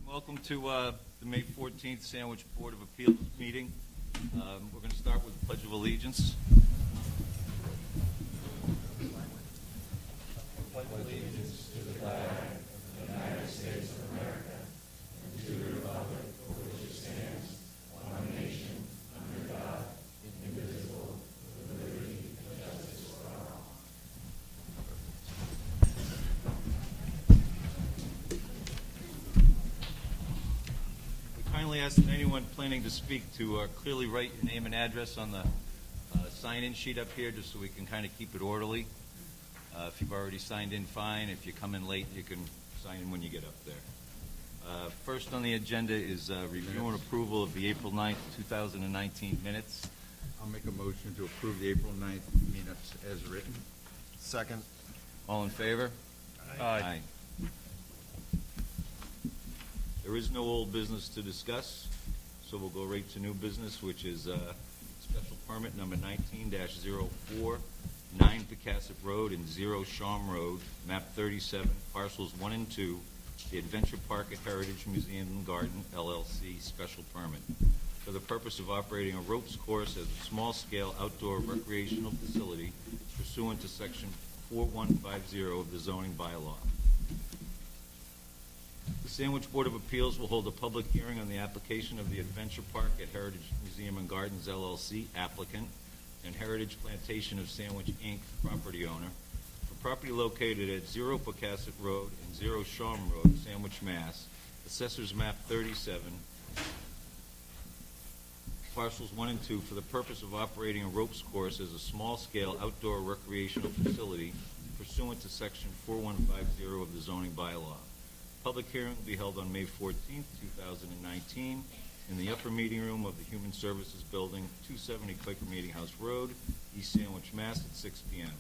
Welcome to the May 14th Sandwich Board of Appeals meeting. We're going to start with the Pledge of Allegiance. Pledge allegiance to the flag of the United States of America and to the republic for which it stands, one nation, under God, indivisible, with liberty and justice for all. Kindly ask anyone planning to speak to clearly write your name and address on the sign-in sheet up here, just so we can kind of keep it orderly. If you've already signed in, fine. If you come in late, you can sign in when you get up there. First on the agenda is review and approval of the April 9th, 2019 minutes. I'll make a motion to approve the April 9th minutes as written. Second. All in favor? Aye. There is no old business to discuss, so we'll go right to new business, which is special permit number 19-04, 9 Pecasset Road and 0 Shawm Road, map 37, parcels 1 and 2, the Adventure Park at Heritage Museum and Garden, LLC, special permit, for the purpose of operating a ropes course as a small-scale outdoor recreational facility pursuant to section 4150 of the zoning bylaw. The Sandwich Board of Appeals will hold a public hearing on the application of the Adventure Park at Heritage Museum and Gardens, LLC, applicant, and Heritage Plantation of Sandwich, Inc., property owner, for property located at 0 Pecasset Road and 0 Shawm Road, Sandwich, Mass., Assessors Map 37, parcels 1 and 2, for the purpose of operating a ropes course as a small-scale outdoor recreational facility pursuant to Section 4150 of the zoning bylaw. Public hearing will be held on May 14th, 2019, in the upper meeting room of the Human Services Building, 270 Quaker Meeting House Road, East Sandwich, Mass. at 6 p.m.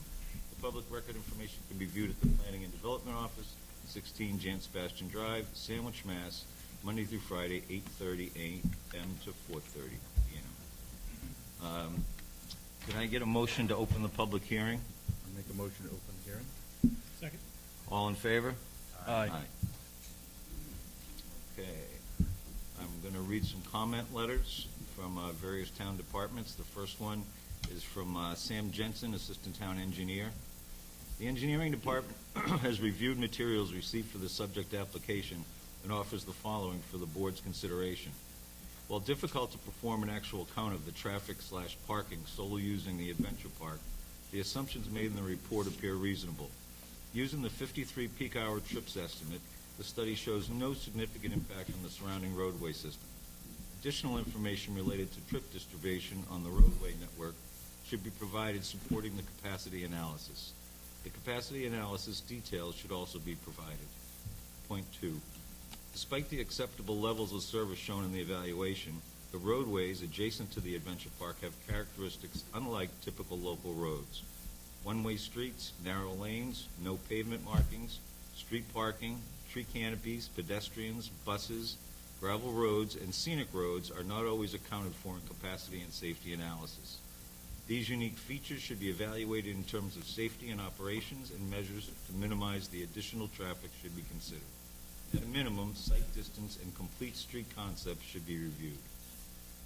The public record information can be viewed at the Planning and Development Office, 16 Jan Sebastian Drive, Sandwich, Mass., Monday through Friday, 8:30 a.m. to 4:30 p.m. Can I get a motion to open the public hearing? I'll make a motion to open the hearing. Second. All in favor? Aye. Okay. I'm going to read some comment letters from various town departments. The first one is from Sam Jensen, Assistant Town Engineer. The Engineering Department has reviewed materials received for the subject application and offers the following for the board's consideration. While difficult to perform an actual count of the traffic/parking solely using the Adventure Park, the assumptions made in the report appear reasonable. Using the 53 peak hour trips estimate, the study shows no significant impact on the surrounding roadway system. Additional information related to trip distribution on the roadway network should be provided supporting the capacity analysis. The capacity analysis details should also be provided. Point 2. Despite the acceptable levels of service shown in the evaluation, the roadways adjacent to the Adventure Park have characteristics unlike typical local roads. One-way streets, narrow lanes, no pavement markings, street parking, tree canopies, pedestrians, buses, gravel roads, and scenic roads are not always accounted for in capacity and safety analysis. These unique features should be evaluated in terms of safety and operations, and measures to minimize the additional traffic should be considered. At a minimum, sight distance and complete street concepts should be reviewed.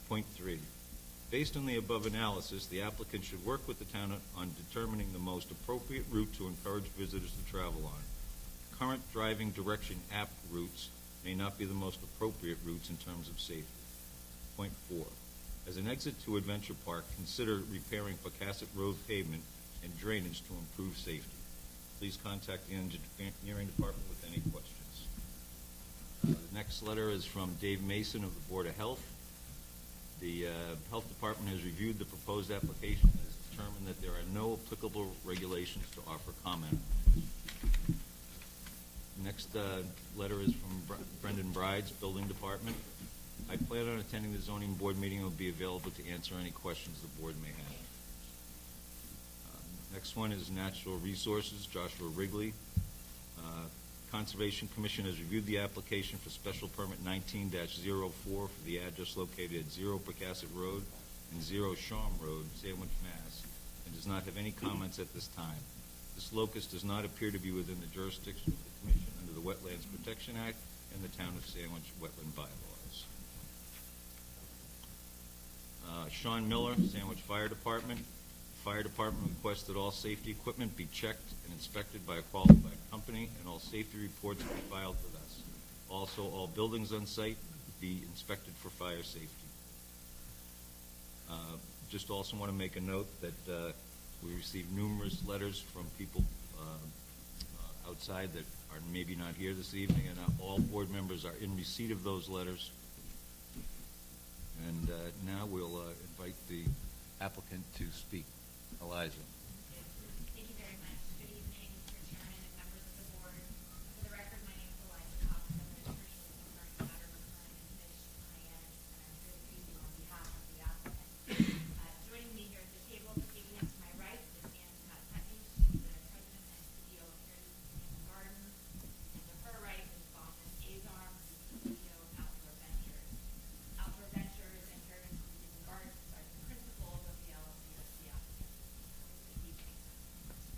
Point 3. Based on the above analysis, the applicant should work with the town on determining the most appropriate route to encourage visitors to travel on. Current driving direction app routes may not be the most appropriate routes in terms of safety. Point 4. As an exit to Adventure Park, consider repairing Pecasset Road pavement and drainage to improve safety. Please contact the Engineering Department with any questions. The next letter is from Dave Mason of the Board of Health. The Health Department has reviewed the proposed application and has determined that there are no applicable regulations to offer comment. Next letter is from Brendan Brides, Building Department. I plan on attending the zoning board meeting and will be available to answer any questions the board may have. Next one is Natural Resources, Joshua Wrigley. Conservation Commission has reviewed the application for special permit 19-04 for the address located at 0 Pecasset Road and 0 Shawm Road, Sandwich, Mass., and does not have any comments at this time. This locus does not appear to be within the jurisdiction of the Commission under the Wetlands Protection Act and the Town of Sandwich wetland bylaws. Sean Miller, Sandwich Fire Department. Fire Department requests that all safety equipment be checked and inspected by a qualified company, and all safety reports be filed with us. Also, all buildings on site be inspected for fire safety. Just also want to make a note that we received numerous letters from people outside that are maybe not here this evening, and all board members are in receipt of those letters. And now we'll invite the applicant to speak. Eliza. Thank you very much. Good evening, Mr. Chairman and members of the board. For the record, my name is Eliza Cox. I'm an attorney with the matter McLaren and Fish, INS, and I'm here to speak on behalf of the applicant. Joining me here at the table, speaking to my right, is Ann Pat-Petney. She's the president and CEO of Heritage Museum and Gardens. And to her right is Bauman Azar, who's the CEO of Outdoor Ventures. Outdoor Ventures and Heritage Museum and Gardens are the principals of the LLC that's the applicant.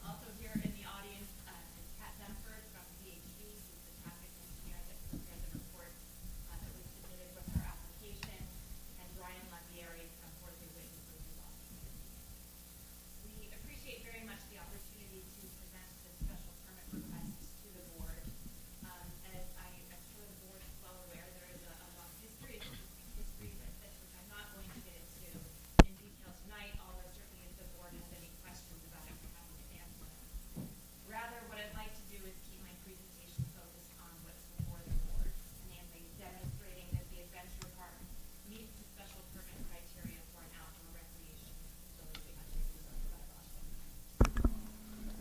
Also here in the audience is Pat Dunford from PhD, who's the traffic engineer that prepared the report that was submitted with our application, and Brian Lavieri from Horsley Witten, who is also here this evening. We appreciate very much the opportunity to present this special permit request to the board. As I'm sure the board is well aware, there is a long history with this, which I'm not going to get into in detail tonight, although certainly if the board has any questions about it, we're happy to answer them. Rather, what I'd like to do is keep my presentation focused on what's before the board, namely demonstrating that the adventure park meets the special permit criteria for an outdoor recreation facility under the zone bylaws.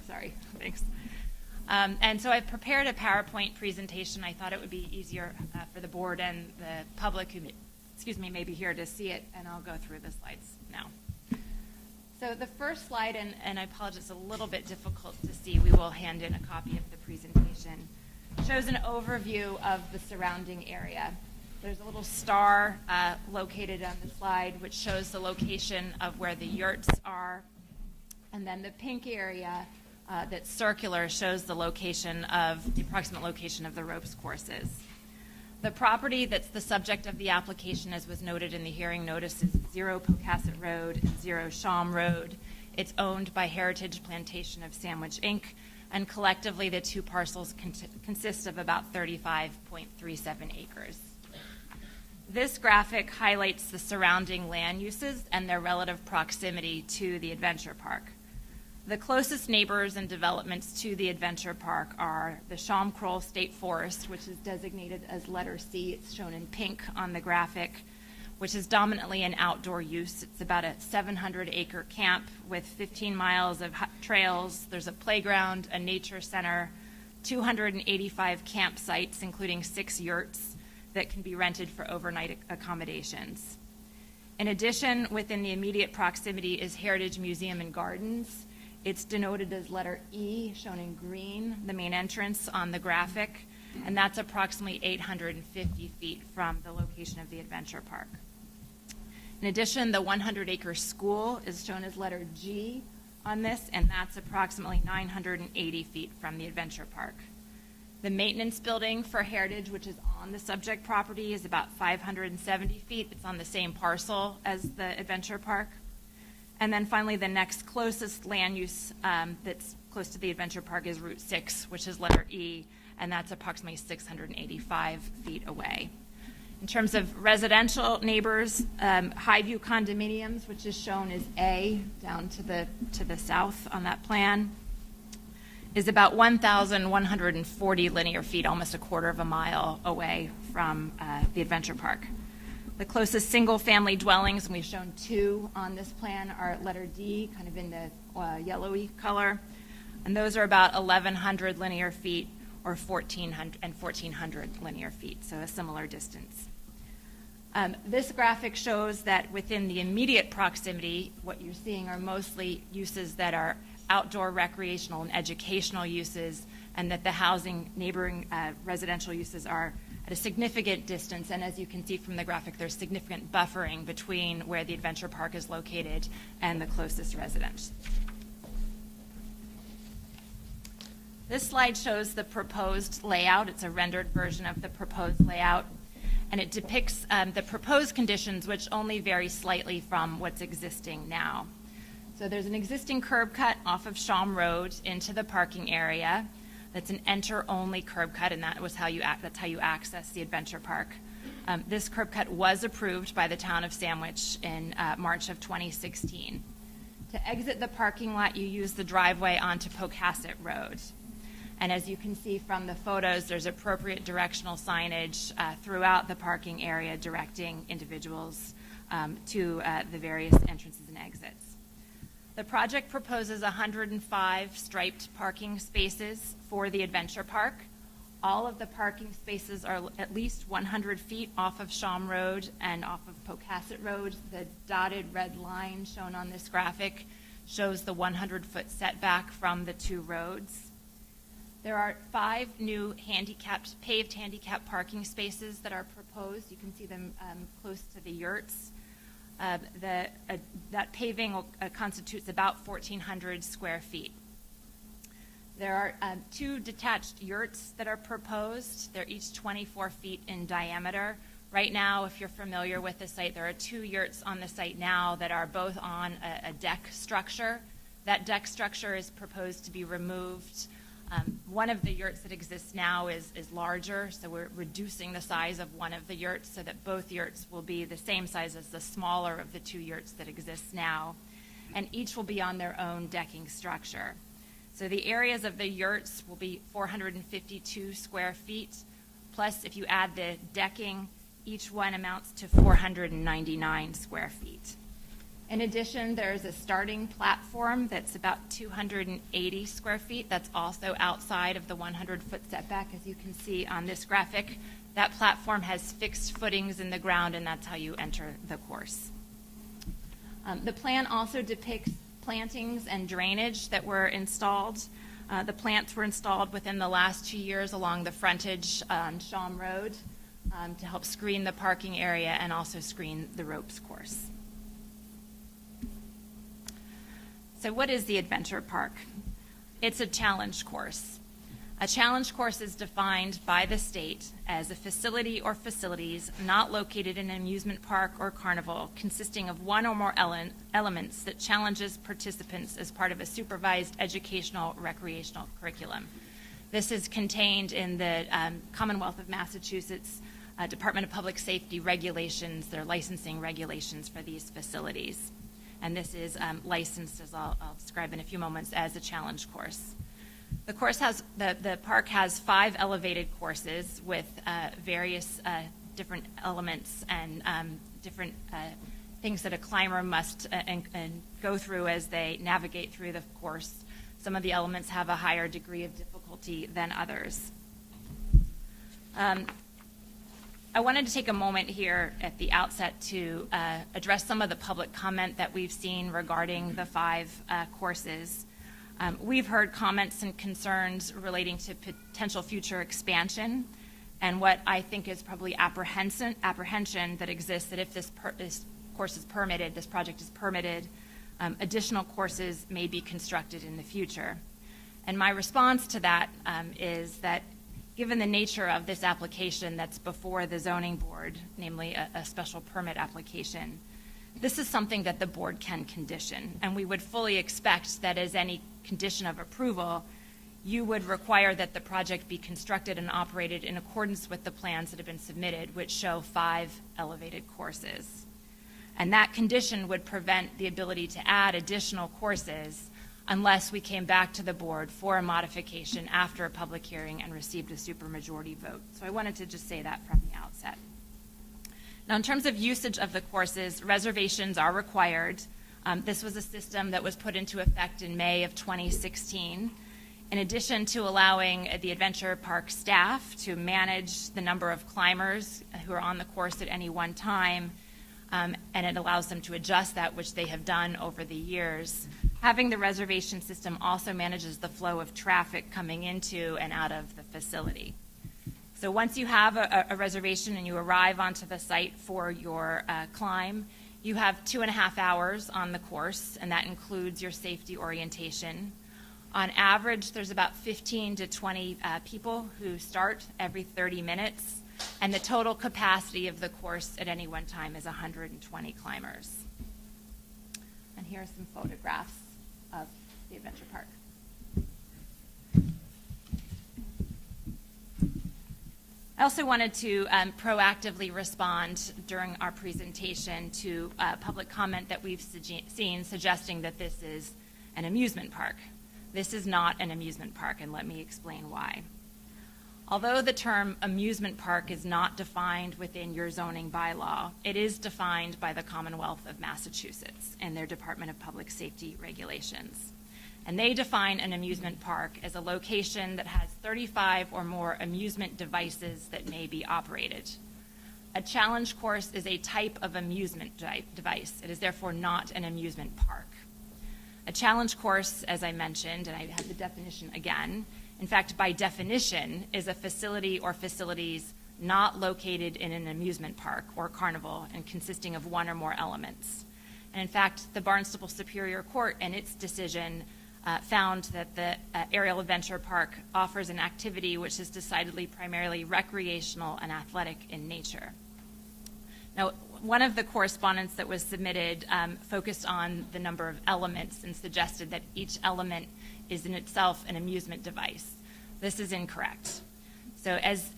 Sorry, thanks. And so I've prepared a PowerPoint presentation. I thought it would be easier for the board and the public who, may be here to see it, and I'll go through the slides now. So the first slide, and I apologize, it's a little bit difficult to see. We will hand in a copy of the presentation. Shows an overview of the surrounding area. There's a little star located on the slide, which shows the location of where the yurts are. And then the pink area that's circular shows the approximate location of the ropes courses. The property that's the subject of the application, as was noted in the hearing notice, is 0 Pocasset Road and 0 Shawm Road. It's owned by Heritage Plantation of Sandwich, Inc., and collectively the two parcels consist of about 35.37 acres. This graphic highlights the surrounding land uses and their relative proximity to the adventure park. The closest neighbors and developments to the adventure park are the Shawm Kroll State Forest, which is designated as letter C. It's shown in pink on the graphic, which is dominantly an outdoor use. It's about a 700-acre camp with 15 miles of trails. There's a playground, a nature center, 285 campsites, including 6 yurts that can be rented for overnight accommodations. In addition, within the immediate proximity is Heritage Museum and Gardens. It's denoted as letter E, shown in green, the main entrance on the graphic, and that's approximately 850 feet from the location of the adventure park. In addition, the 100-acre school is shown as letter G on this, and that's approximately 980 feet from the adventure park. The maintenance building for Heritage, which is on the subject property, is about 570 feet. It's on the same parcel as the adventure park. And then finally, the next closest land use that's close to the adventure park is Route 6, which is letter E, and that's approximately 685 feet away. In terms of residential neighbors, Highview Condominiums, which is shown as A down to the south on that plan, is about 1,140 linear feet, almost a quarter of a mile away from the adventure park. The closest single-family dwellings, and we've shown 2 on this plan, are letter D, kind of in the yellowy color, and those are about 1,100 linear feet or 1,400 linear feet, so a similar distance. This graphic shows that within the immediate proximity, what you're seeing are mostly uses that are outdoor recreational and educational uses, and that the neighboring residential uses are at a significant distance. And as you can see from the graphic, there's significant buffering between where the adventure park is located and the closest residence. This slide shows the proposed layout. It's a rendered version of the proposed layout, and it depicts the proposed conditions, which only vary slightly from what's existing now. So there's an existing curb cut off of Shawm Road into the parking area. That's an enter-only curb cut, and that's how you access the Adventure Park. This curb cut was approved by the town of Sandwich in March of 2016. To exit the parking lot, you use the driveway onto Pocasset Road. And as you can see from the photos, there's appropriate directional signage throughout the parking area directing individuals to the various entrances and exits. The project proposes 105 striped parking spaces for the Adventure Park. All of the parking spaces are at least 100 feet off of Shawm Road and off of Pocasset Road. The dotted red line shown on this graphic shows the 100-foot setback from the two roads. There are 5 new paved handicap parking spaces that are proposed. You can see them close to the yurts. That paving constitutes about 1,400 square feet. There are 2 detached yurts that are proposed. They're each 24 feet in diameter. Right now, if you're familiar with the site, there are 2 yurts on the site now that are both on a deck structure. That deck structure is proposed to be removed. One of the yurts that exists now is larger, so we're reducing the size of one of the yurts so that both yurts will be the same size as the smaller of the 2 yurts that exist now, and each will be on their own decking structure. So the areas of the yurts will be 452 square feet, plus if you add the decking, each one amounts to 499 square feet. In addition, there's a starting platform that's about 280 square feet. That's also outside of the 100-foot setback, as you can see on this graphic. That platform has fixed footings in the ground, and that's how you enter the course. The plan also depicts plantings and drainage that were installed. The plants were installed within the last 2 years along the frontage on Shawm Road to help screen the parking area and also screen the ropes course. So what is the Adventure Park? It's a challenge course. A challenge course is defined by the state as a facility or facilities not located in an amusement park or carnival consisting of one or more elements that challenges participants as part of a supervised educational recreational curriculum. This is contained in the Commonwealth of Massachusetts Department of Public Safety regulations, their licensing regulations for these facilities. And this is licensed, as I'll describe in a few moments, as a challenge course. The park has 5 elevated courses with various different elements and different things that a climber must and go through as they navigate through the course. Some of the elements have a higher degree of difficulty than others. I wanted to take a moment here at the outset to address some of the public comment that we've seen regarding the 5 courses. We've heard comments and concerns relating to potential future expansion and what I think is probably apprehension that exists that if this course is permitted, this project is permitted, additional courses may be constructed in the future. And my response to that is that given the nature of this application that's before the zoning board, namely a special permit application, this is something that the board can condition. And we would fully expect that as any condition of approval, you would require that the project be constructed and operated in accordance with the plans that have been submitted, which show 5 elevated courses. And that condition would prevent the ability to add additional courses unless we came back to the board for a modification after a public hearing and received a supermajority vote. So I wanted to just say that from the outset. Now, in terms of usage of the courses, reservations are required. This was a system that was put into effect in May of 2016. In addition to allowing the Adventure Park staff to manage the number of climbers who are on the course at any one time, and it allows them to adjust that, which they have done over the years. Having the reservation system also manages the flow of traffic coming into and out of the facility. So once you have a reservation and you arrive onto the site for your climb, you have 2.5 hours on the course, and that includes your safety orientation. On average, there's about 15 to 20 people who start every 30 minutes, and the total capacity of the course at any one time is 120 climbers. And here are some photographs of the adventure park. I also wanted to proactively respond during our presentation to public comment that we've seen suggesting that this is an amusement park. This is not an amusement park, and let me explain why. Although the term amusement park is not defined within your zoning bylaw, it is defined by the Commonwealth of Massachusetts and their Department of Public Safety regulations. And they define an amusement park as a location that has 35 or more amusement devices that may be operated. A challenge course is a type of amusement device. It is therefore not an amusement park. A challenge course, as I mentioned, and I have the definition again, in fact, by definition, is a facility or facilities not located in an amusement park or carnival and consisting of one or more elements. And in fact, the Barnstable Superior Court in its decision found that the Aerial Adventure Park offers an activity which is decidedly primarily recreational and athletic in nature. Now, one of the correspondence that was submitted focused on the number of elements and suggested that each element is in itself an amusement device. This is incorrect. So as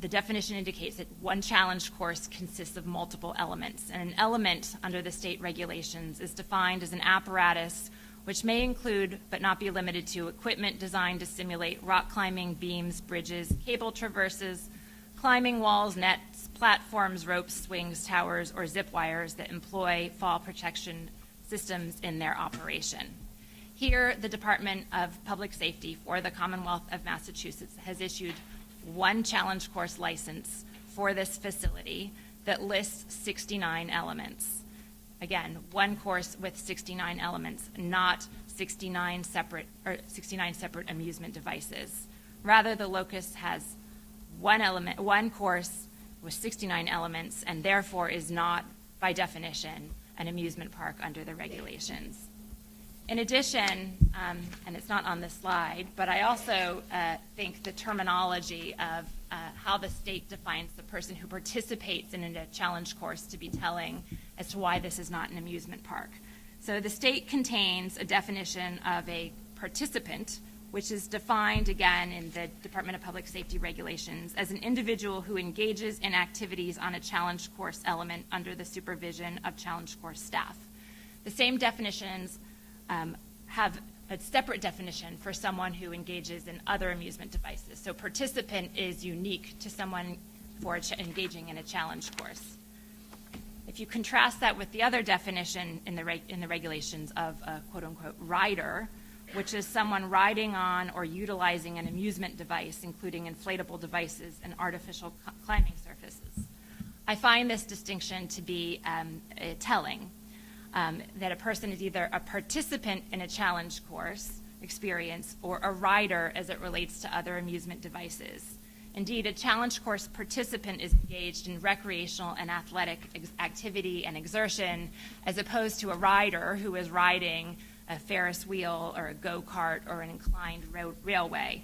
the definition indicates, that one challenge course consists of multiple elements, and an element under the state regulations is defined as an apparatus which may include, but not be limited to, equipment designed to simulate rock climbing, beams, bridges, cable traverses, climbing walls, nets, platforms, ropes, swings, towers, or zip wires that employ fall protection systems in their operation. Here, the Department of Public Safety for the Commonwealth of Massachusetts has issued one challenge course license for this facility that lists 69 elements. Again, one course with 69 elements, not 69 separate amusement devices. Rather, the locus has one course with 69 elements, and therefore is not, by definition, an amusement park under the regulations. In addition, and it's not on this slide, but I also think the terminology of how the state defines the person who participates in a challenge course to be telling as to why this is not an amusement park. So the state contains a definition of a participant, which is defined again in the Department of Public Safety regulations as an individual who engages in activities on a challenge course element under the supervision of challenge course staff. The same definitions have a separate definition for someone who engages in other amusement devices. So participant is unique to someone for engaging in a challenge course. If you contrast that with the other definition in the regulations of a quote-unquote rider, which is someone riding on or utilizing an amusement device, including inflatable devices and artificial climbing surfaces, I find this distinction to be telling. That a person is either a participant in a challenge course experience or a rider as it relates to other amusement devices. Indeed, a challenge course participant is engaged in recreational and athletic activity and exertion, as opposed to a rider who is riding a Ferris wheel or a go-kart or an inclined railway.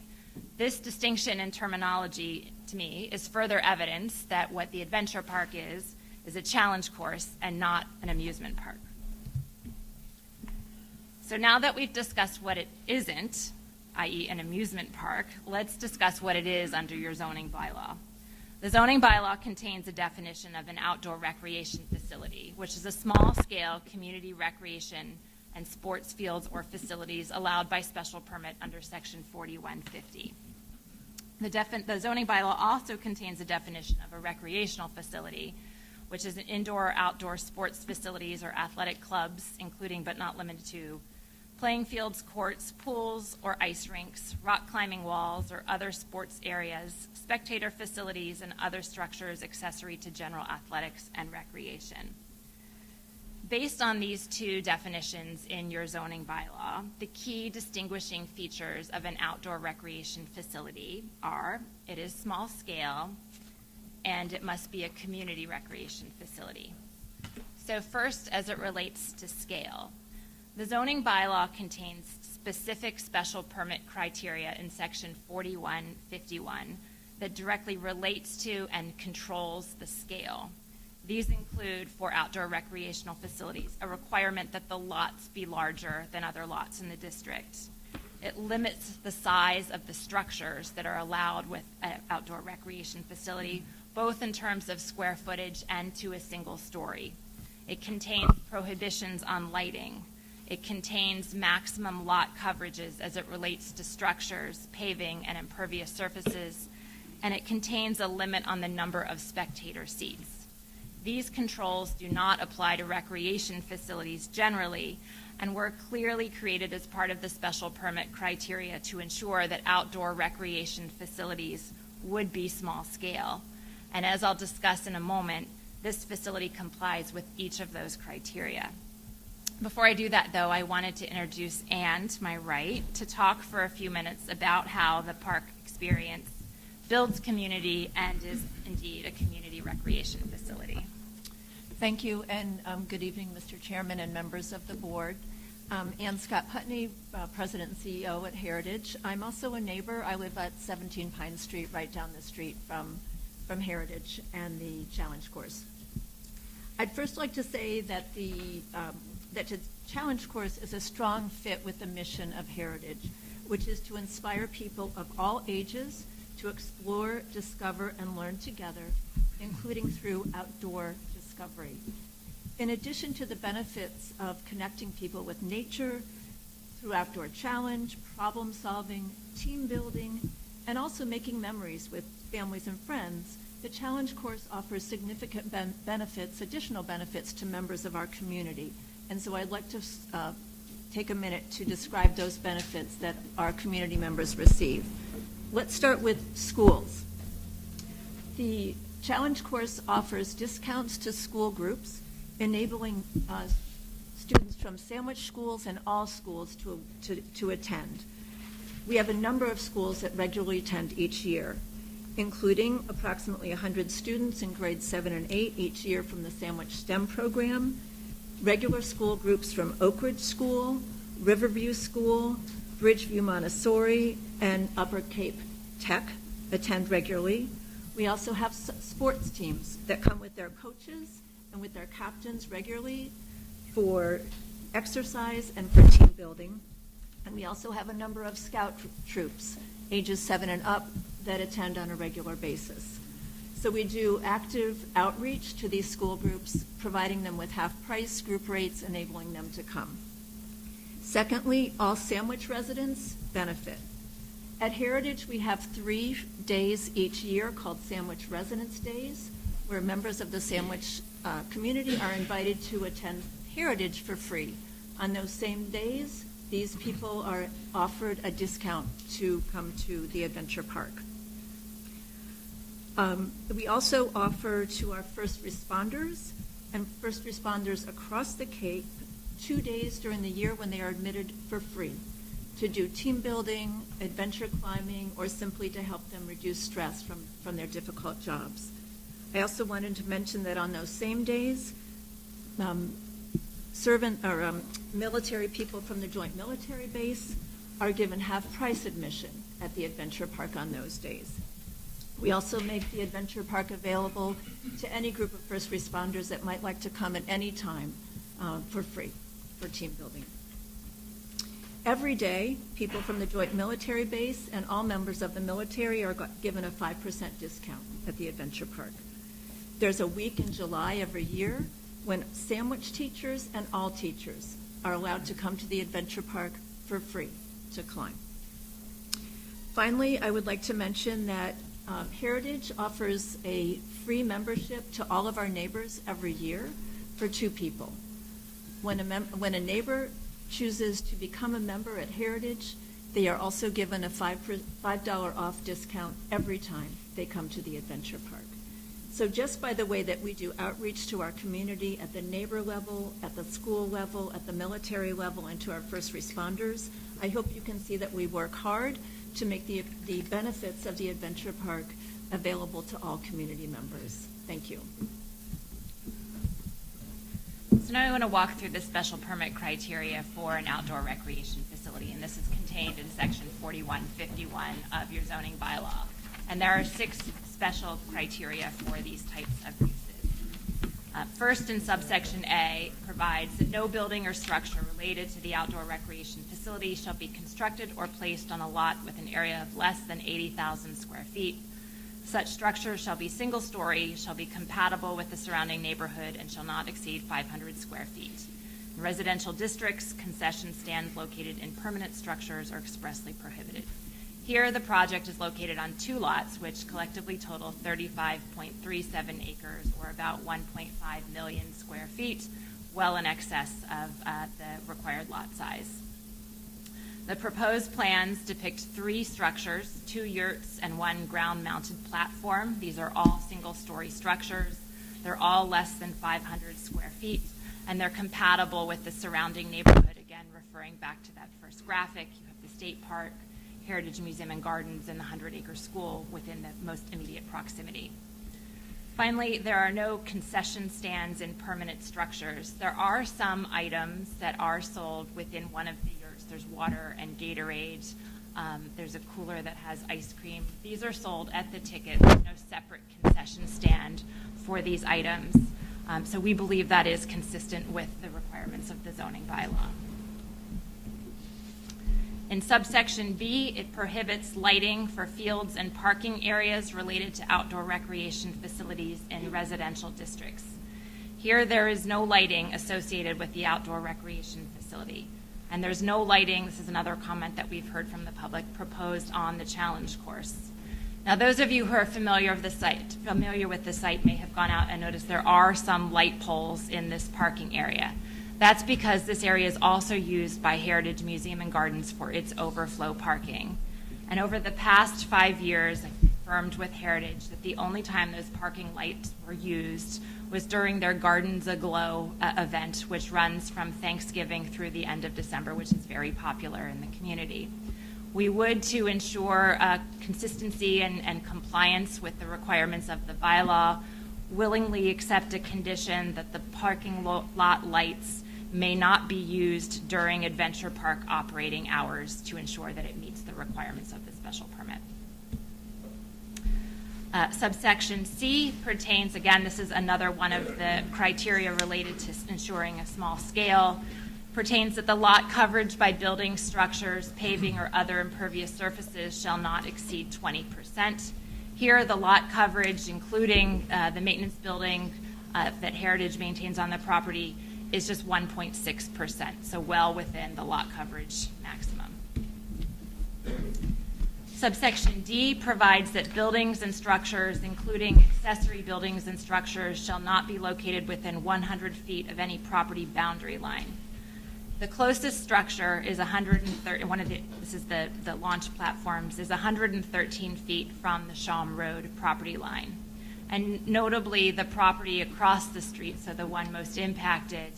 This distinction in terminology, to me, is further evidence that what the adventure park is a challenge course and not an amusement park. So now that we've discussed what it isn't, i.e. an amusement park, let's discuss what it is under your zoning bylaw. The zoning bylaw contains a definition of an outdoor recreation facility, which is a small-scale community recreation and sports fields or facilities allowed by special permit under Section 4150. The zoning bylaw also contains a definition of a recreational facility, which is an indoor or outdoor sports facilities or athletic clubs, including but not limited to playing fields, courts, pools or ice rinks, rock climbing walls or other sports areas, spectator facilities, and other structures accessory to general athletics and recreation. Based on these two definitions in your zoning bylaw, the key distinguishing features of an outdoor recreation facility are it is small scale and it must be a community recreation facility. So first, as it relates to scale, the zoning bylaw contains specific special permit criteria in section 4151 that directly relates to and controls the scale. These include, for outdoor recreational facilities, a requirement that the lots be larger than other lots in the district. It limits the size of the structures that are allowed with an outdoor recreation facility, both in terms of square footage and to a single story. It contains prohibitions on lighting. It contains maximum lot coverages as it relates to structures, paving, and impervious surfaces, and it contains a limit on the number of spectator seats. These controls do not apply to recreation facilities generally, and were clearly created as part of the special permit criteria to ensure that outdoor recreation facilities would be small scale. And as I'll discuss in a moment, this facility complies with each of those criteria. Before I do that, though, I wanted to introduce Anne to my right to talk for a few minutes about how the park experience builds community and is indeed a community recreation facility. Thank you, and good evening, Mr. Chairman and members of the board. Ann Scott Putney, President and CEO at Heritage. I'm also a neighbor. I live at 17 Pine Street, right down the street from Heritage and the Challenge Course. I'd first like to say that the Challenge Course is a strong fit with the mission of Heritage, which is to inspire people of all ages to explore, discover, and learn together, including through outdoor discovery. In addition to the benefits of connecting people with nature through outdoor challenge, problem solving, team building, and also making memories with families and friends, the Challenge Course offers significant benefits, additional benefits to members of our community. And so I'd like to take a minute to describe those benefits that our community members receive. Let's start with schools. The Challenge Course offers discounts to school groups, enabling students from sandwich schools and all schools to attend. We have a number of schools that regularly attend each year, including approximately 100 students in grades 7 and 8 each year from the Sandwich STEM program, regular school groups from Oak Ridge School, Riverview School, Bridgeview Montessori, and Upper Cape Tech attend regularly. We also have sports teams that come with their coaches and with their captains regularly for exercise and for team building. And we also have a number of scout troops, ages 7 and up, that attend on a regular basis. So we do active outreach to these school groups, providing them with half-price group rates, enabling them to come. Secondly, all Sandwich residents benefit. At Heritage, we have 3 days each year called Sandwich Residence Days, where members of the Sandwich community are invited to attend Heritage for free. On those same days, these people are offered a discount to come to the adventure park. We also offer to our first responders and first responders across the Cape 2 days during the year when they are admitted for free to do team building, adventure climbing, or simply to help them reduce stress from their difficult jobs. I also wanted to mention that on those same days, military people from the Joint Military Base are given half-price admission at the Adventure Park on those days. We also make the Adventure Park available to any group of first responders that might like to come at any time for free for team building. Every day, people from the Joint Military Base and all members of the military are given a 5% discount at the Adventure Park. There's a week in July every year when Sandwich teachers and all teachers are allowed to come to the Adventure Park for free to climb. Finally, I would like to mention that Heritage offers a free membership to all of our neighbors every year for 2 people. When a neighbor chooses to become a member at Heritage, they are also given a $5 off discount every time they come to the Adventure Park. So just by the way that we do outreach to our community at the neighbor level, at the school level, at the military level, and to our first responders, I hope you can see that we work hard to make the benefits of the Adventure Park available to all community members. Thank you. So now I want to walk through the special permit criteria for an outdoor recreation facility. facility, and this is contained in section 4151 of your zoning bylaw. And there are 6 special criteria for these types of uses. First, in subsection A, provides that no building or structure related to the outdoor recreation facility shall be constructed or placed on a lot with an area of less than 80,000 square feet. Such structure shall be single-story, shall be compatible with the surrounding neighborhood, and shall not exceed 500 square feet. In residential districts, concession stands located in permanent structures are expressly prohibited. Here, the project is located on 2 lots, which collectively total 35.37 acres, or about 1.5 million square feet, well in excess of the required lot size. The proposed plans depict 3 structures, 2 yurts and 1 ground-mounted platform. These are all single-story structures. They're all less than 500 square feet, and they're compatible with the surrounding neighborhood. Again, referring back to that first graphic, you have the state park, Heritage Museum and Gardens, and the 100-acre school within the most immediate proximity. Finally, there are no concession stands in permanent structures. There are some items that are sold within one of the yurts. There's water and Gatorade. There's a cooler that has ice cream. These are sold at the ticket. There's no separate concession stand for these items. So we believe that is consistent with the requirements of the zoning bylaw. In subsection B, it prohibits lighting for fields and parking areas related to outdoor recreation facilities in residential districts. Here, there is no lighting associated with the outdoor recreation facility. And there's no lighting, this is another comment that we've heard from the public, proposed on the challenge course. Now, those of you who are familiar with the site may have gone out and noticed there are some light poles in this parking area. That's because this area is also used by Heritage Museum and Gardens for its overflow parking. And over the past 5 years, I confirmed with Heritage that the only time those parking lights were used was during their Gardens Aglow event, which runs from Thanksgiving through the end of December, which is very popular in the community. We would, to ensure consistency and compliance with the requirements of the bylaw, willingly accept a condition that the parking lot lights may not be used during Adventure Park operating hours to ensure that it meets the requirements of the special permit. Subsection C pertains, again, this is another one of the criteria related to ensuring a small scale, pertains that the lot coverage by building structures, paving, or other impervious surfaces shall not exceed 20%. Here, the lot coverage, including the maintenance building that Heritage maintains on the property, is just 1.6%, so well within the lot coverage maximum. Subsection D provides that buildings and structures, including accessory buildings and structures, shall not be located within 100 feet of any property boundary line. The closest structure is 130, this is the launch platforms, is 113 feet from the Shawm Road property line. And notably, the property across the street, so the one most impacted,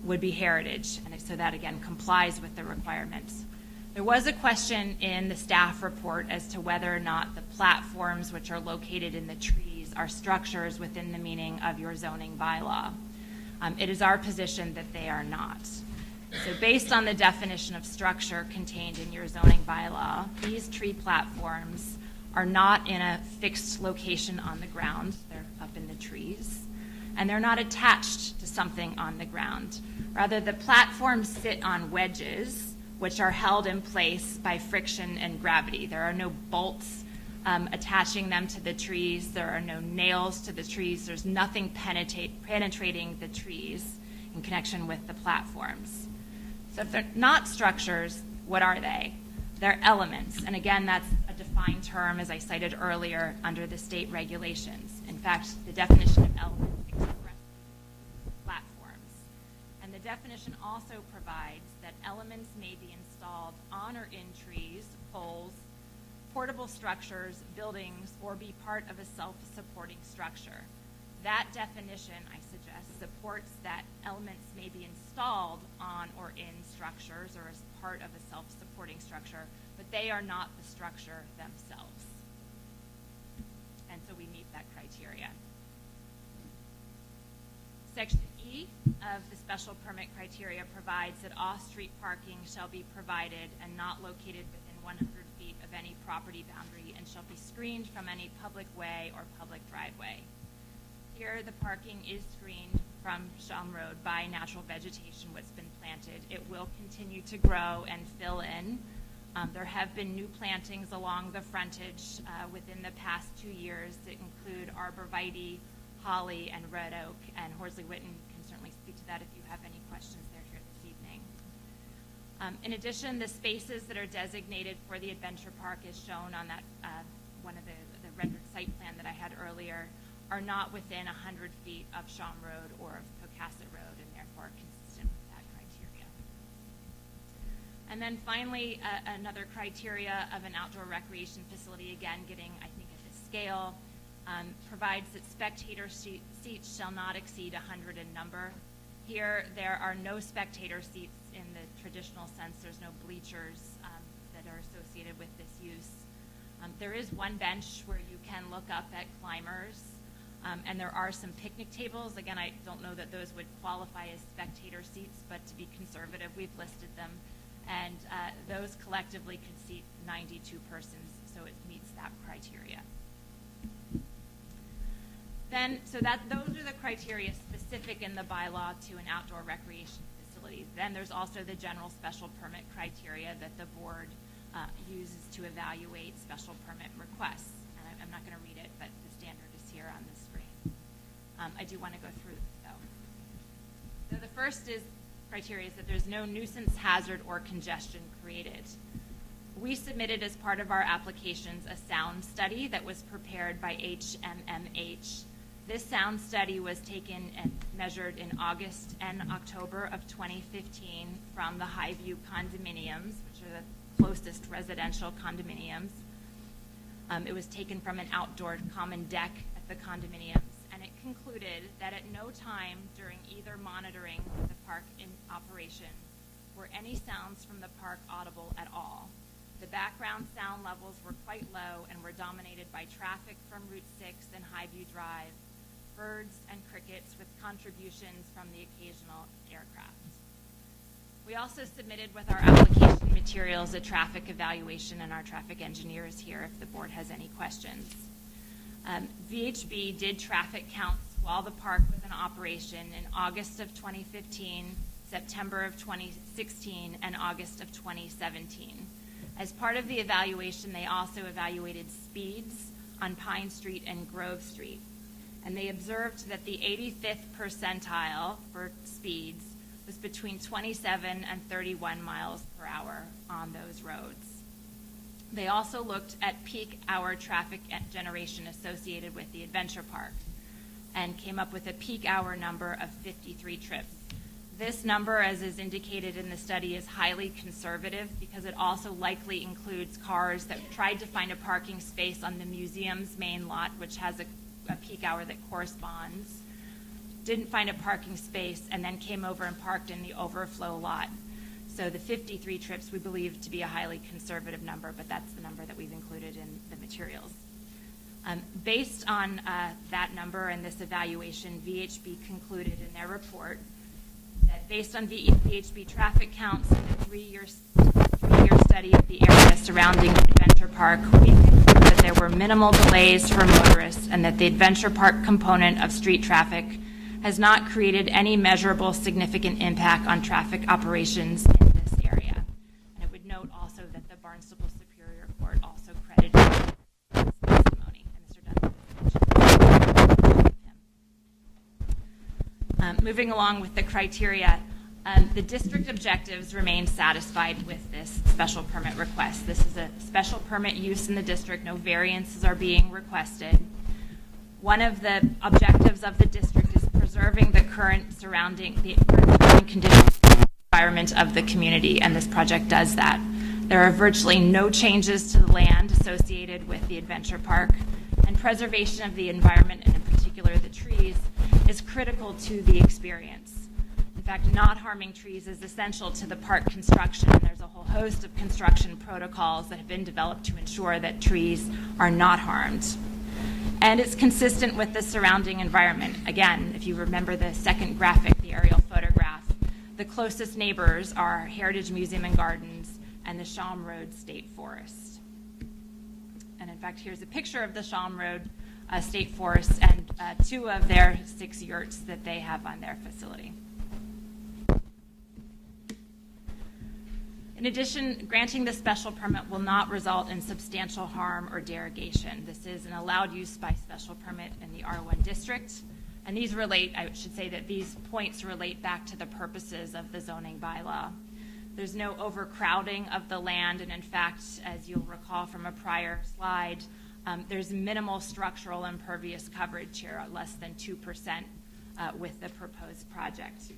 would be Heritage. And so that, again, complies with the requirements. There was a question in the staff report as to whether or not the platforms which are located in the trees are structures within the meaning of your zoning bylaw. It is our position that they are not. So based on the definition of structure contained in your zoning bylaw, these tree platforms are not in a fixed location on the ground. They're up in the trees. And they're not attached to something on the ground. Rather, the platforms sit on wedges, which are held in place by friction and gravity. There are no bolts attaching them to the trees. There are no nails to the trees. There's nothing penetrating the trees in connection with the platforms. So if they're not structures, what are they? They're elements. And again, that's a defined term, as I cited earlier, under the state regulations. In fact, the definition of element expresses platforms. And the definition also provides that elements may be installed on or in trees, poles, portable structures, buildings, or be part of a self-supporting structure. That definition, I suggest, supports that elements may be installed on or in structures or as part of a self-supporting structure, but they are not the structure themselves. And so we meet that criteria. Section E of the special permit criteria provides that off-street parking shall be provided and not located within 100 feet of any property boundary and shall be screened from any public way or public driveway. Here, the parking is screened from Shum Road by natural vegetation, what's been planted. It will continue to grow and fill in. There have been new plantings along the frontage within the past 2 years that include arborvitae, holly, and red oak, and Horsley Witten can certainly speak to that if you have any questions. They're here this evening. In addition, the spaces that are designated for the adventure park is shown on that one of the rendered site plan that I had earlier, are not within 100 feet of Shum Road or of Pocasset Road, and therefore consistent with that criteria. And then finally, another criteria of an outdoor recreation facility, again, getting, I think, at this scale, provides that spectator seats shall not exceed 100 in number. Here, there are no spectator seats in the traditional sense. There's no bleachers that are associated with this use. There is one bench where you can look up at climbers, and there are some picnic tables. Again, I don't know that those would qualify as spectator seats, but to be conservative, we've listed them. And those collectively could seat 92 persons, so it meets that criteria. Then, those are the criteria specific in the bylaw to an outdoor recreation facility. Then there's also the general special permit criteria that the board uses to evaluate special permit requests. And I'm not going to read it, but the standard is here on the screen. I do want to go through this, though. So the first criteria is that there's no nuisance, hazard, or congestion created. We submitted as part of our applications a sound study that was prepared by HMMH. This sound study was taken and measured in August and October of 2015 from the Highview condominiums, which are the closest residential condominiums. It was taken from an outdoor common deck at the condominiums, and it concluded that at no time during either monitoring of the park in operation were any sounds from the park audible at all. The background sound levels were quite low and were dominated by traffic from Route 6 and Highview Drive, birds and crickets with contributions from the occasional aircraft. We also submitted with our application materials a traffic evaluation, and our traffic engineer is here if the board has any questions. VHB did traffic counts while the park was in operation in August of 2015, September of 2016, and August of 2017. As part of the evaluation, they also evaluated speeds on Pine Street and Grove Street. And they observed that the 85th percentile for speeds was between 27 and 31 miles per hour on those roads. They also looked at peak hour traffic generation associated with the adventure park and came up with a peak hour number of 53 trips. This number, as is indicated in the study, is highly conservative because it also likely includes cars that tried to find a parking space on the museum's main lot, which has a peak hour that corresponds, didn't find a parking space, and then came over and parked in the overflow lot. So the 53 trips we believe to be a highly conservative number, but that's the number that we've included in the materials. Based on that number and this evaluation, VHB concluded in their report that based on VHB traffic counts and a three-year study of the area surrounding the adventure park, we concluded that there were minimal delays for motorists and that the adventure park component of street traffic has not created any measurable significant impact on traffic operations in this area. And I would note also that the Barnstable Superior Court also credited this testimony, and Mr. Dunn mentioned him. Moving along with the criteria, the district objectives remain satisfied with this special permit request. This is a special permit use in the district. No variances are being requested. One of the objectives of the district is preserving the current surrounding conditions and environment of the community, and this project does that. There are virtually no changes to the land associated with the adventure park, and preservation of the environment, and in particular the trees, is critical to the experience. In fact, not harming trees is essential to the park construction, and there's a whole host of construction protocols that have been developed to ensure that trees are not harmed. And it's consistent with the surrounding environment. Again, if you remember the second graphic, the aerial photograph, the closest neighbors are Heritage Museum and Gardens and the Shawm Road State Forest. And in fact, here's a picture of the Shawm Road State Forest and 2 of their 6 yurts that they have on their facility. In addition, granting the special permit will not result in substantial harm or derogation. This is an allowed use by special permit in the R1 district. And these relate, I should say that these points relate back to the purposes of the zoning bylaw. There's no overcrowding of the land, and in fact, as you'll recall from a prior slide, there's minimal structural impervious coverage here, less than 2% with the proposed project.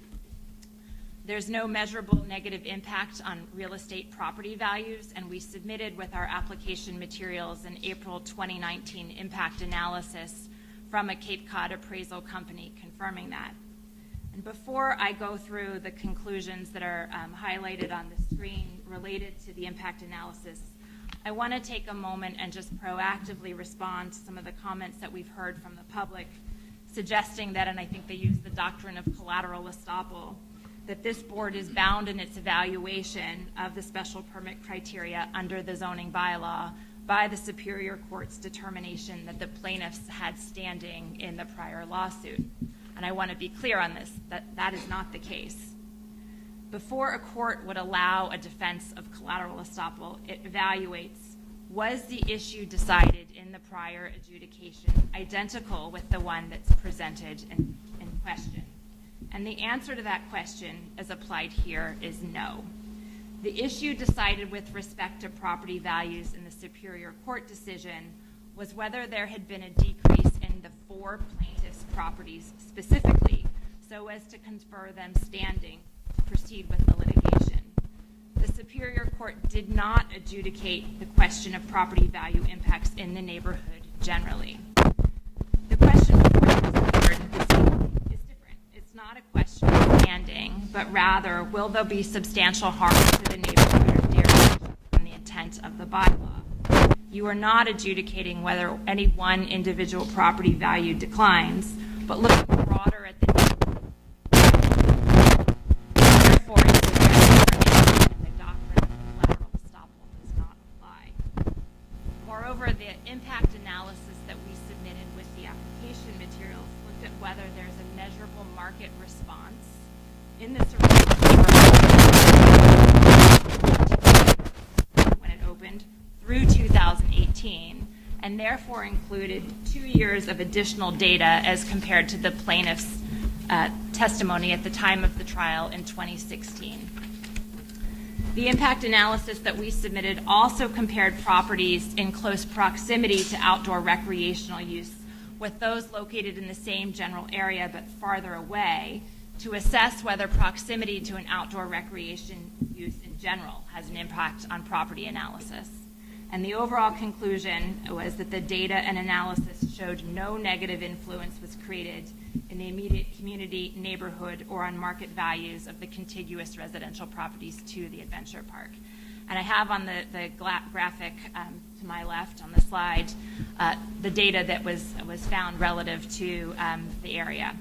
There's no measurable negative impact on real estate property values, and we submitted with our application materials an April 2019 impact analysis from a Cape Cod appraisal company confirming that. And before I go through the conclusions that are highlighted on the screen related to the impact analysis, I want to take a moment and just proactively respond to some of the comments that we've heard from the public, suggesting that, and I think they use the doctrine of collateral estoppel, that this board is bound in its evaluation of the special permit criteria under the zoning bylaw by the Superior Court's determination that the plaintiffs had standing in the prior lawsuit. And I want to be clear on this, that is not the case. Before a court would allow a defense of collateral estoppel, it evaluates, was the issue decided in the prior adjudication identical with the one that's presented in question? And the answer to that question, as applied here, is no. The issue decided with respect to property values in the Superior Court decision was whether there had been a decrease in the 4 plaintiffs' properties specifically, so as to confer them standing to proceed with the litigation. The Superior Court did not adjudicate the question of property value impacts in the neighborhood generally. The question before this board is different. It's not a question of standing, but rather, will there be substantial harm to the neighborhood or derogation from the intent of the bylaw? You are not adjudicating whether any one individual property value declines, but looking broader at the neighborhood. Therefore, it's a determination that the doctrine of collateral estoppel does not apply. Moreover, the impact analysis that we submitted with the application materials looked at whether there's a measurable market response in the surrounding when it opened through 2018, and therefore included 2 years of additional data as compared to the plaintiff's testimony at the time of the trial in 2016. The impact analysis that we submitted also compared properties in close proximity to outdoor recreational use with those located in the same general area but farther away to assess whether proximity to an outdoor recreation use in general has an impact on property analysis. And the overall conclusion was that the data and analysis showed no negative influence was created in the immediate community, neighborhood, or on market values of the contiguous residential properties to the adventure park. And I have on the graphic to my left on the slide the data that was found relative to the area.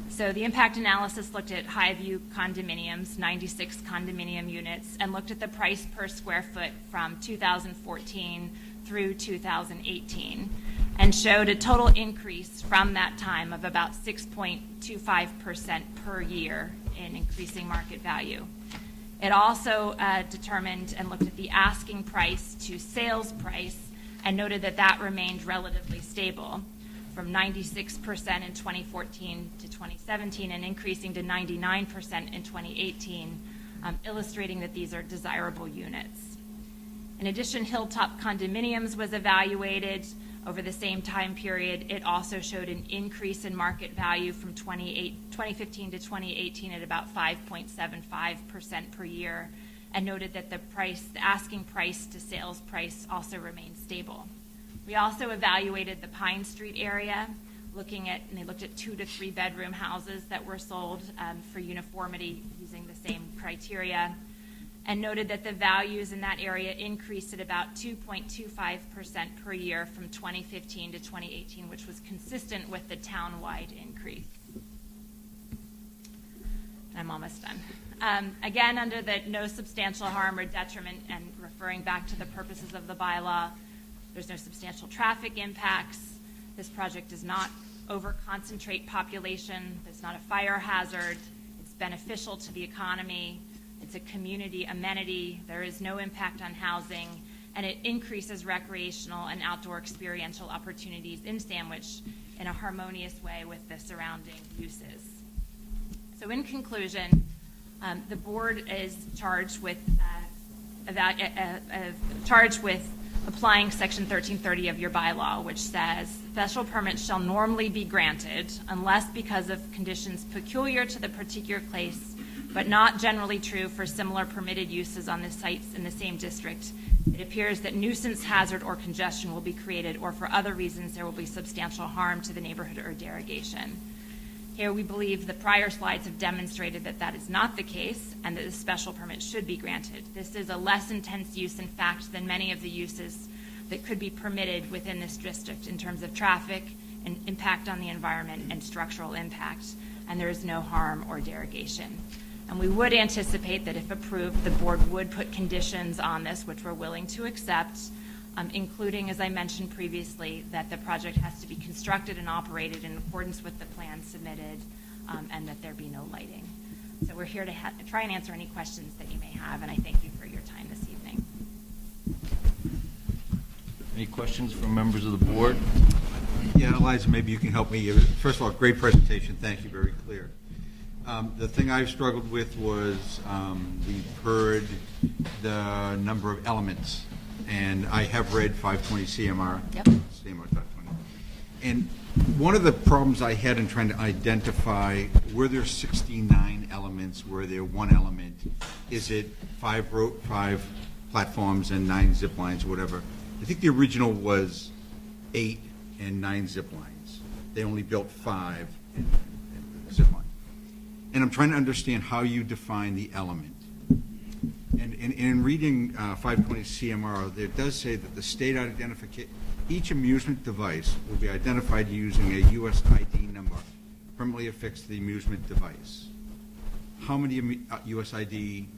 So the impact analysis looked at Highview condominiums, 96 condominium units, and looked at the price per square foot from 2014 through 2018, and showed a total increase from that time of about 6.25% per year in increasing market value. It also determined and looked at the asking price to sales price and noted that that remained relatively stable, from 96% in 2014 to 2017 and increasing to 99% in 2018, illustrating that these are desirable units. In addition, Hilltop Condominiums was evaluated over the same time period. It also showed an increase in market value from 2015 to 2018 at about 5.75% per year, and noted that the asking price to sales price also remained stable. We also evaluated the Pine Street area, and they looked at 2 to 3 bedroom houses that were sold for uniformity using the same criteria. and noted that the values in that area increased at about 2.25% per year from 2015 to 2018, which was consistent with the town-wide increase. I'm almost done. Again, under the no substantial harm or detriment, and referring back to the purposes of the bylaw, there's no substantial traffic impacts. This project does not over-concentrate population. It's not a fire hazard. It's beneficial to the economy. It's a community amenity. There is no impact on housing, and it increases recreational and outdoor experiential opportunities in Sandwich in a harmonious way with the surrounding uses. So in conclusion, the board is charged with applying Section 1330 of your bylaw, which says special permits shall normally be granted unless because of conditions peculiar to the particular place, but not generally true for similar permitted uses on the sites in the same district. It appears that nuisance, hazard, or congestion will be created, or for other reasons there will be substantial harm to the neighborhood or derogation. Here we believe the prior slides have demonstrated that that is not the case and that the special permit should be granted. This is a less intense use, in fact, than many of the uses that could be permitted within this district in terms of traffic and impact on the environment and structural impact, and there is no harm or derogation. And we would anticipate that if approved, the board would put conditions on this, which we're willing to accept, including, as I mentioned previously, that the project has to be constructed and operated in accordance with the plan submitted, and that there be no lighting. So we're here to try and answer any questions that you may have, and I thank you for your time this evening. Any questions from members of the board? Yeah, Eliza, maybe you can help me. First of all, great presentation. Thank you. Very clear. The thing I've struggled with was we've heard the number of elements, and I have read 520 CMR. Yep. CMR 520. And one of the problems I had in trying to identify, were there 69 elements? Were there one element? Is it five platforms and 9 zip lines or whatever? I think the original was 8 and 9 zip lines. They only built 5 and zip line. And I'm trying to understand how you define the element. And in reading 520 CMR, there does say that the state identification, each amusement device will be identified using a U.S. ID number permanently affixed to the amusement device. How many U.S. ID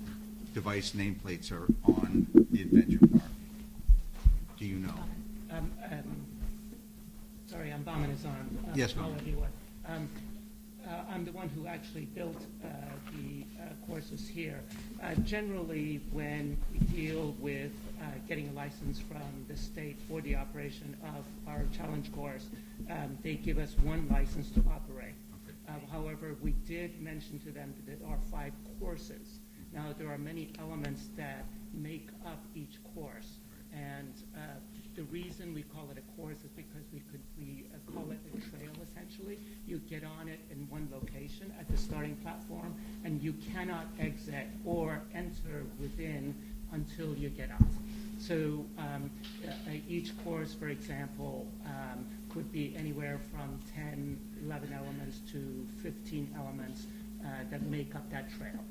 device nameplates are on the adventure park? Do you know? Sorry, I'm Baman Azan. Yes, hello, Baman. everyone. I'm the one who actually built the courses here. Generally, when we deal with getting a license from the state for the operation of our challenge course, they give us one license to operate. However, we did mention to them that there are 5 courses. Now, there are many elements that make up each course, and the reason we call it a course is because we call it a trail, essentially. You get on it in one location at the starting platform, and you cannot exit or enter within until you get off. So each course, for example, could be anywhere from 10, 11 elements to 15 elements that make up that trail.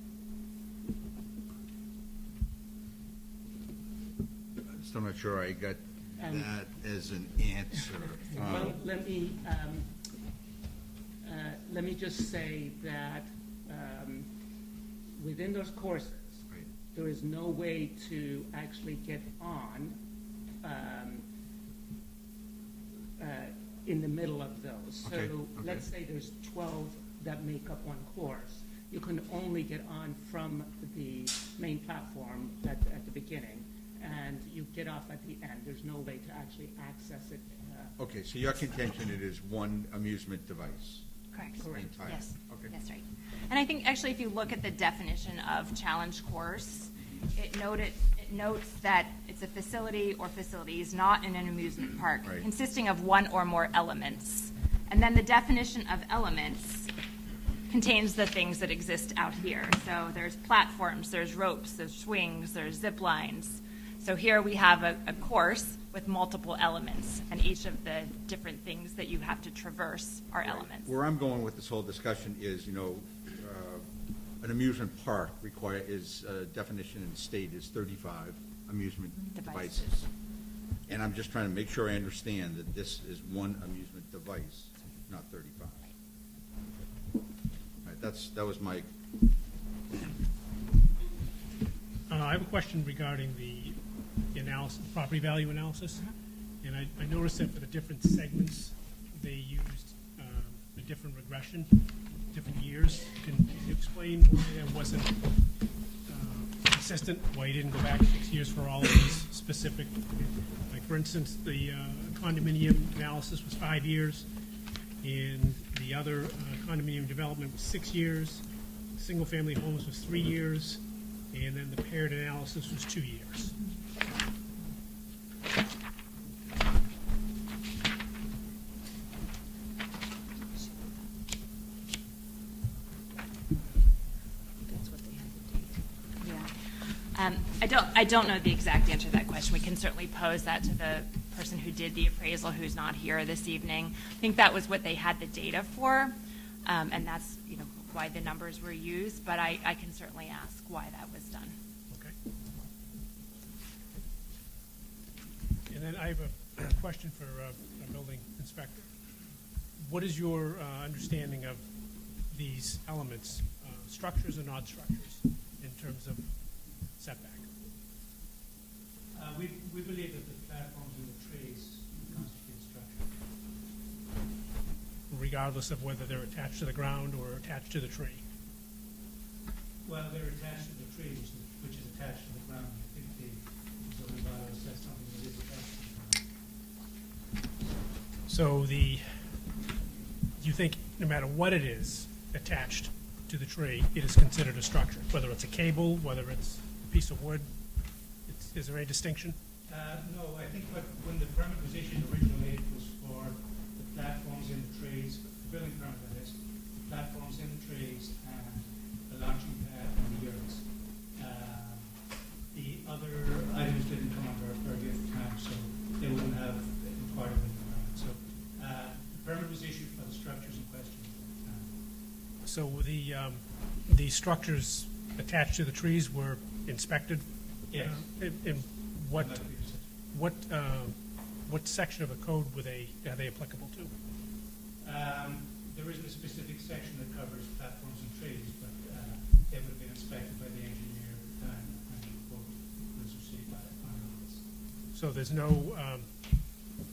Still not sure I got that as an answer. Well, let me just say that within those courses, Right. there is no way to actually get on in the middle of those. Okay, So okay. let's say there's 12 that make up one course. You can only get on from the main platform at the beginning, and you get off at the end. There's no way to actually access it. Okay, so your contention, it is one amusement device. Correct. Correct. Entire. Yes, Okay. that's right. And I think actually if you look at the definition of challenge course, it notes that it's a facility or facilities, not in an amusement park, Right. consisting of one or more elements. And then the definition of elements contains the things that exist out here. So there's platforms, there's ropes, there's swings, there's zip lines. So here we have a course with multiple elements, and each of the different things that you have to traverse are elements. Where I'm going with this whole discussion is, an amusement park definition in state is 35 amusement Devices. devices. And I'm just trying to make sure I understand that this is one amusement device, not 35. All right, that was my, I have a question regarding the analysis, property value analysis. And I noticed that for the different segments, they used a different regression, different years. Can you explain why that wasn't consistent, why you didn't go back 6 years for all of these specific, like for instance, the condominium analysis was 5 years, and the other condominium development was 6 years, single-family homes was 3 years, and then the paired analysis was 2 years. I don't know the exact answer to that question. We can certainly pose that to the person who did the appraisal, who's not here this evening. I think that was what they had the data for, and that's, why the numbers were used, but I can certainly ask why that was done. Okay. And then I have a question for a building inspector. What is your understanding of these elements, structures or non-structures, in terms of setback? We believe that the platforms and the trees constitute structure. Regardless of whether they're attached to the ground or attached to the tree? Well, they're attached to the tree, which is attached to the ground. I think the zoning bylaw says something that is attached to the ground. So you think no matter what it is attached to the tree, it is considered a structure, whether it's a cable, whether it's a piece of wood? Is there any distinction? No, I think when the permit was issued originally, it was for the platforms and the trees, the building permit that is, the platforms and the trees, and the launching pad and the yurts. The other items didn't come under our purview at the time, so they wouldn't have been part of the permit. So the permit was issued for the structures in question at the time. So the structures attached to the trees were inspected? Yes. In what section of the code are they applicable to? There isn't a specific section that covers platforms and trees, but they would have been inspected by the engineer at the time and the quote was received by the office. So there's no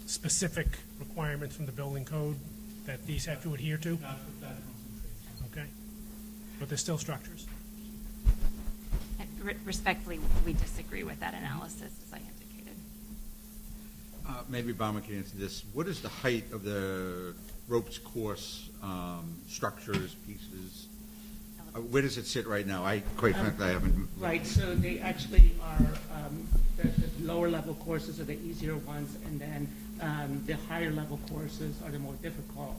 specific requirements from the building code that these have to adhere to? Not for platforms and trees. Okay. But they're still structures? Respectfully, we disagree with that analysis, as I indicated. maybe Bauman can answer this. What is the height of the ropes course structures, pieces? Where does it sit right now? Quite frankly, I haven't. Right, so they actually are, the lower level courses are the easier ones, and then the higher level courses are the more difficult.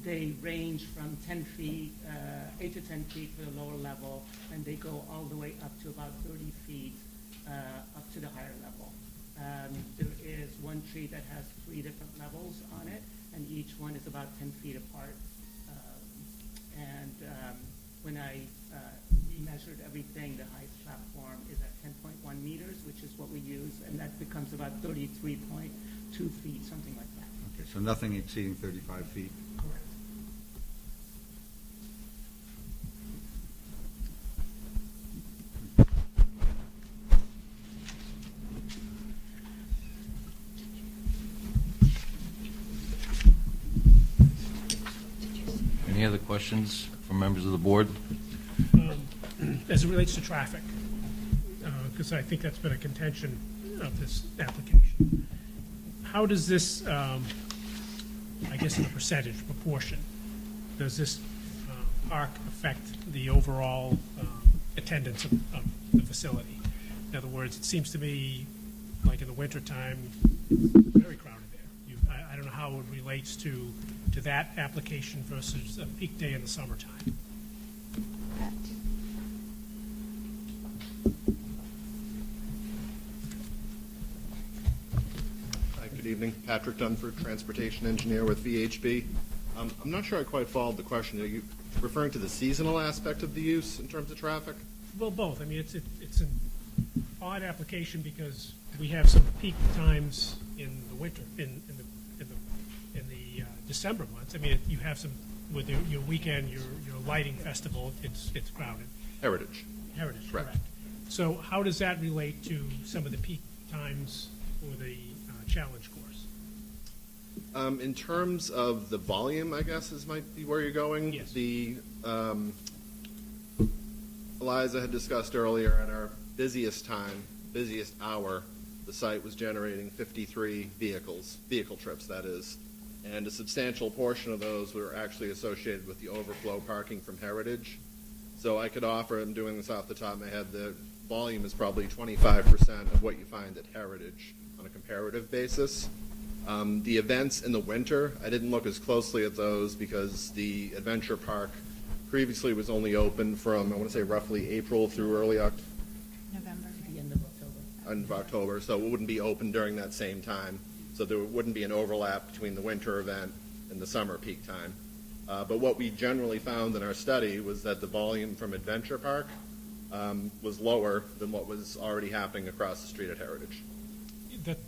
They range from 10 feet, 8 to 10 feet for the lower level, and they go all the way up to about 30 feet up to the higher level. There is one tree that has 3 different levels on it, and each one is about 10 feet apart. When I remeasured everything, the highest platform is at 10.1 meters, which is what we use, and that becomes about 33.2 feet, something like that. Okay, so nothing exceeding 35 feet. Correct. Any other questions from members of the board? As it relates to traffic, because I think that's been a contention of this application. How does this, I guess in a percentage, proportion, does this park affect the overall attendance of the facility? In other words, it seems to me, like in the wintertime, very crowded there. I don't know how it relates to that application versus a peak day in the summertime. Hi, good evening. Patrick Dunford, Transportation Engineer with VHB. I'm not sure I quite followed the question. referring to the seasonal aspect of the use in terms of traffic? Well, both. I mean, it's an odd application because we have some peak times in the winter, in the December months. I mean, you have some, with your weekend, your lighting festival, it's crowded. Heritage. Heritage, Correct. correct. So how does that relate to some of the peak times for the challenge course? In terms of the volume, I guess might be where you're going. Yes. The Eliza had discussed earlier at our busiest time, busiest hour, the site was generating 53 vehicle trips, that is. And a substantial portion of those were actually associated with the overflow parking from Heritage. So I could offer, I'm doing this off the top of my head, the volume is probably 25% of what you find at Heritage on a comparative basis. The events in the winter, I didn't look as closely at those because the Adventure Park previously was only open from, I want to say, roughly April through early November. The end of October. October, so it wouldn't be open during that same time. So there wouldn't be an overlap between the winter event and the summer peak time. But what we generally found in our study was that the volume from Adventure Park was lower than what was already happening across the street at Heritage.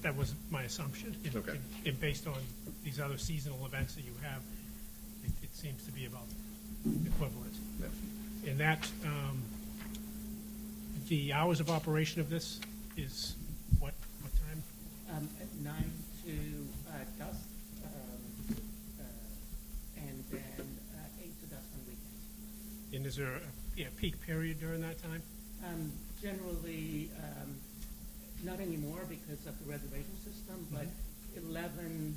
That was my assumption. Okay. And based on these other seasonal events that you have, it seems to be about equivalent. Yeah. And that, the hours of operation of this is what time? At 9 to dusk, and then 8 to dusk on weekends. And is there a peak period during that time? Generally, not anymore because of the reservation system, but 11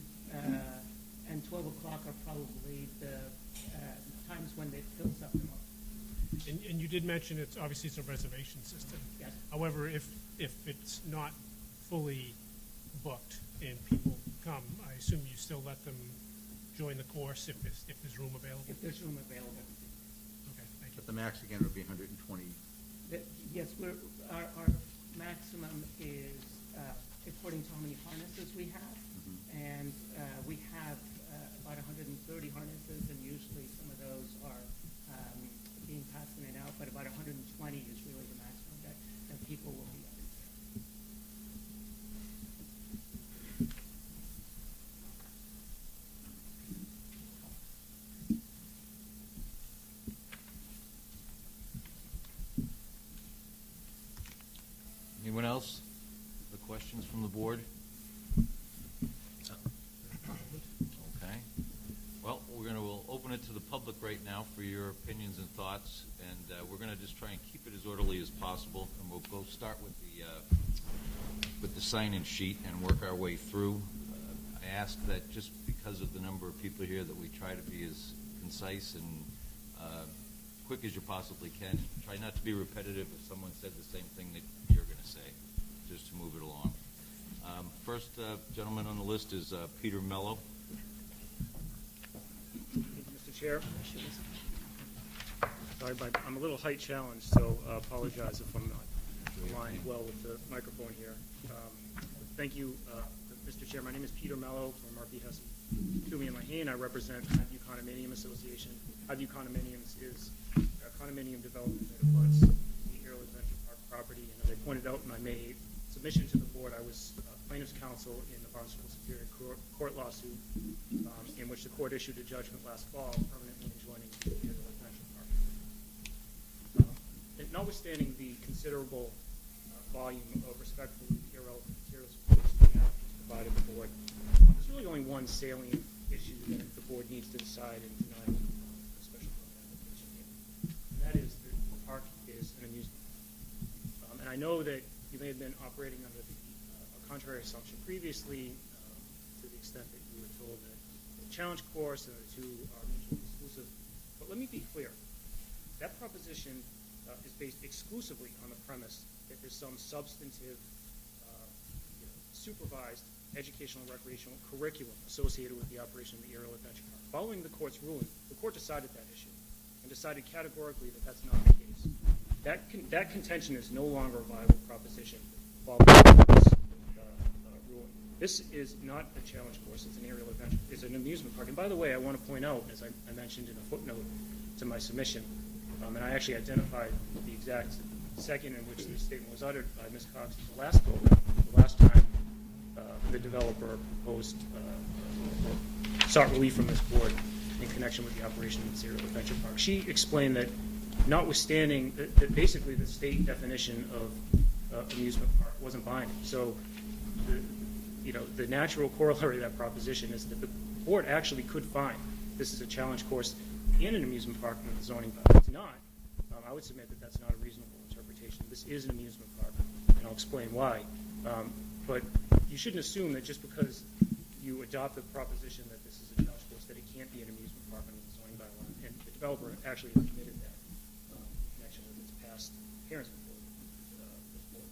and 12 o'clock are probably the times when it fills up the most. And you did mention it's a reservation system. Yes. However, if it's not fully booked and people come, I assume you still let them join the course if there's room available? If there's room available. Okay, thank you. But the max again would be 120. Yes, our maximum is according to how many harnesses we have. And we have about 130 harnesses, and usually some of those are being passed in and out, but about 120 is really the maximum that people will be able to. Anyone else? The questions from the board? Okay. Well, we'll open it to the public right now for your opinions and thoughts, and we're going to just try and keep it as orderly as possible, and we'll go start with the sign-in sheet and work our way through. I ask that just because of the number of people here that we try to be as concise and quick as you possibly can. Try not to be repetitive if someone said the same thing that you're going to say, just to move it along. First gentleman on the list is Peter Mello. Mr. Chair. Sorry, but I'm a little height challenged, so apologize if I'm not aligned well with the microphone here. Thank you, Mr. Chair. My name is Peter Mello from Murphy, Hesse, Toomey, and Mahane. I represent Highview Condominium Association. Highview Condominiums is a condominium development that abuts the Aerial Adventure Park property. And as I pointed out in my May submission to the board, I was plaintiff's counsel in the Barnstable Superior Court lawsuit, in which the court issued a judgment last fall permanently enjoining the Aerial Adventure Park. And notwithstanding the considerable volume of respectfully irrelevant materials which we have provided the board, there's really only one salient issue that the board needs to decide in denying a special permit application here. And that is that the park is an amusement park. And I know that you may have been operating under a contrary assumption previously, to the extent that you were told that the challenge course and the two are mutually exclusive. But let me be clear. That proposition is based exclusively on the premise that there's some substantive, supervised educational and recreational curriculum associated with the operation of the Aerial Adventure Park. Following the court's ruling, the court decided that issue and decided categorically that that's not the case. That contention is no longer a viable proposition following the court's ruling. This is not a challenge course. It's an aerial adventure. It's an amusement park. And by the way, I want to point out, as I mentioned in a footnote, to my submission. And I actually identified the exact second in which this statement was uttered by Ms. Cox the last go-around, the last time the developer proposed or sought relief from this board in connection with the operation of the Aerial Adventure Park. She explained that notwithstanding that basically the state definition of amusement park wasn't binding. So the natural corollary of that proposition is that the board actually could find this is a challenge course in an amusement park with the zoning bylaw. It's not. I would submit that that's not a reasonable interpretation. This is an amusement park, and I'll explain why. But you shouldn't assume that just because you adopt the proposition that this is a challenge course that it can't be an amusement park under the zoning bylaw. And the developer actually admitted that in connection with its past appearance before this board.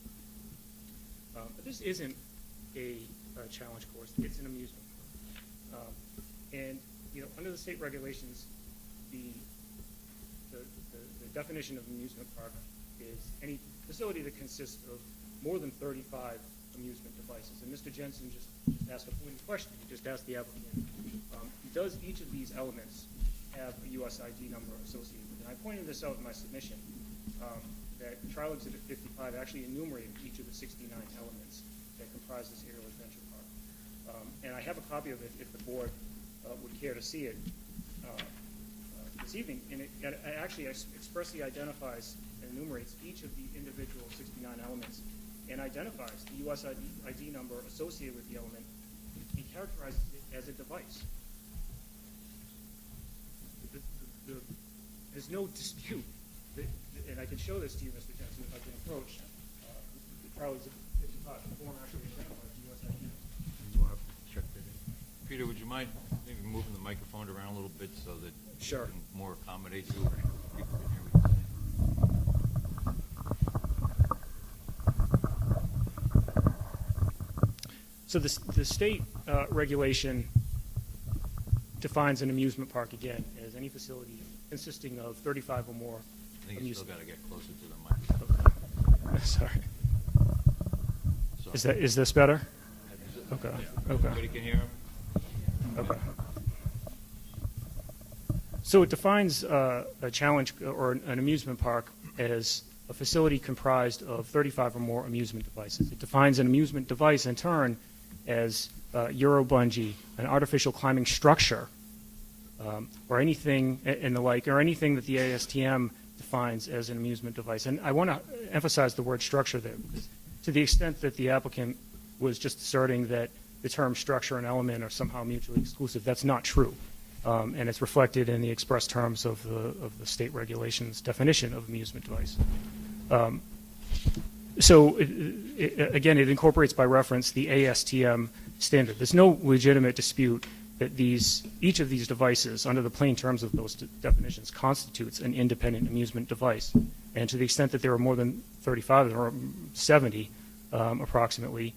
But this isn't a challenge course. It's an amusement park. And under the state regulations, the definition of amusement park is any facility that consists of more than 35 amusement devices. And Mr. Jensen just asked a pointed question. He just asked the applicant, does each of these elements have a USID number associated with it? And I pointed this out in my submission, that Trial Exhibit 55 actually enumerated each of the 69 elements that comprise this Aerial Adventure Park. And I have a copy of it if the board would care to see it this evening. And it actually expressly identifies and enumerates each of the individual 69 elements and identifies the USID number associated with the element and characterizes it as a device. There's no dispute, and I can show this to you, Mr. Jensen, if I can approach. The Trial Exhibit 55, the form actually identifies the USID number. We'll have to check that in. Peter, would you mind maybe moving the microphone around a little bit so that Sure. we can more accommodate you? People can hear what you're saying. So the state regulation defines an amusement park, again, as any facility consisting of 35 or more I think you still amusement. got to get closer to the microphone. Sorry. So- Is this better? Okay. Okay. Everybody can hear him? Okay. So it defines a challenge or an amusement park as a facility comprised of 35 or more amusement devices. It defines an amusement device in turn as Euro bungee, an artificial climbing structure, or anything and the like, or anything that the ASTM defines as an amusement device. And I want to emphasize the word structure there, because to the extent that the applicant was just asserting that the term structure and element are somehow mutually exclusive, that's not true. And it's reflected in the express terms of the state regulations definition of amusement device. So again, it incorporates by reference the ASTM standard. There's no legitimate dispute that each of these devices, under the plain terms of those definitions, constitutes an independent amusement device. And to the extent that there are more than 35 or 70 approximately,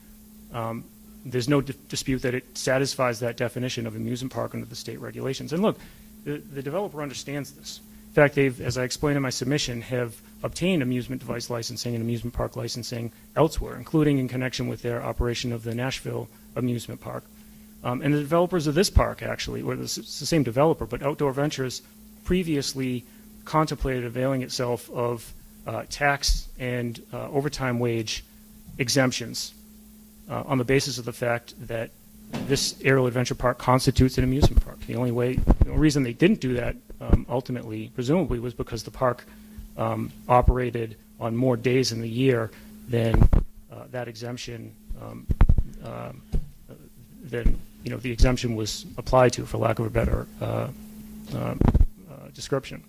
there's no dispute that it satisfies that definition of amusement park under the state regulations. And look, the developer understands this. In fact, they've, as I explained in my submission, have obtained amusement device licensing and amusement park licensing elsewhere, including in connection with their operation of the Nashville amusement park. And the developers of this park, actually, or it's the same developer, but Outdoor Ventures previously contemplated availing itself of tax and overtime wage exemptions on the basis of the fact that this Aerial Adventure Park constitutes an amusement park. The only reason they didn't do that ultimately, presumably, was because the park operated on more days in the year than that exemption, than the exemption was applied to, for lack of a better description.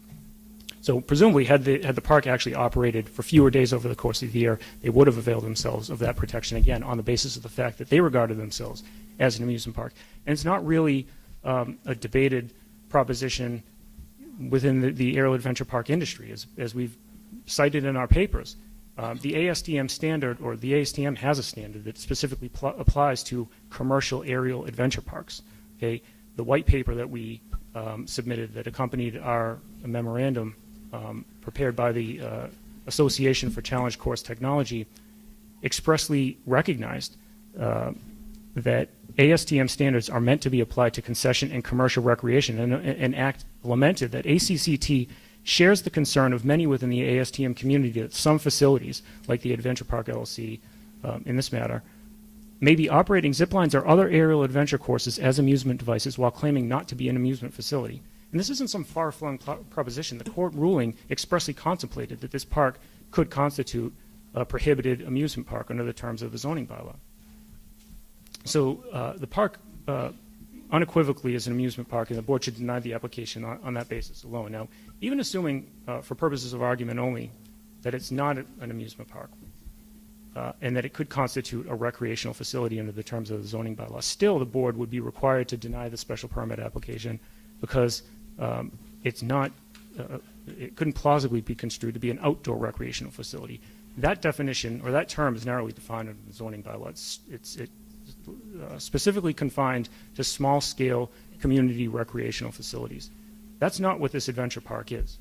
So presumably, had the park actually operated for fewer days over the course of the year, they would have availed themselves of that protection, again, on the basis of the fact that they regarded themselves as an amusement park. And it's not really a debated proposition within the Aerial Adventure Park industry, as we've cited in our papers. The ASTM standard, or the ASTM has a standard that specifically applies to commercial aerial adventure parks. Okay? The white paper that we submitted that accompanied our memorandum prepared by the Association for Challenge Course Technology expressly recognized that ASTM standards are meant to be applied to concession and commercial recreation, and ACT lamented that ACCT shares the concern of many within the ASTM community that some facilities, like the Adventure Park LLC in this matter, may be operating zip lines or other aerial adventure courses as amusement devices while claiming not to be an amusement facility. And this isn't some far-flung proposition. The court ruling expressly contemplated that this park could constitute a prohibited amusement park under the terms of the zoning bylaw. So the park unequivocally is an amusement park, and the board should deny the application on that basis alone. Now, even assuming, for purposes of argument only, that it's not an amusement park, and that it could constitute a recreational facility under the terms of the zoning bylaw, still the board would be required to deny the special permit application because it's not, it couldn't plausibly be construed to be an outdoor recreational facility. That definition, or that term, is narrowly defined under the zoning bylaw. It's specifically confined to small-scale community recreational facilities. That's not what this adventure park is.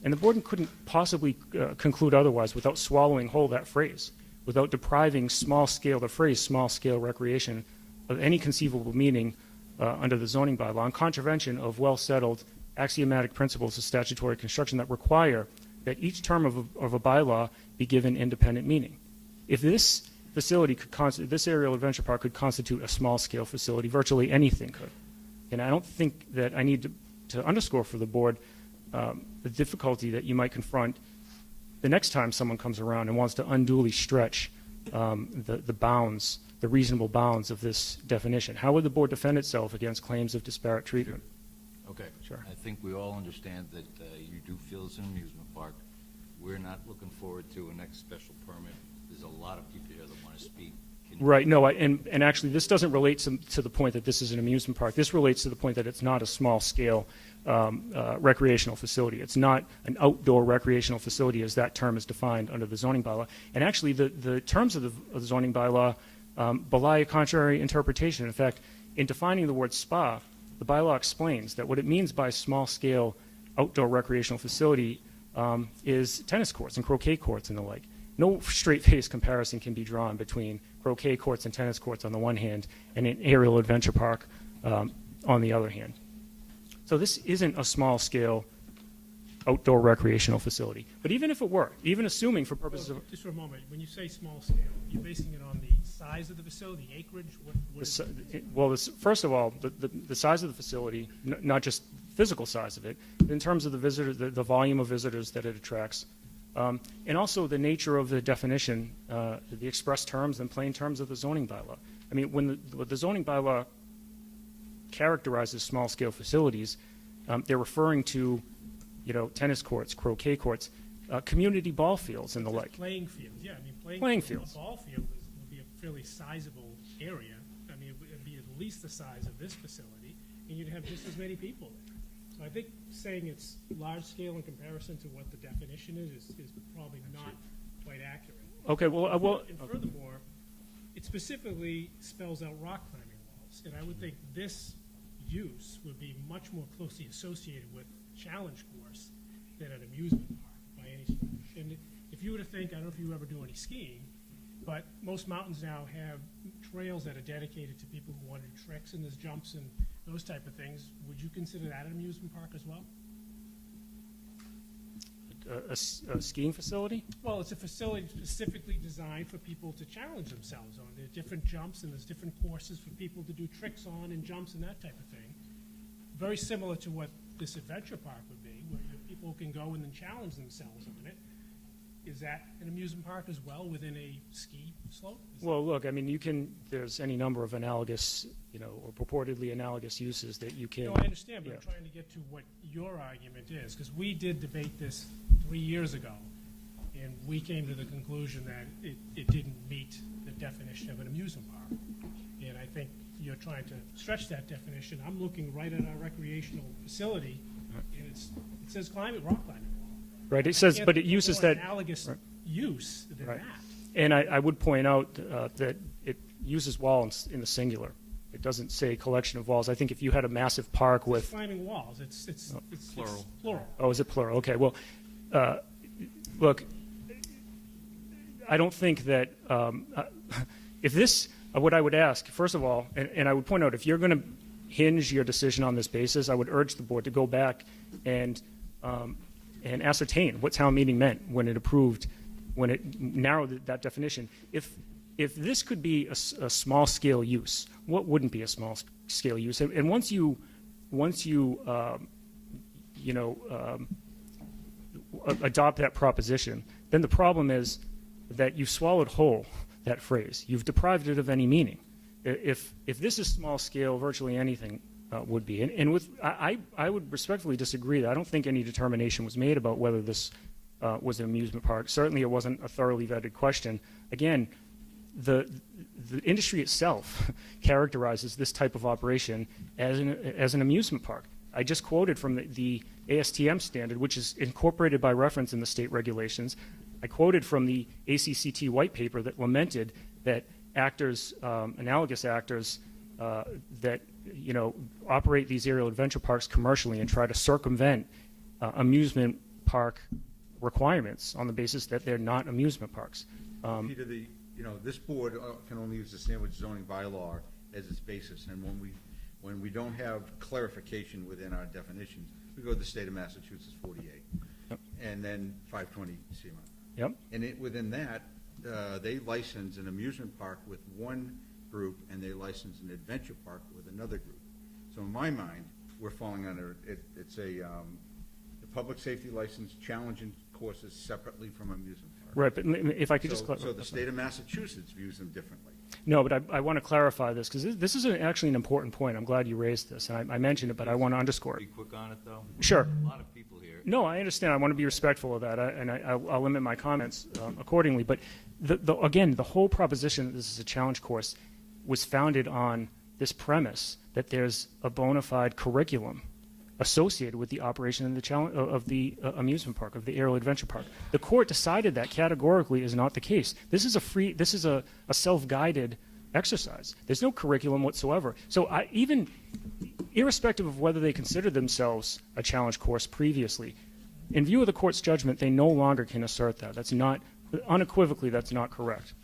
And the board couldn't possibly conclude otherwise without swallowing whole that phrase, without depriving the phrase small-scale recreation of any conceivable meaning under the zoning bylaw, in contravention of well-settled axiomatic principles of statutory construction that require that each term of a bylaw be given independent meaning. If this facility this aerial adventure park could constitute a small-scale facility, virtually anything could. And I don't think that I need to underscore for the board the difficulty that you might confront the next time someone comes around and wants to unduly stretch the bounds, the reasonable bounds of this definition. How would the board defend itself against claims of disparate treatment? Okay. Sure. I think we all understand that you do feel it's an amusement park. We're not looking forward to a next special permit. There's a lot of people here that want to speak. Right, no, and actually this doesn't relate to the point that this is an amusement park. This relates to the point that it's not a small-scale recreational facility. It's not an outdoor recreational facility as that term is defined under the zoning bylaw. And actually the terms of the zoning bylaw belie a contrary interpretation. In fact, in defining the word spa, the bylaw explains that what it means by small-scale outdoor recreational facility is tennis courts and croquet courts and the like. No straight-faced comparison can be drawn between croquet courts and tennis courts on the one hand and an aerial adventure park on the other hand. So this isn't a small-scale outdoor recreational facility. But even if it were, even assuming for purposes of... Just for a moment, when you say small scale, you're basing it on the size of the facility, acreage? First of all, the size of the facility, not just physical size of it, in terms of the visitors, the volume of visitors that it attracts, and also the nature of the definition, the express terms and plain terms of the zoning bylaw. I mean, when the zoning bylaw characterizes small-scale facilities, they're referring to, tennis courts, croquet courts, community ball fields, and the like. Playing fields, yeah. I mean, Playing fields. A ball field would be a fairly sizable area. I mean, it would be at least the size of this facility, and you'd have just as many people there. So I think saying it's large scale in comparison to what the definition is probably not quite accurate. Okay, well, And furthermore, it specifically spells out rock climbing walls, and I would think this use would be much more closely associated with challenge course than an amusement park by any stretch. And if you were to think, I don't know if you ever do any skiing, but most mountains now have trails that are dedicated to people who want to do tricks and there's jumps and those type of things. Would you consider that an amusement park as well? a skiing facility? Well, it's a facility specifically designed for people to challenge themselves on. There are different jumps and there's different courses for people to do tricks on and jumps and that type of thing. Very similar to what this adventure park would be, where people can go and then challenge themselves on it. Is that an amusement park as well within a ski slope? Well, look, I mean, there's any number of analogous, or purportedly analogous uses that you can. No, I understand, but yeah. I'm trying to get to what your argument is, because we did debate this 3 years ago, and we came to the conclusion that it didn't meet the definition of an amusement park. And I think you're trying to stretch that definition. I'm looking right at our recreational facility, and it says rock climbing wall. Right, it says, but it uses that. Analogous use than Right. that. And I would point out that it uses wall in the singular. It doesn't say collection of walls. I think if you had a massive park It's with, climbing walls. It's Plural. It's plural. oh, is it plural? Okay, well, look, I don't think that if this what I would ask, first of all, and I would point out, if you're going to hinge your decision on this basis, I would urge the board to go back and ascertain what town meeting meant when it approved, when it narrowed that definition. If this could be a small scale use, what wouldn't be a small scale use? And once you adopt that proposition, then the problem is that you've swallowed whole that phrase. You've deprived it of any meaning. If this is small scale, virtually anything would be. And I would respectfully disagree. I don't think any determination was made about whether this was an amusement park. Certainly, it wasn't a thoroughly vetted question. Again, the industry itself characterizes this type of operation as an amusement park. I just quoted from the ASTM standard, which is incorporated by reference in the state regulations. I quoted from the ACCT white paper that lamented that actors, analogous actors, that operate these aerial adventure parks commercially and try to circumvent amusement park requirements on the basis that they're not amusement parks. Peter, this board can only use the Sandwich zoning bylaw as its basis, and when we don't have clarification within our definitions, we go to the state of Massachusetts 48, Yep. and then 520 CMR. Yep. And within that, they license an amusement park with one group, and they license an adventure park with another group. So in my mind, we're falling under, it's a public safety license challenging courses separately from amusement parks. Right, but if I could just So clarify. the state of Massachusetts views them differently. No, but I want to clarify this, because this is actually an important point. I'm glad you raised this, and I mentioned it, but I want to underscore Be it. quick on it, though. Sure. A lot of people here. No, I understand. I want to be respectful of that, and I'll limit my comments accordingly. But again, the whole proposition that this is a challenge course was founded on this premise that there's a bona fide curriculum associated with the operation of the amusement park, of the aerial adventure park. The court decided that categorically is not the case. This is a self-guided exercise. There's no curriculum whatsoever. So even irrespective of whether they considered themselves a challenge course previously, in view of the court's judgment, they no longer can assert that. That's not, unequivocally, that's not correct.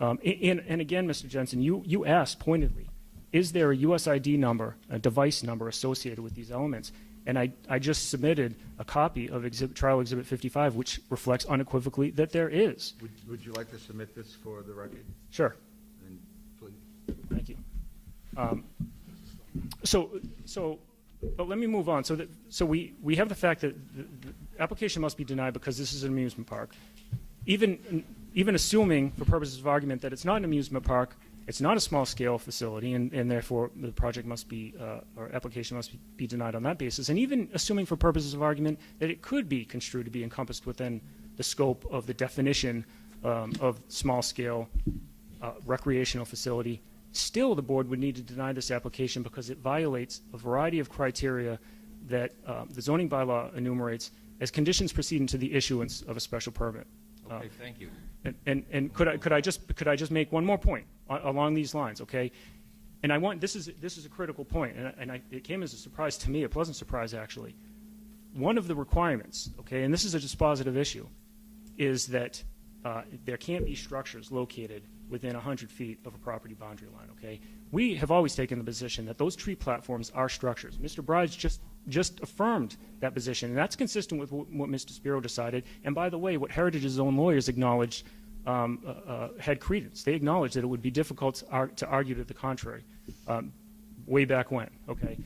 And again, Mr. Jensen, you asked pointedly, is there a USID number, a device number associated with these elements? And I just submitted a copy of Trial Exhibit 55, which reflects unequivocally that there is. Would you like to submit this for the record? Sure. Then please. Thank you. But let me move on. So we have the fact that the application must be denied because this is an amusement park. Even assuming, for purposes of argument, that it's not an amusement park, it's not a small-scale facility, and therefore the project must be, or application must be denied on that basis. And even assuming, for purposes of argument, that it could be construed to be encompassed within the scope of the definition of small-scale recreational facility, still the board would need to deny this application because it violates a variety of criteria that the zoning bylaw enumerates as conditions preceding to the issuance of a special permit. Okay, thank you. And could I just make one more point along these lines, okay? And this is a critical point, and it came as a surprise to me, a pleasant surprise actually. One of the requirements, okay, and this is a dispositive issue, is that there can't be structures located within 100 feet of a property boundary line, okay? We have always taken the position that those tree platforms are structures. Mr. Brides just affirmed that position, and that's consistent with what Mr. Spiro decided. And by the way, what Heritage's own lawyers acknowledged had credence. They acknowledged that it would be difficult to argue to the contrary way back when, okay?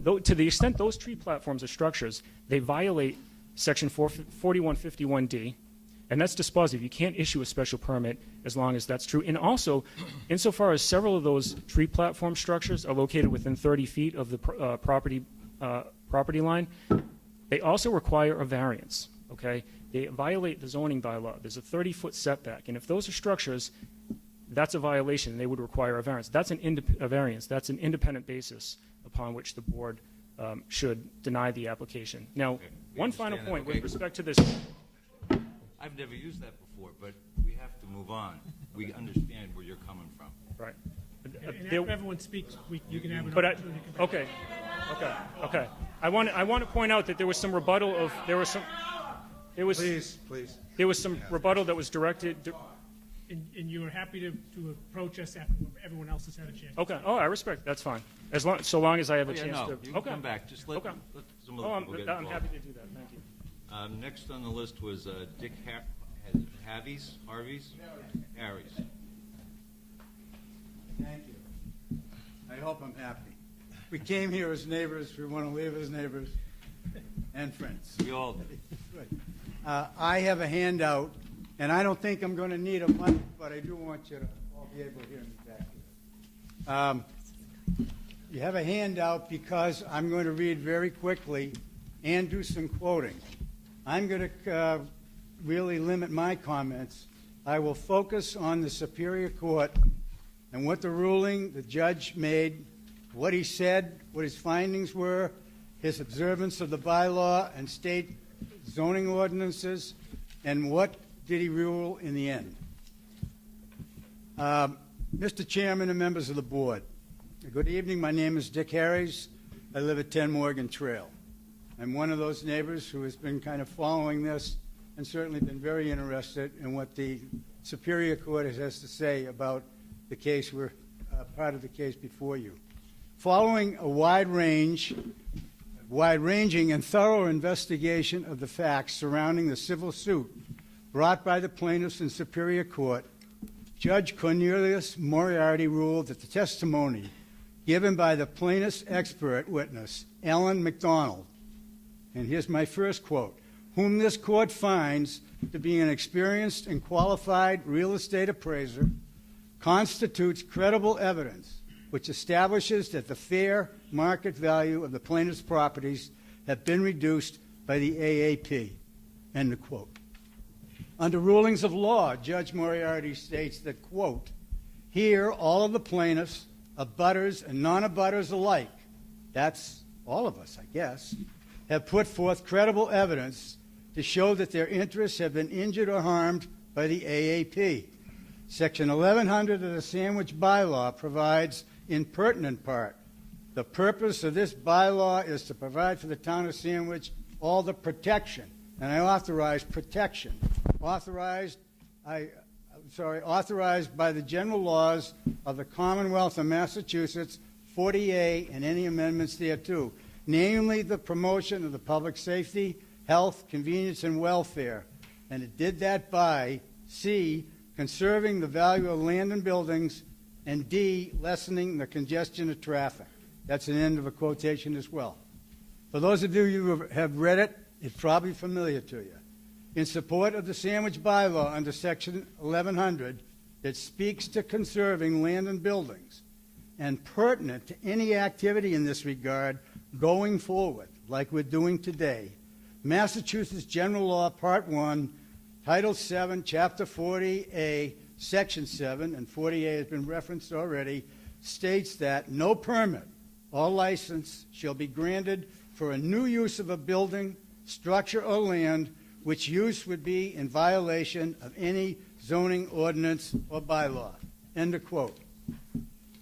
To the extent those tree platforms are structures, they violate Section 4151D, and that's dispositive. You can't issue a special permit as long as that's true. And also, insofar as several of those tree platform structures are located within 30 feet of the property line, they also require a variance, okay? They violate the zoning bylaw. There's a 30-foot setback, and if those are structures, that's a violation, and they would require a variance. That's a variance. That's an independent basis upon which the board should deny the application. Now, Okay, we one final understand that, point okay. with respect to this. I've never used that before, but we have to move on. We understand where you're coming from. Right. And There- after everyone speaks, you can have an But opportunity to come back. okay. I want to point out that there was some rebuttal of there was some Please. rebuttal that was directed. And you're happy to approach us after everyone else has had a chance. Okay, oh, I respect, that's fine. So long as I have a Oh, yeah, chance no, to. you can Okay. come back, just let Okay. some of Oh, the people get I'm involved. happy to do that, thank you. Next on the list was Dick Harvey's? Harry's. Thank you. I hope I'm happy. We came here as neighbors, we want to leave as neighbors and friends. We all did. Good. I have a handout, and I don't think I'm going to need a mic, but I do want you to all be able to hear me back here. You have a handout because I'm going to read very quickly and do some quoting. I'm going to really limit my comments. I will focus on the Superior Court and what the ruling the judge made, what he said, what his findings were, his observance of the bylaw and state zoning ordinances, and what did he rule in the end. Mr. Chairman and members of the board, good evening. My name is Dick Harries. I live at 10 Morgan Trail. I'm one of those neighbors who has been kind of following this and certainly been very interested in what the Superior Court has to say about the case we're part of the case before you. Following a wide-ranging and thorough investigation of the facts surrounding the civil suit brought by the plaintiffs in Superior Court, Judge Cornelius Moriarty ruled that the testimony given by the plaintiff's expert witness, Ellen McDonald, and here's my first quote, whom this court finds to be an experienced and qualified real estate appraiser, constitutes credible evidence which establishes that the fair market value of the plaintiff's properties have been reduced by the AAP. End of quote. Under rulings of law, Judge Moriarty states that, quote, here all of the plaintiffs, abutters and non-abutters alike, that's all of us, I guess, have put forth credible evidence to show that their interests have been injured or harmed by the AAP. Section 1100 of the Sandwich Bylaw provides, in pertinent part, the purpose of this bylaw is to provide for the town of Sandwich all the protection, and I authorize protection, authorized by the general laws of the Commonwealth of Massachusetts, 40A, and any amendments thereto, namely the promotion of the public safety, health, convenience, and welfare. And it did that by C, conserving the value of land and buildings, and D, lessening the congestion of traffic. That's an end of a quotation as well. For those of you who have read it, it's probably familiar to you. In support of the Sandwich Bylaw under Section 1100 that speaks to conserving land and buildings, and pertinent to any activity in this regard going forward, like we're doing today, Massachusetts General Law, Part 1, Title 7, Chapter 40A, Section 7, and 40A has been referenced already, states that no permit or license shall be granted for a new use of a building, structure, or land which use would be in violation of any zoning ordinance or bylaw. End of quote.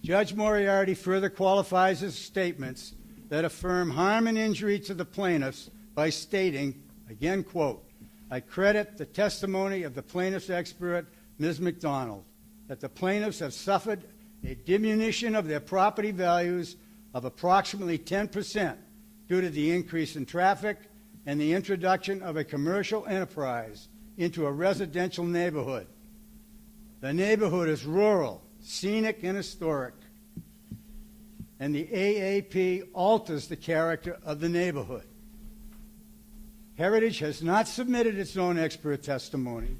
Judge Moriarty further qualifies his statements that affirm harm and injury to the plaintiffs by stating, again quote, I credit the testimony of the plaintiff's expert, Ms. McDonald, that the plaintiffs have suffered a diminution of their property values of approximately 10% due to the increase in traffic and the introduction of a commercial enterprise into a residential neighborhood. The neighborhood is rural, scenic, and historic, and the AAP alters the character of the neighborhood. Heritage has not submitted its own expert testimony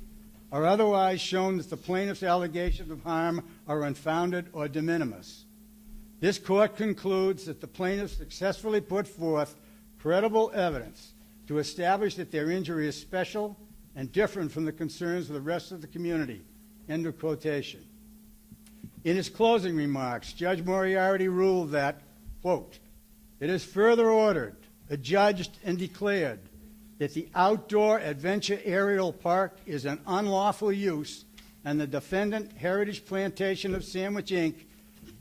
or otherwise shown that the plaintiff's allegations of harm are unfounded or de minimis. This court concludes that the plaintiffs successfully put forth credible evidence to establish that their injury is special and different from the concerns of the rest of the community. End of quotation. In his closing remarks, Judge Moriarty ruled that, quote, it is further ordered, adjudged, and declared that the outdoor adventure aerial park is an unlawful use and the defendant, Heritage Plantation of Sandwich, Inc.,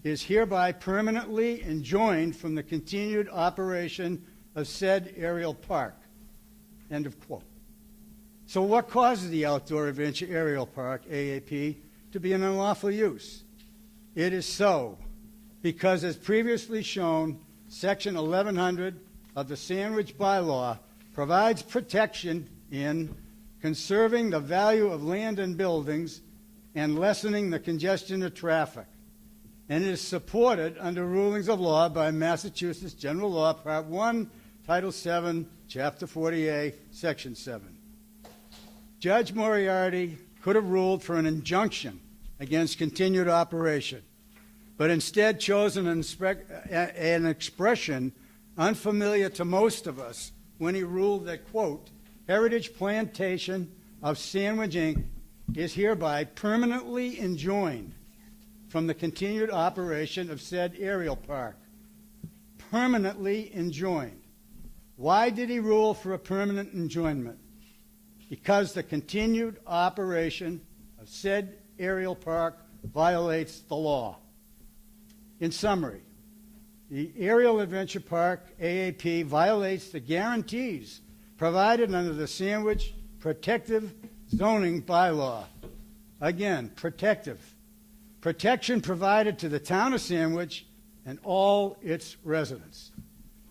is hereby permanently enjoined from the continued operation of said aerial park. End of quote. So what causes the outdoor adventure aerial park, AAP, to be an unlawful use. It is so because, as previously shown, Section 1100 of the Sandwich Bylaw provides protection in conserving the value of land and buildings and lessening the congestion of traffic, and it is supported under rulings of law by Massachusetts General Law, Part 1, Title 7, Chapter 40A, Section 7. Judge Moriarty could have ruled for an injunction against continued operation, but instead chose an expression unfamiliar to most of us when he ruled that, quote, Heritage Plantation of Sandwich, Inc. is hereby permanently enjoined from the continued operation of said aerial park. Permanently enjoined. Why did he rule for a permanent enjoinment? Because the continued operation of said aerial park violates the law. In summary, the Aerial Adventure Park, AAP, violates the guarantees provided under the Sandwich Protective Zoning Bylaw. Again, protective. Protection provided to the town of Sandwich and all its residents.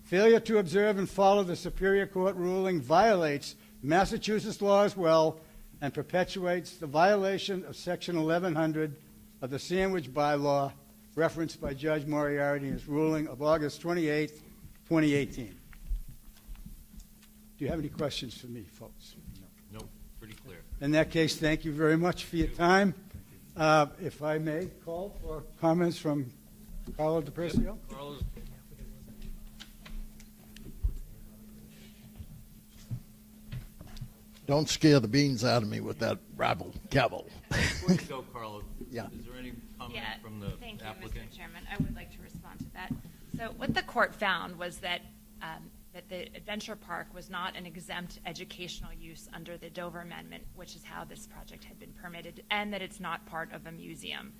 Failure to observe and follow the Superior Court ruling violates Massachusetts law as well and perpetuates the violation of Section 1100 of the Sandwich Bylaw referenced by Judge Moriarty in his ruling of August 28, 2018. Do you have any questions for me, folks? No, pretty clear. In that case, thank you very much for your time. If I may call for comments from Carlo DiPercio. Carlos? Don't scare the beans out of me with that rabble gavel. Before you go, Carlo, Yeah. is there any comment Yeah, from the thank you, applicant? Mr. Chairman. I would like to respond to that. So what the court found was that the adventure park was not an exempt educational use under the Dover Amendment, which is how this project had been permitted, and that it's not part of a museum.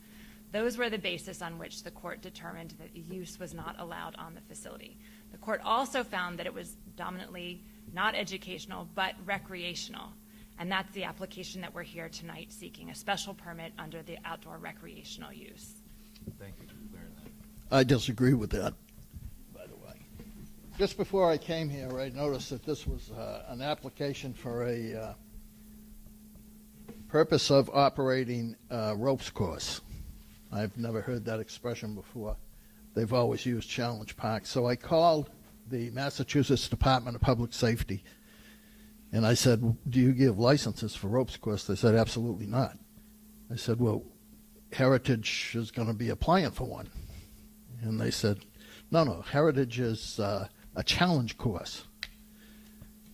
Those were the basis on which the court determined that the use was not allowed on the facility. The court also found that it was dominantly not educational, but recreational. And that's the application that we're here tonight seeking, a special permit under the outdoor recreational use. Thank you for clearing that. I disagree with that, by the way. Just before I came here, I noticed that this was an application for a purpose of operating a ropes course. I've never heard that expression before. They've always used challenge parks. So I called the Massachusetts Department of Public Safety, and I said, do you give licenses for ropes course? They said, absolutely not. I said, well, Heritage is going to be applying for one. And they said, no, Heritage is a challenge course.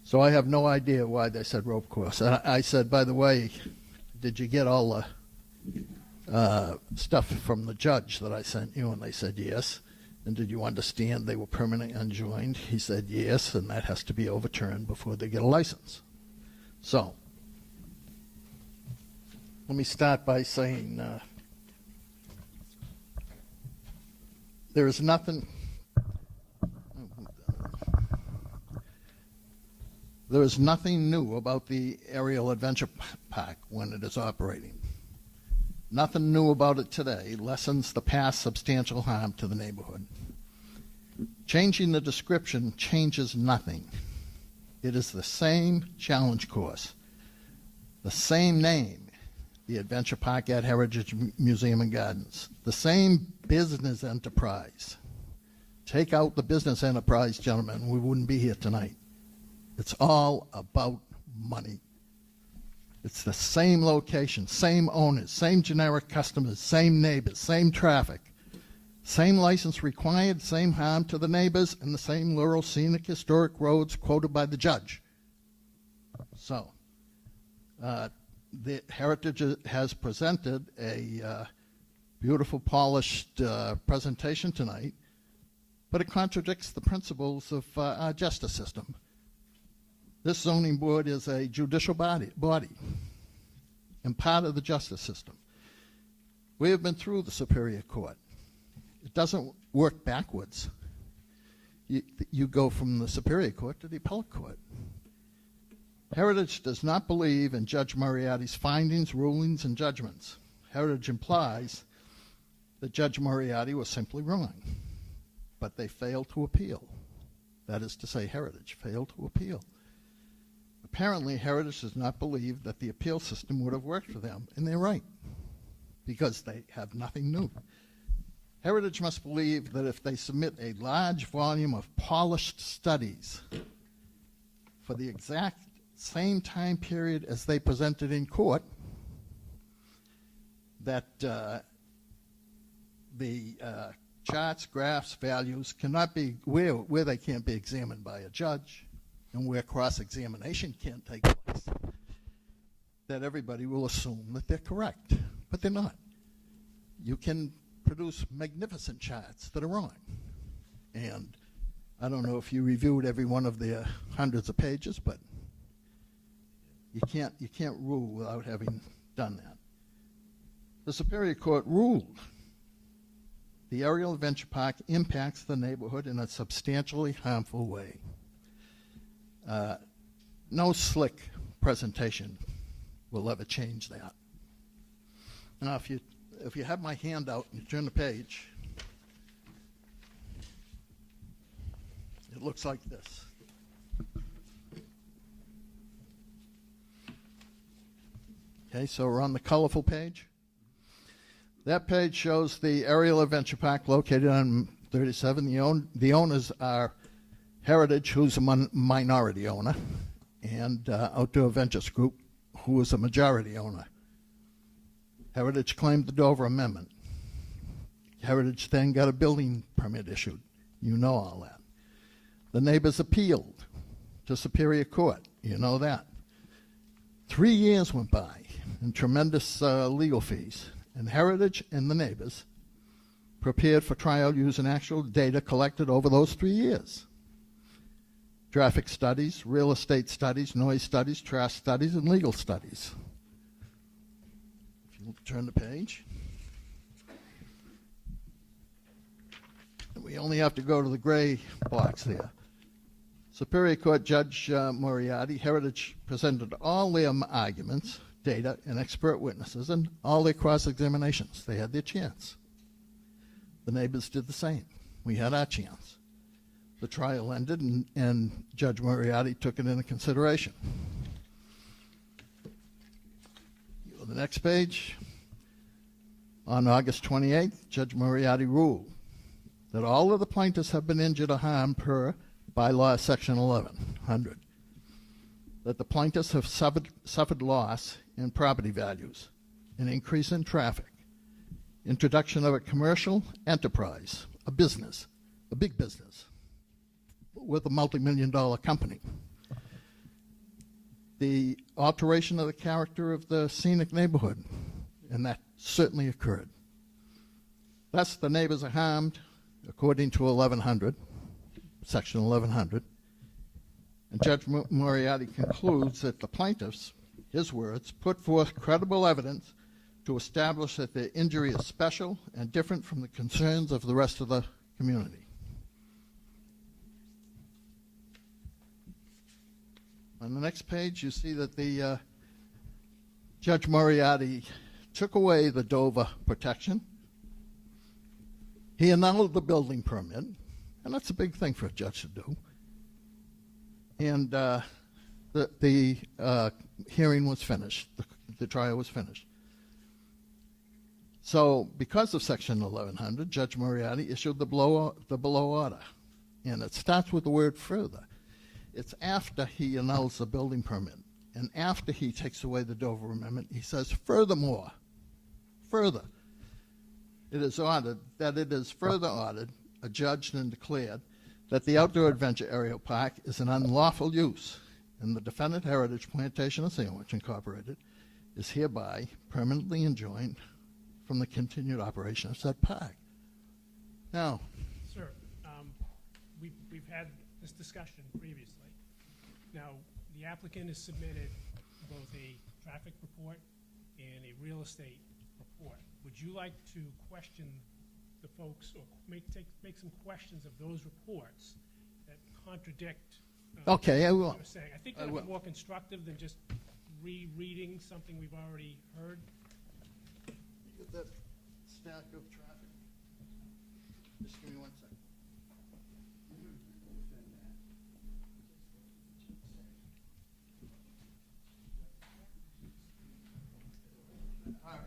So I have no idea why they said rope course. And I said, by the way, did you get all the stuff from the judge that I sent you? And they said, yes. And did you understand they were permanently enjoined? He said, yes, and that has to be overturned before they get a license. So, let me start by saying there is nothing new about the Aerial Adventure Park when it is operating. Nothing new about it today lessens the past substantial harm to the neighborhood. Changing the description changes nothing. It is the same challenge course, the same name, the Adventure Park at Heritage Museum and Gardens, the same business enterprise. Take out the business enterprise, gentlemen, we wouldn't be here tonight. It's all about money. It's the same location, same owners, same generic customers, same neighbors, same traffic, same license required, same harm to the neighbors, and the same rural scenic historic roads quoted by the judge. So, the Heritage has presented a beautiful, polished presentation tonight, but it contradicts the principles of our justice system. This zoning board is a judicial body and part of the justice system. We have been through the Superior Court. It doesn't work backwards. You go from the Superior Court to the Appellate Court. Heritage does not believe in Judge Moriarty's findings, rulings, and judgments. Heritage implies that Judge Moriarty was simply wrong, but they failed to appeal. That is to say, Heritage failed to appeal. Apparently, Heritage does not believe that the appeal system would have worked for them, and they're right, because they have nothing new. Heritage must believe that if they submit a large volume of polished studies for the exact same time period as they presented in court, that the charts, graphs, values cannot be, where they can't be examined by a judge and where cross-examination can't take place, that everybody will assume that they're correct, but they're not. You can produce magnificent charts that are wrong. And I don't know if you reviewed every one of their hundreds of pages, but you can't rule without having done that. The Superior Court ruled the aerial adventure park impacts the neighborhood in a substantially harmful way. No slick presentation will ever change that. Now, if you have my handout and you turn the page, it looks like this. Okay, so we're on the colorful page. That page shows the aerial adventure park located on 37. The owners are Heritage, who's a minority owner, and Outdoor Ventures Group, who is a majority owner. Heritage claimed the Dover Amendment. Heritage then got a building permit issued. You know all that. The neighbors appealed to Superior Court. You know that. 3 years went by and tremendous legal fees. And Heritage and the neighbors prepared for trial using actual data collected over those 3 years. Traffic studies, real estate studies, noise studies, trash studies, and legal studies. If you turn the page. We only have to go to the gray box there. Superior Court Judge Moriarty, Heritage presented all their arguments, data, and expert witnesses, and all their cross-examinations. They had their chance. The neighbors did the same. We had our chance. The trial ended, and Judge Moriarty took it into consideration. Go to the next page. On August 28th, Judge Moriarty ruled that all of the plaintiffs have been injured or harmed per bylaw section 1100, that the plaintiffs have suffered loss in property values, an increase in traffic, introduction of a commercial enterprise, a business, a big business, with a multi-million-dollar company, the alteration of the character of the scenic neighborhood, and that certainly occurred. Thus, the neighbors are harmed according to 1100, section 1100, and Judge Moriarty concludes that the plaintiffs, his words, put forth credible evidence to establish that their injury is special and different from the concerns of the rest of the community. On the next page, you see that the Judge Moriarty took away the Dover protection. He annulled the building permit, and that's a big thing for a judge to do. And the hearing was finished. The trial was finished. So because of Section 1100, Judge Moriarty issued the below order. And it starts with the word further. It's after he annuls the building permit and after he takes away the Dover Amendment, he says, furthermore, further, it is ordered that it is further ordered, adjudged and declared that the outdoor adventure aerial park is an unlawful use, and the defendant Heritage Plantation of Sandwich Incorporated is hereby permanently enjoined from the continued operation of said park. Now, Sir, we've had this discussion previously. Now, the applicant has submitted both a traffic report and a real estate report. Would you like to question the folks or make some questions of those reports that contradict okay, I will. what you're saying? I think that would be more constructive than just rereading something we've already heard. at that stack of traffic? Just give me 1 second. All right,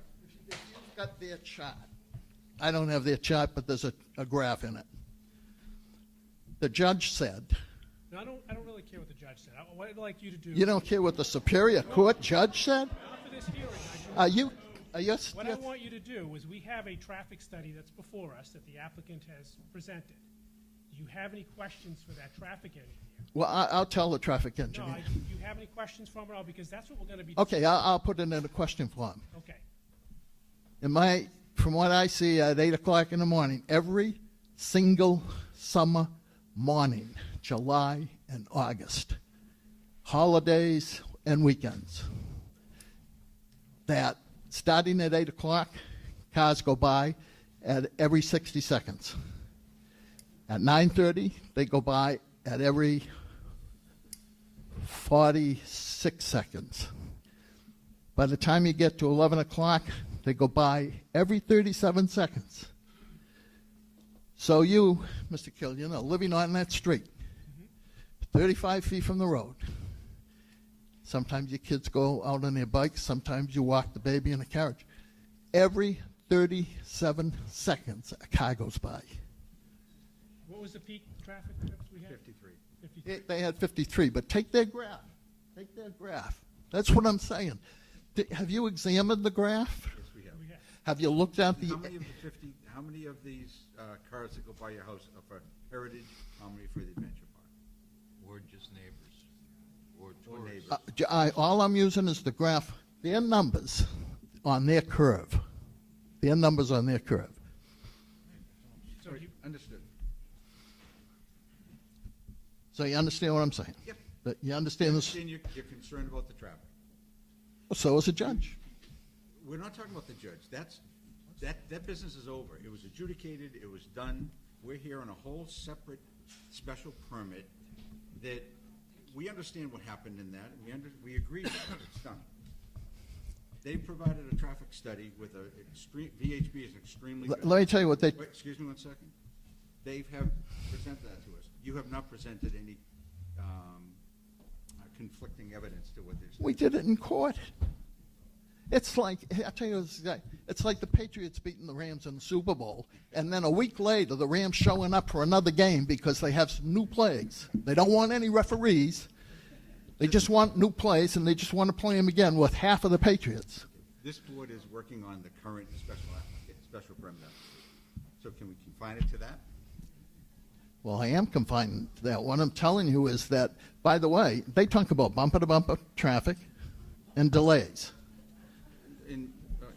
if you've got their chart, I don't have their chart, but there's a graph in it. The judge said, No, I don't really care what the judge said. What I'd like you to do. you don't care what the Superior Court judge said? Not for this hearing. Are you, What I want you to do is, we have a traffic study that's before us that the applicant has presented. Do you have any questions for that traffic engineer? well, I'll tell the traffic No, engineer. do you have any questions for him at all? Because that's what we're going to be. Okay, I'll put it in a question form. Okay. From what I see at 8 o'clock in the morning, every single summer morning, July and August, holidays and weekends, that starting at 8 o'clock, cars go by at every 60 seconds. At 9:30, they go by at every 46 seconds. By the time you get to 11 o'clock, they go by every 37 seconds. So you, Mr. Killian, are living on that street, 35 feet from the road. Sometimes your kids go out on their bikes. Sometimes you walk the baby in a carriage. Every 37 seconds, a car goes by. What was the peak traffic trips we had? 53. 53. They had 53, but take their graph. Take their graph. That's what I'm saying. Have you examined the graph? Yes, we have. We had. Have you looked at How many of the 50, how many of these cars that go by your house are for Heritage, how many for the Adventure Park? Or just neighbors, or Or tourists. neighbors? all I'm using is the graph, their numbers on their curve. Their numbers on their curve. So you, Understood. So you understand what I'm saying? Yep. That you understand this? Understand you're concerned about the traffic. So is a judge. We're not talking about the judge. That business is over. It was adjudicated, it was done. We're here on a whole separate special permit that, we understand what happened in that. We agree with it. It's done. They provided a traffic study with a extreme, VHB is extremely good. Let me tell you what they, Wait, excuse me 1 second. They have presented that to us. You have not presented any conflicting evidence to what they're saying. we did it in court. It's like, I'll tell you this guy, it's like the Patriots beating the Rams in the Super Bowl, and then a week later, the Rams showing up for another game because they have some new plays. They don't want any referees. They just want new plays, and they just want to play them again with half of the Patriots. This board is working on the current special permit. So can we confine it to that? Well, I am confined to that. What I'm telling you is that, by the way, they talk about bumper-to-bumper traffic and delays.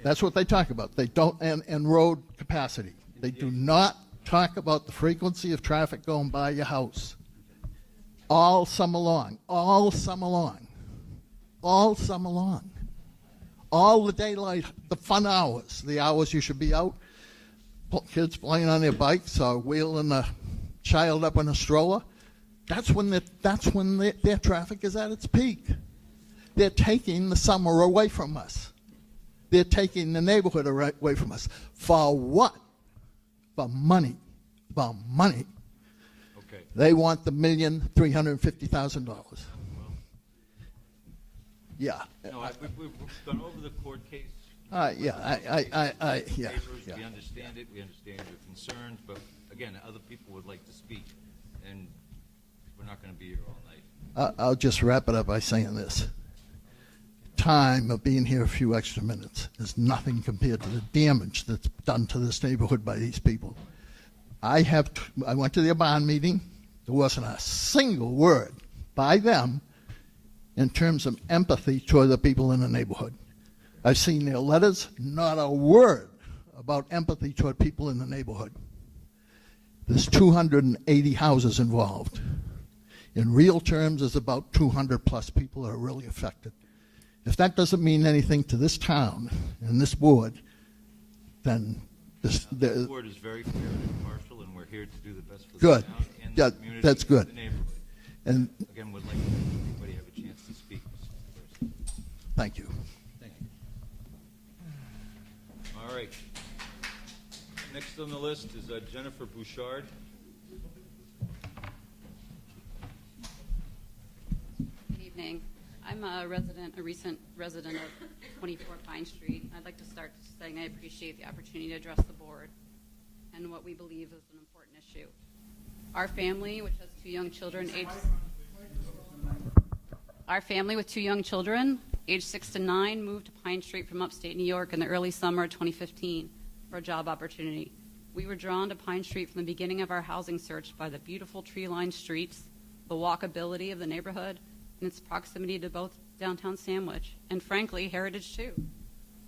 That's what they talk about. They don't, and road capacity. They do not talk about the frequency of traffic going by your house. All summer long. All summer long. All summer long. All the daylight, the fun hours, the hours you should be out, kids playing on their bikes or wheeling a child up in a stroller. That's when their traffic is at its peak. They're taking the summer away from us. They're taking the neighborhood away from us. For what? For money. For money. Okay. They want the $1,350,000. Yeah. No, we've gone over the court case. Yeah. Yeah. Neighbors, Yeah. we understand it, we understand your concerns, but again, other people would like to speak, and we're not going to be here all night. I'll just wrap it up by saying this. Time of being here a few extra minutes is nothing compared to the damage that's done to this neighborhood by these people. I went to their bond meeting. There wasn't a single word by them in terms of empathy toward the people in the neighborhood. I've seen their letters, not a word about empathy toward people in the neighborhood. There's 280 houses involved. In real terms, there's about 200 plus people that are really affected. If that doesn't mean anything to this town and this board, then The board is very fair and impartial, and we're here to do the best for the Good. town and Yeah, the community that's good. and the neighborhood. And Again, would like to let everybody have a chance to speak. thank you. Thank you. All right. on the list is Jennifer Bouchard. Good evening. I'm a recent resident of 24 Pine Street. I'd like to start saying I appreciate the opportunity to address the board and what we believe is an important issue. Our family, which has two young children, aged 6 to 9, moved to Pine Street from upstate New York in the early summer of 2015 for a job opportunity. We were drawn to Pine Street from the beginning of our housing search by the beautiful tree-lined streets, the walkability of the neighborhood, and its proximity to both downtown Sandwich, and frankly, Heritage too.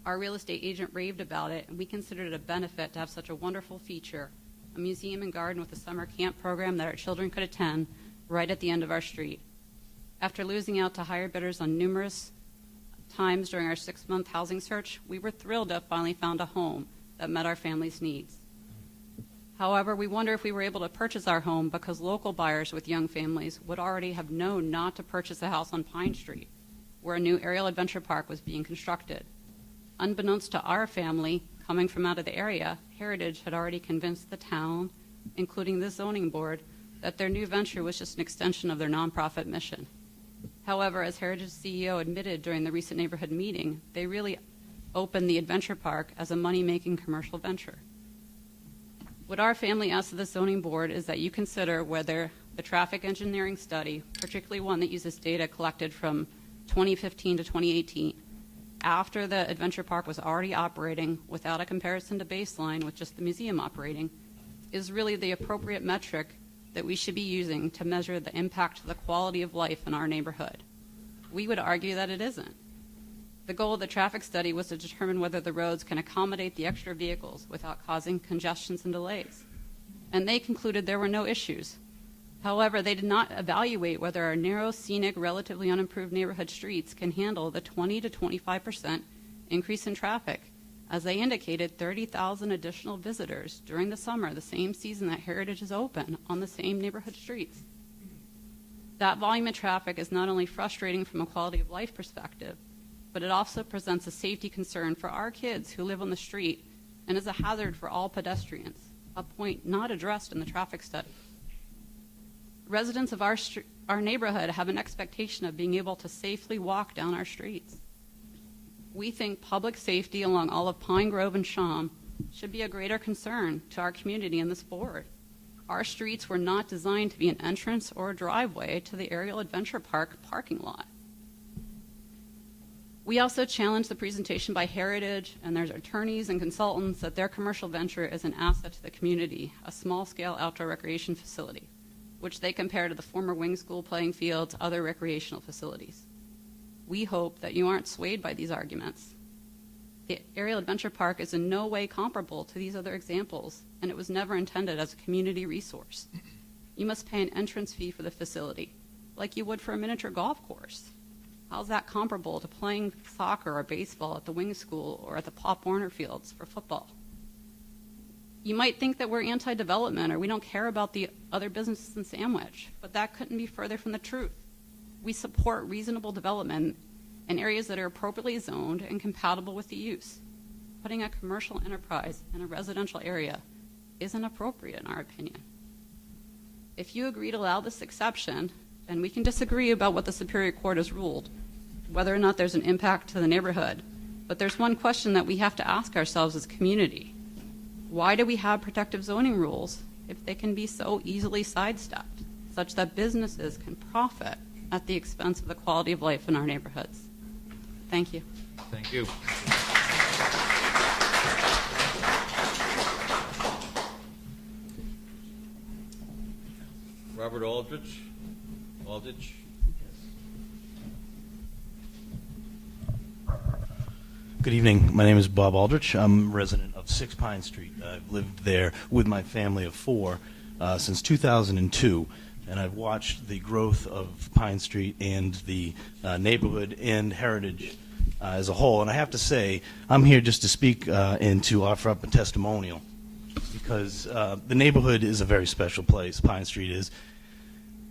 Our real estate agent raved about it, and we considered it a benefit to have such a wonderful feature, a museum and garden with a summer camp program that our children could attend right at the end of our street. After losing out to higher bidders on numerous times during our 6-month housing search, we were thrilled to have finally found a home that met our family's needs. However, we wonder if we were able to purchase our home because local buyers with young families would already have known not to purchase a house on Pine Street, where a new aerial adventure park was being constructed. Unbeknownst to our family, coming from out of the area, Heritage had already convinced the town, including the zoning board, that their new venture was just an extension of their nonprofit mission. However, as Heritage CEO admitted during the recent neighborhood meeting, they really opened the adventure park as a money-making commercial venture. What our family asks of the zoning board is that you consider whether the traffic engineering study, particularly one that uses data collected from 2015 to 2018, after the adventure park was already operating without a comparison to baseline with just the museum operating, is really the appropriate metric that we should be using to measure the impact to the quality of life in our neighborhood. We would argue that it isn't. The goal of the traffic study was to determine whether the roads can accommodate the extra vehicles without causing congestions and delays. And they concluded there were no issues. However, they did not evaluate whether our narrow, scenic, relatively unimproved neighborhood streets can handle the 20 to 25% increase in traffic, as they indicated 30,000 additional visitors during the summer, the same season that Heritage is open, on the same neighborhood streets. That volume of traffic is not only frustrating from a quality of life perspective, but it also presents a safety concern for our kids who live on the street and is a hazard for all pedestrians, a point not addressed in the traffic study. Residents of our neighborhood have an expectation of being able to safely walk down our streets. We think public safety along all of Pine Grove and Shawm should be a greater concern to our community and this board. Our streets were not designed to be an entrance or a driveway to the Aerial Adventure Park parking lot. We also challenged the presentation by Heritage and their attorneys and consultants that their commercial venture is an asset to the community, a small-scale outdoor recreation facility, which they compare to the former Wing School playing fields, other recreational facilities. We hope that you aren't swayed by these arguments. The Aerial Adventure Park is in no way comparable to these other examples, and it was never intended as a community resource. You must pay an entrance fee for the facility, like you would for a miniature golf course. How's that comparable to playing soccer or baseball at the Wing School or at the Pop Warner Fields for football? You might think that we're anti-development or we don't care about the other businesses in Sandwich, but that couldn't be further from the truth. We support reasonable development in areas that are appropriately zoned and compatible with the use. Putting a commercial enterprise in a residential area isn't appropriate in our opinion. If you agree to allow this exception, then we can disagree about what the Superior Court has ruled, whether or not there's an impact to the neighborhood. But there's one question that we have to ask ourselves as a community. Why do we have protective zoning rules if they can be so easily sidestepped, such that businesses can profit at the expense of the quality of life in our neighborhoods? Thank you. Thank you. Robert Aldrich. Aldrich. Good evening. My name is Bob Aldrich. I'm a resident of 6 Pine Street. I've lived there with my family of 4 since 2002, and I've watched the growth of Pine Street and the neighborhood and Heritage as a whole. And I have to say, I'm here just to speak and to offer up a testimonial, because the neighborhood is a very special place, Pine Street is.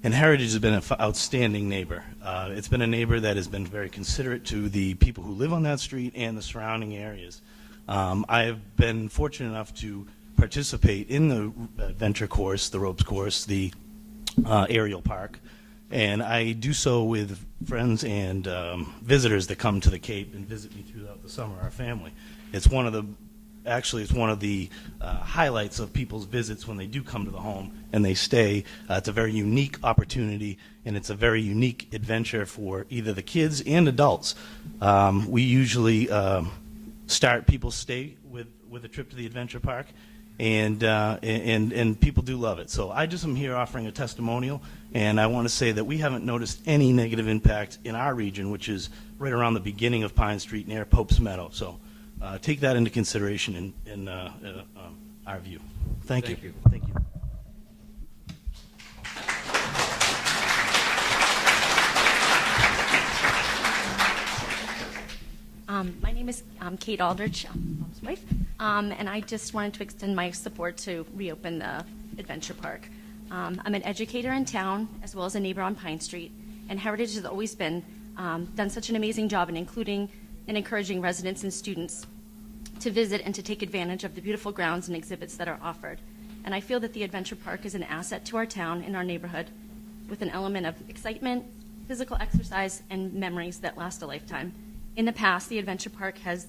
And Heritage has been an outstanding neighbor. It's been a neighbor that has been very considerate to the people who live on that street and the surrounding areas. I have been fortunate enough to participate in the adventure course, the ropes course, the aerial park, and I do so with friends and visitors that come to the Cape and visit me throughout the summer, our family. It's one of the highlights of people's visits when they do come to the home and they stay. It's a very unique opportunity, and it's a very unique adventure for either the kids and adults. We usually people stay with a trip to the adventure park, and people do love it. So I just am here offering a testimonial, and I want to say that we haven't noticed any negative impact in our region, which is right around the beginning of Pine Street near Pope's Meadow. So take that into consideration in our view. Thank you. Thank you. My name is Kate Aldrich, I'm Bob's wife, and I just wanted to extend my support to reopen the adventure park. I'm an educator in town as well as a neighbor on Pine Street, and Heritage has always been done such an amazing job in including and encouraging residents and students to visit and to take advantage of the beautiful grounds and exhibits that are offered. And I feel that the adventure park is an asset to our town and our neighborhood with an element of excitement, physical exercise, and memories that last a lifetime. In the past, the adventure park has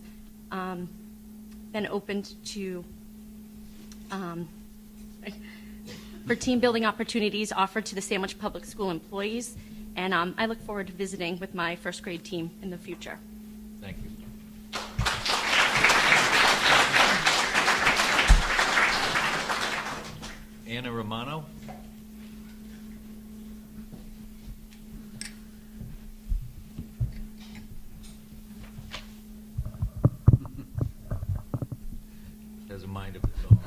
been opened to for team building opportunities offered to the Sandwich Public School employees, and I look forward to visiting with my first grade team in the future. Thank you. Anna Romano. Has a mind of its own.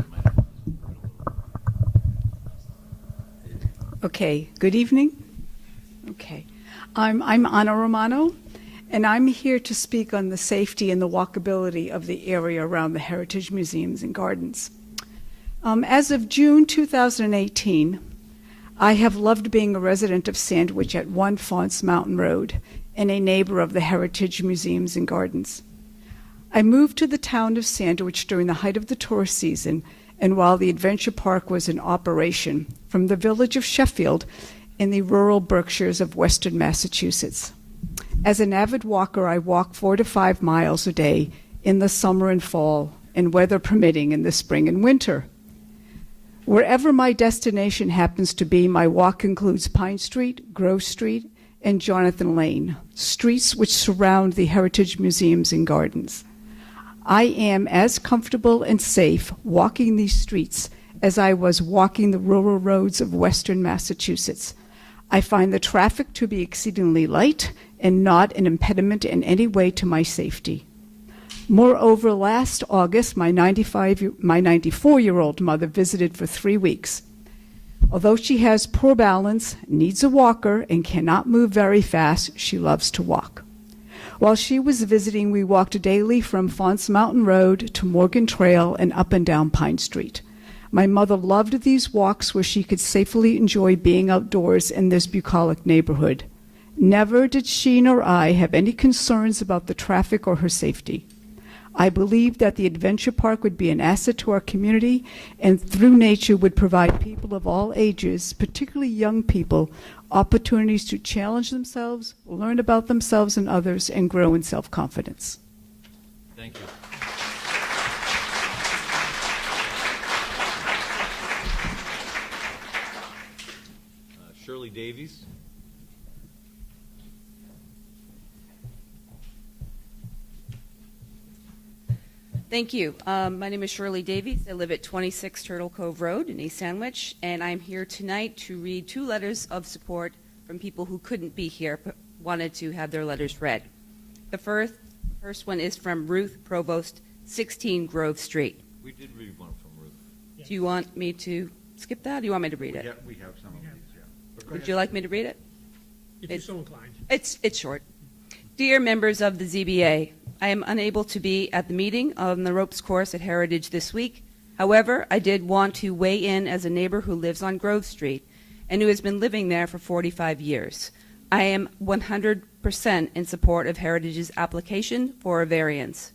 Okay, good evening. Okay, I'm Anna Romano, and I'm here to speak on the safety and the walkability of the area around the Heritage Museums and Gardens. As of June 2018, I have loved being a resident of Sandwich at 1 Faunce Mountain Road and a neighbor of the Heritage Museums and Gardens. I moved to the town of Sandwich during the height of the tourist season and while the adventure park was in operation from the village of Sheffield in the rural Berkshires of western Massachusetts. As an avid walker, I walk 4 to 5 miles a day in the summer and fall, and weather permitting in the spring and winter. Wherever my destination happens to be, my walk includes Pine Street, Grove Street, and Jonathan Lane, streets which surround the Heritage Museums and Gardens. I am as comfortable and safe walking these streets as I was walking the rural roads of western Massachusetts. I find the traffic to be exceedingly light and not an impediment in any way to my safety. Moreover, last August, my 94-year-old mother visited for 3 weeks. Although she has poor balance, needs a walker, and cannot move very fast, she loves to walk. While she was visiting, we walked daily from Faunce Mountain Road to Morgan Trail and up and down Pine Street. My mother loved these walks where she could safely enjoy being outdoors in this bucolic neighborhood. Never did she nor I have any concerns about the traffic or her safety. I believe that the adventure park would be an asset to our community and through nature would provide people of all ages, particularly young people, opportunities to challenge themselves, learn about themselves and others, and grow in self-confidence. Thank you. Shirley Davies. Thank you. My name is Shirley Davies. I live at 26 Turtle Cove Road in East Sandwich, and I'm here tonight to read 2 letters of support from people who couldn't be here but wanted to have their letters read. The first one is from Ruth Provost, 16 Grove Street. We did read one from Ruth. Do you want me to skip that, or do you want me to read it? Yeah, we have some of these, yeah. Would you like me to read it? If you're so inclined. It's short. Dear members of the ZBA, I am unable to be at the meeting on the ropes course at Heritage this week. However, I did want to weigh in as a neighbor who lives on Grove Street and who has been living there for 45 years. I am 100% in support of Heritage's application for a variance.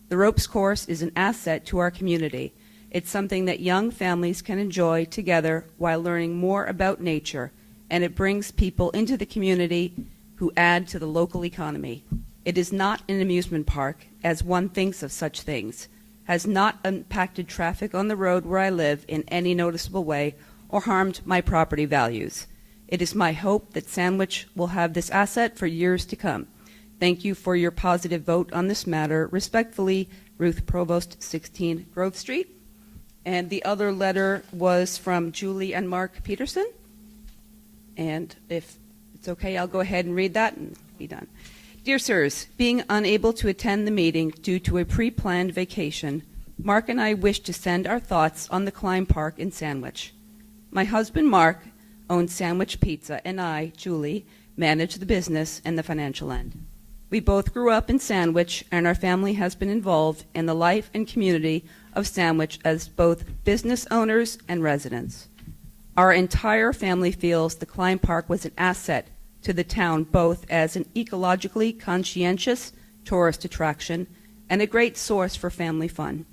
The ropes course is an asset to our community. It's something that young families can enjoy together while learning more about nature, and it brings people into the community who add to the local economy. It is not an amusement park, as one thinks of such things, has not impacted traffic on the road where I live in any noticeable way or harmed my property values. It is my hope that Sandwich will have this asset for years to come. Thank you for your positive vote on this matter. Respectfully, Ruth Provost, 16 Grove Street. And the other letter was from Julie and Mark Peterson. And if it's okay, I'll go ahead and read that and be done. Dear sirs, being unable to attend the meeting due to a pre-planned vacation, Mark and I wish to send our thoughts on the Climb Park in Sandwich. My husband, Mark, owns Sandwich Pizza, and I, Julie, manage the business and the financial end. We both grew up in Sandwich, and our family has been involved in the life and community of Sandwich as both business owners and residents. Our entire family feels the Climb Park was an asset to the town, both as an ecologically conscientious tourist attraction and a great source for family fun.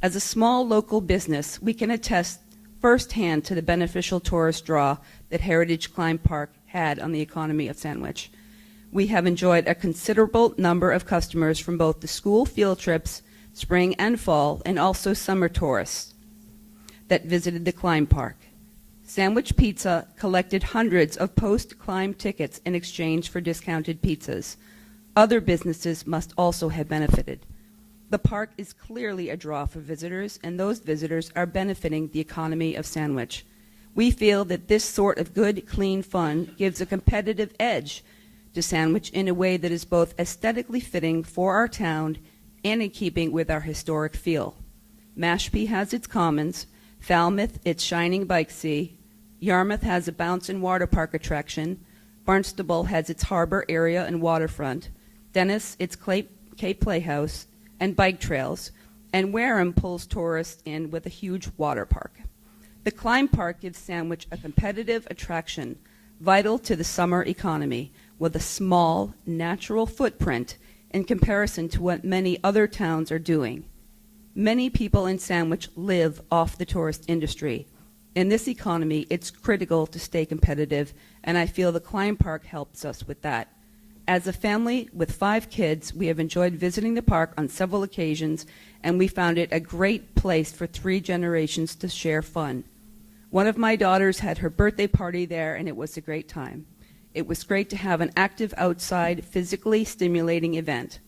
As a small local business, we can attest firsthand to the beneficial tourist draw that Heritage Climb Park had on the economy of Sandwich. We have enjoyed a considerable number of customers from both the school field trips, spring and fall, and also summer tourists that visited the Climb Park. Sandwich Pizza collected hundreds of post-climb tickets in exchange for discounted pizzas. Other businesses must also have benefited. The park is clearly a draw for visitors, and those visitors are benefiting the economy of Sandwich. We feel that this sort of good, clean fun gives a competitive edge to Sandwich in a way that is both aesthetically fitting for our town and in keeping with our historic feel. Mashpee has its commons, Falmouth its shining bike sea, Yarmouth has a bounce and water park attraction, Barnstable has its harbor area and waterfront, Dennis its Cape Playhouse and bike trails, and Wareham pulls tourists in with a huge water park. The Climb Park gives Sandwich a competitive attraction vital to the summer economy, with a small, natural footprint in comparison to what many other towns are doing. Many people in Sandwich live off the tourist industry. In this economy, it's critical to stay competitive, and I feel the Climb Park helps us with that. As a family with 5 kids, we have enjoyed visiting the park on several occasions, and we found it a great place for 3 generations to share fun. One of my daughters had her birthday party there, and it was a great time. It was great to have an active outside, physically stimulating event.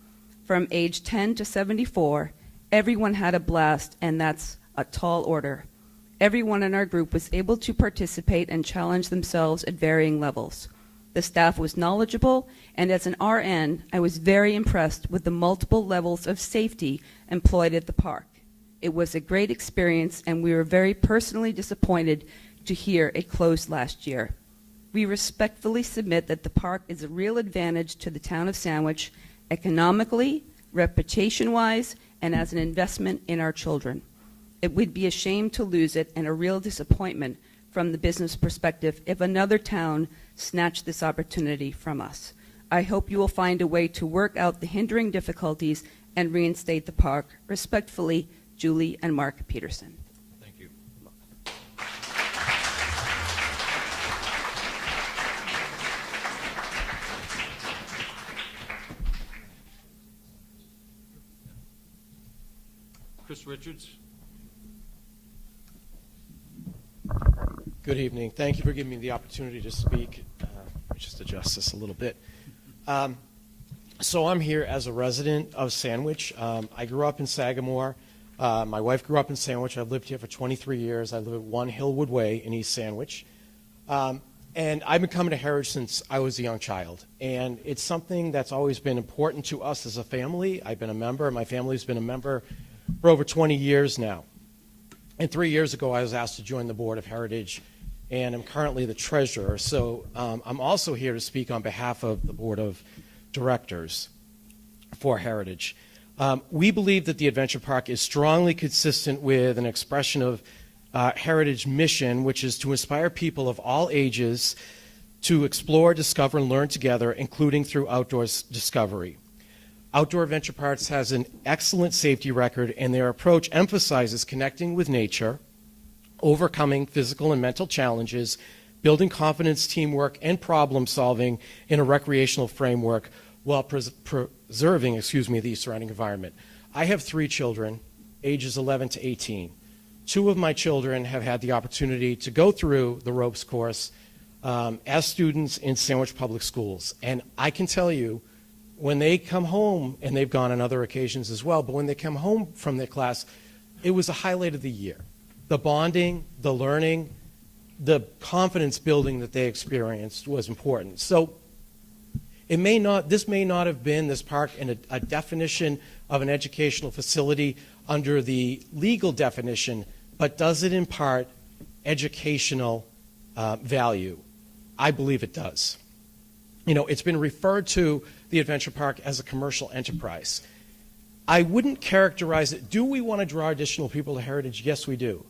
From age 10 to 74, everyone had a blast, and that's a tall order. Everyone in our group was able to participate and challenge themselves at varying levels. The staff was knowledgeable, and as an RN, I was very impressed with the multiple levels of safety employed at the park. It was a great experience, and we were very personally disappointed to hear it closed last year. We respectfully submit that the park is a real advantage to the town of Sandwich, economically, reputation-wise, and as an investment in our children. It would be a shame to lose it, and a real disappointment from the business perspective if another town snatched this opportunity from us. I hope you will find a way to work out the hindering difficulties and reinstate the park. Respectfully, Julie and Mark Peterson. Thank you. Chris Richards. Good evening. Thank you for giving me the opportunity to speak. Let me just adjust this a little bit. So I'm here as a resident of Sandwich. I grew up in Sagamore. My wife grew up in Sandwich. I've lived here for 23 years. I live at 1 Hillwood Way in East Sandwich. And I've been coming to Heritage since I was a young child. And it's something that's always been important to us as a family. I've been a member. My family's been a member for over 20 years now. And 3 years ago, I was asked to join the board of Heritage, and I'm currently the treasurer. So I'm also here to speak on behalf of the board of directors for Heritage. We believe that the Adventure Park is strongly consistent with an expression of Heritage mission, which is to inspire people of all ages to explore, discover, and learn together, including through outdoors discovery. Outdoor Adventure Parks has an excellent safety record, and their approach emphasizes connecting with nature, overcoming physical and mental challenges, building confidence, teamwork, and problem solving in a recreational framework while preserving the surrounding environment. I have 3 children, ages 11 to 18. 2 of my children have had the opportunity to go through the ropes course as students in Sandwich Public Schools. And I can tell you, when they come home, and they've gone on other occasions as well, but when they come home from their class, it was a highlight of the year. The bonding, the learning, the confidence building that they experienced was important. So this may not have been, this park, in a definition of an educational facility under the legal definition, but does it impart educational value? I believe it does. You know, it's been referred to, the Adventure Park, as a commercial enterprise. I wouldn't characterize it. Do we want to draw additional people to Heritage? Yes, we do.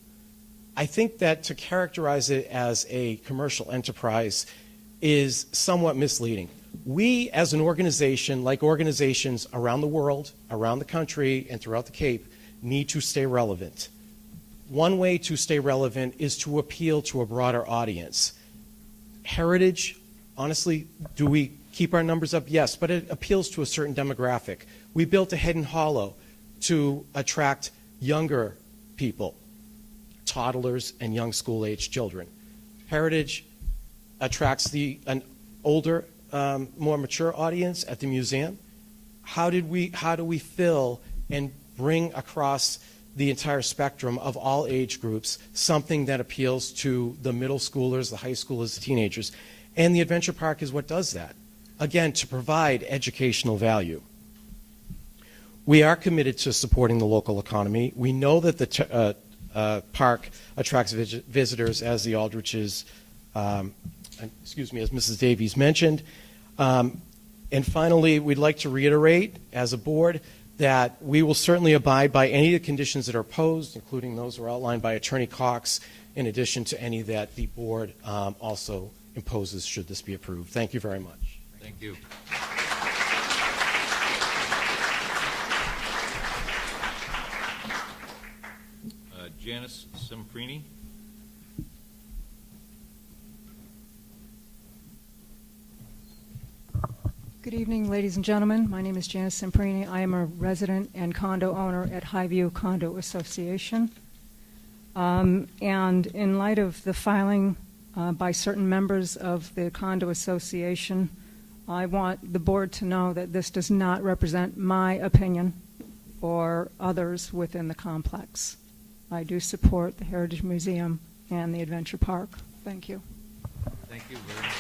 I think that to characterize it as a commercial enterprise is somewhat misleading. We, as an organization, like organizations around the world, around the country, and throughout the Cape, need to stay relevant. One way to stay relevant is to appeal to a broader audience. Heritage, honestly, do we keep our numbers up? Yes, but it appeals to a certain demographic. We built a Hidden Hollow to attract younger people, toddlers and young school-age children. Heritage attracts an older, more mature audience at the museum. How do we fill and bring across the entire spectrum of all age groups something that appeals to the middle schoolers, the high schoolers, the teenagers? And the Adventure Park is what does that. Again, to provide educational value. We are committed to supporting the local economy. We know that the park attracts visitors, as the Aldriches, as Mrs. Davies mentioned. And finally, we'd like to reiterate, as a board, that we will certainly abide by any of the conditions that are posed, including those that are outlined by Attorney Cox, in addition to any that the board also imposes should this be approved. Thank you very much. Thank you. Janice Semprini. Good evening, ladies and gentlemen. My name is Janice Semprini. I am a resident and condo owner at Highview Condo Association. And in light of the filing by certain members of the condo association, I want the board to know that this does not represent my opinion or others within the complex. I do support the Heritage Museum and the Adventure Park. Thank you. Thank you very much.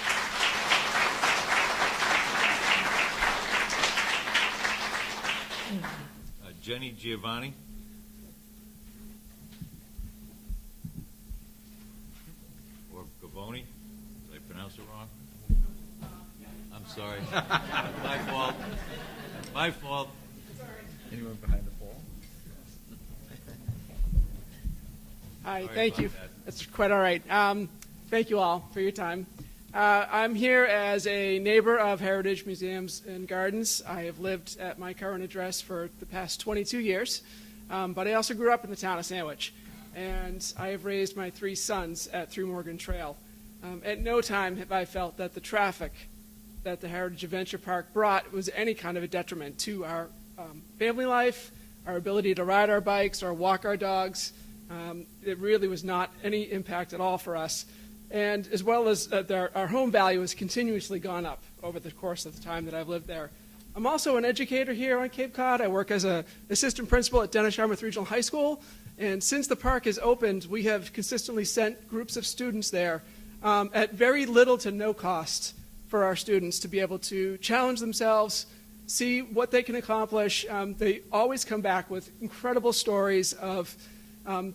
Jenny Giovanni. Or Gavoni. Did I pronounce it wrong? I'm sorry. My fault. My fault. Anyone behind the pole? Hi, Sorry thank about you. that. That's quite all right. Thank you all for your time. I'm here as a neighbor of Heritage Museums and Gardens. I have lived at my current address for the past 22 years, but I also grew up in the town of Sandwich, and I have raised my 3 sons at Through Morgan Trail. At no time have I felt that the traffic that the Heritage Adventure Park brought was any kind of a detriment to our family life, our ability to ride our bikes or walk our dogs. It really was not any impact at all for us. And as well as our home value has continuously gone up over the course of the time that I've lived there. I'm also an educator here on Cape Cod. I work as an assistant principal at Dennis Yarmouth Regional High School. And since the park has opened, we have consistently sent groups of students there at very little to no cost for our students to be able to challenge themselves, see what they can accomplish. They always come back with incredible stories of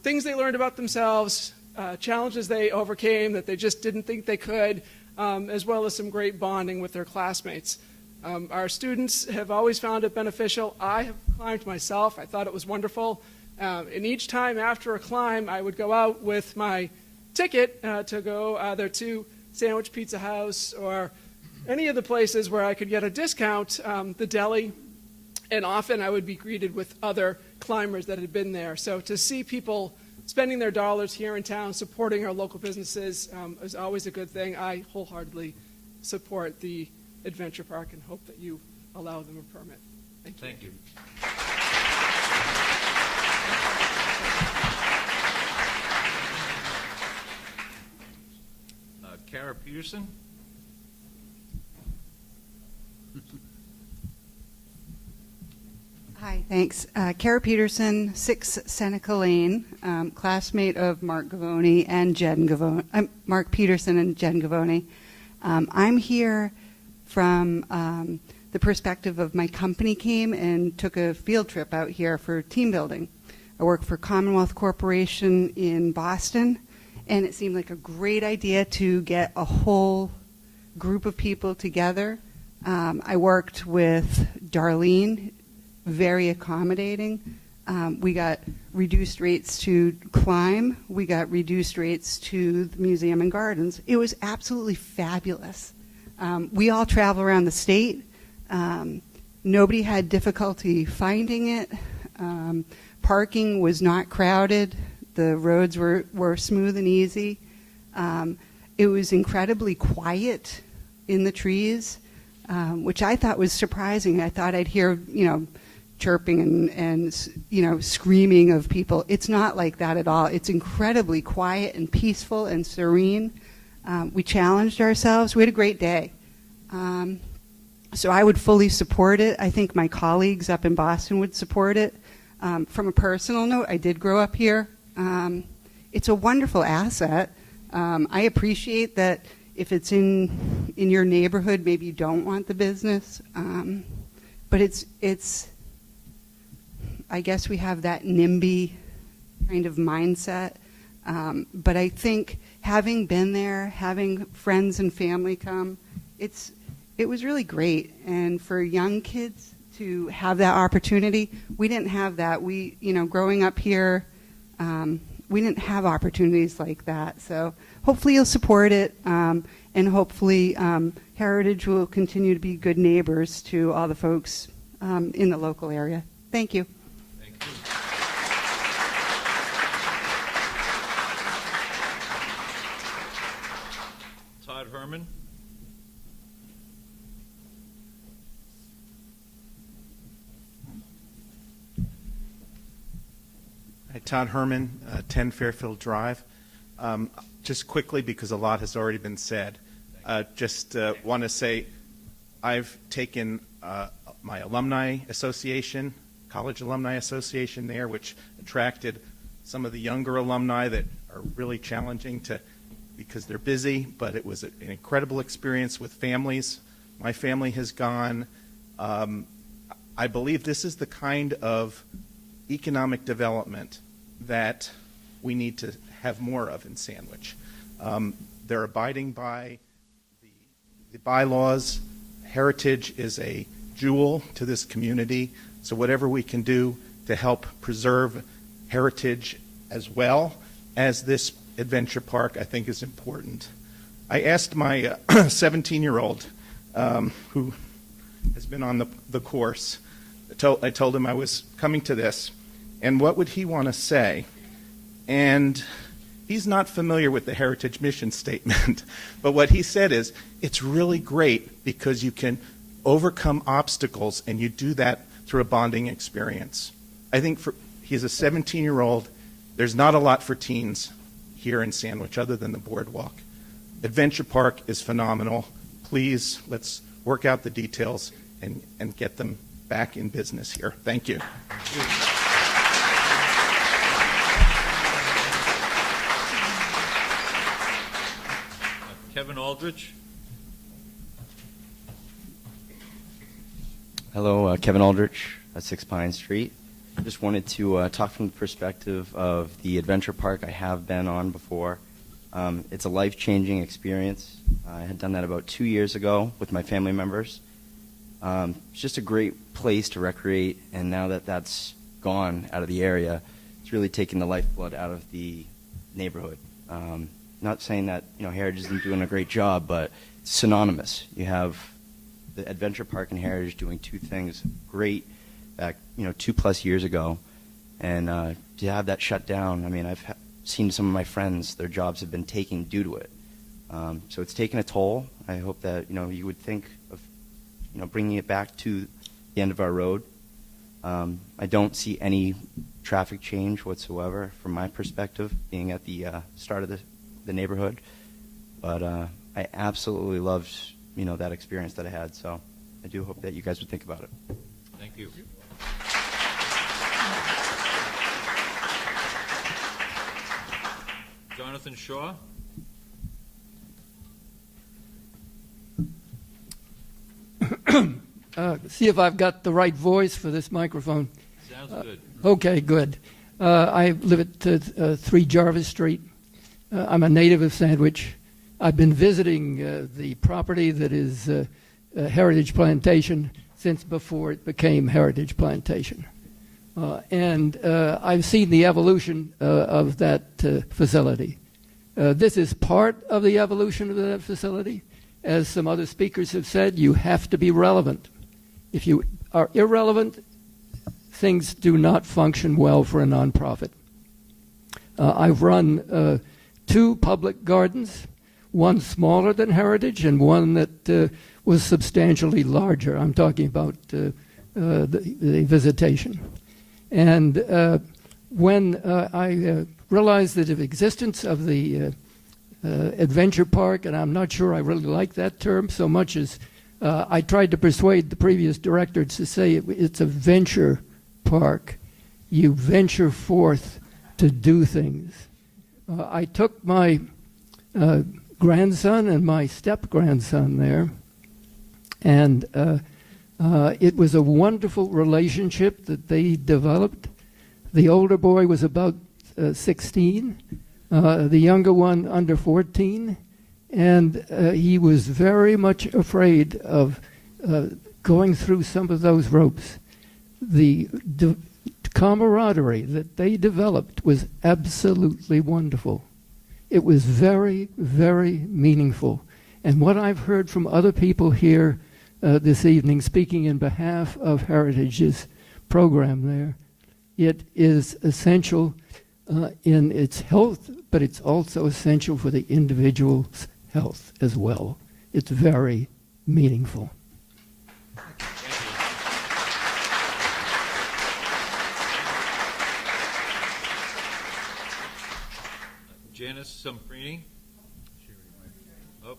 things they learned about themselves, challenges they overcame that they just didn't think they could, as well as some great bonding with their classmates. Our students have always found it beneficial. I have climbed myself. I thought it was wonderful. And each time after a climb, I would go out with my ticket to go either to Sandwich Pizza House or any of the places where I could get a discount, the deli. And often I would be greeted with other climbers that had been there. So to see people spending their dollars here in town, supporting our local businesses is always a good thing. I wholeheartedly support the Adventure Park and hope that you allow them a permit. Thank you. Thank you. Kara Peterson? Hi, thanks. Kara Peterson, 6 Seneca Lane, classmate of Mark Gavoni and Jen Gavoni. Mark Peterson and Jen Gavoni. I'm here from the perspective of my company came and took a field trip out here for team building. I work for Commonwealth Corporation in Boston, and it seemed like a great idea to get a whole group of people together. I worked with Darlene, very accommodating. We got reduced rates to climb. We got reduced rates to the museum and gardens. It was absolutely fabulous. We all travel around the state. Nobody had difficulty finding it. Parking was not crowded. The roads were smooth and easy. It was incredibly quiet in the trees, which I thought was surprising. I thought I'd hear, chirping and screaming of people. It's not like that at all. It's incredibly quiet and peaceful and serene. We challenged ourselves. We had a great day. So I would fully support it. I think my colleagues up in Boston would support it. From a personal note, I did grow up here. It's a wonderful asset. I appreciate that if it's in your neighborhood, maybe you don't want the business. But it's I guess we have that NIMBY kind of mindset. But I think having been there, having friends and family come, it was really great. And for young kids to have that opportunity, we didn't have that. We, growing up here, we didn't have opportunities like that. So hopefully you'll support it, and hopefully Heritage will continue to be good neighbors to all the folks in the local area. Thank you. Thank you. Todd Herman? Hi, Todd Herman, 10 Fairfield Drive. Just quickly, because a lot has already been said, just want to say I've taken my alumni association, college alumni association there, which attracted some of the younger alumni that are really challenging because they're busy, but it was an incredible experience with families. My family has gone. I believe this is the kind of economic development that we need to have more of in Sandwich. They're abiding by the bylaws. Heritage is a jewel to this community, so whatever we can do to help preserve heritage as well as this adventure park, I think is important. I asked my 17-year-old, who has been on the course, I told him I was coming to this, and what would he want to say? And he's not familiar with the Heritage Mission Statement, but what he said is, it's really great because you can overcome obstacles, and you do that through a bonding experience. I think he's a 17-year-old. There's not a lot for teens here in Sandwich other than the boardwalk. Adventure Park is phenomenal. Please, let's work out the details and get them back in business here. Thank you. Kevin Aldrich? Hello, Kevin Aldrich at 6 Pine Street. Just wanted to talk from the perspective of the adventure park I have been on before. It's a life-changing experience. I had done that about 2 years ago with my family members. It's just a great place to recreate, and now that that's gone out of the area, it's really taken the lifeblood out of the neighborhood. Not saying that Heritage isn't doing a great job, but it's synonymous. You have the adventure park and Heritage doing two things: great back, 2+ years ago. And to have that shut down, I mean, I've seen some of my friends, their jobs have been taken due to it. So it's taken a toll. I hope that, you would think of, bringing it back to the end of our road. I don't see any traffic change whatsoever from my perspective, being at the start of the neighborhood. But I absolutely loved, that experience that I had. So I do hope that you guys would think about it. Thank you. Jonathan Shaw. See if I've got the right voice for this microphone. Sounds good. Okay, good. I live at 3 Jarvis Street. I'm a native of Sandwich. I've been visiting the property that is Heritage Plantation since before it became Heritage Plantation. And I've seen the evolution of that facility. This is part of the evolution of that facility. As some other speakers have said, you have to be relevant. If you are irrelevant, things do not function well for a nonprofit. I've run 2 public gardens, one smaller than Heritage and one that was substantially larger. I'm talking about the visitation. And when I realized the existence of the adventure park, and I'm not sure I really like that term so much as I tried to persuade the previous director to say it's a venture park. You venture forth to do things. I took my grandson and my step-grandson there, and it was a wonderful relationship that they developed. The older boy was about 16, the younger one under 14, and he was very much afraid of going through some of those ropes. The camaraderie that they developed was absolutely wonderful. It was very, very meaningful. And what I've heard from other people here this evening, speaking in behalf of Heritage's program there, it is essential in its health, but it's also essential for the individual's health as well. It's very meaningful. Janice Samprini. Oh,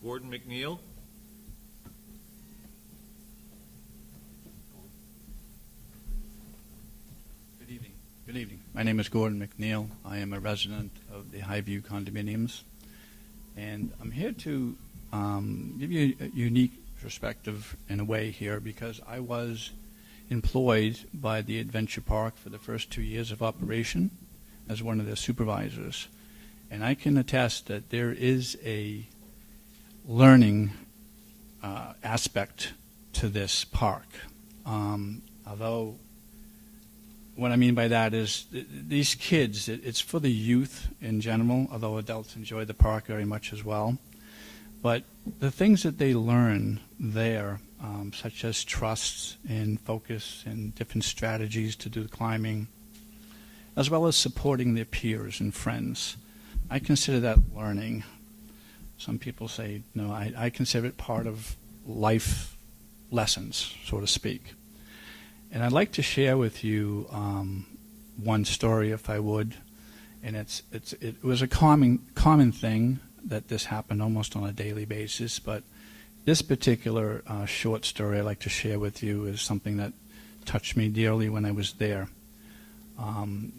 Gordon McNeil. Good evening. My name is Gordon McNeil. I am a resident of the Highview condominiums, and I'm here to give you a unique perspective in a way here, because I was employed by the Adventure Park for the first 2 years of operation as one of their supervisors, and I can attest that there is a learning aspect to this park. Although what I mean by that is these kids, it's for the youth in general, although adults enjoy the park very much as well. But the things that they learn there, such as trust and focus and different strategies to do climbing, as well as supporting their peers and friends, I consider that learning. Some people say, no, I consider it part of life lessons, so to speak. And I'd like to share with you one story, if I would. And it was a common thing that this happened almost on a daily basis. But this particular short story I'd like to share with you is something that touched me dearly when I was there.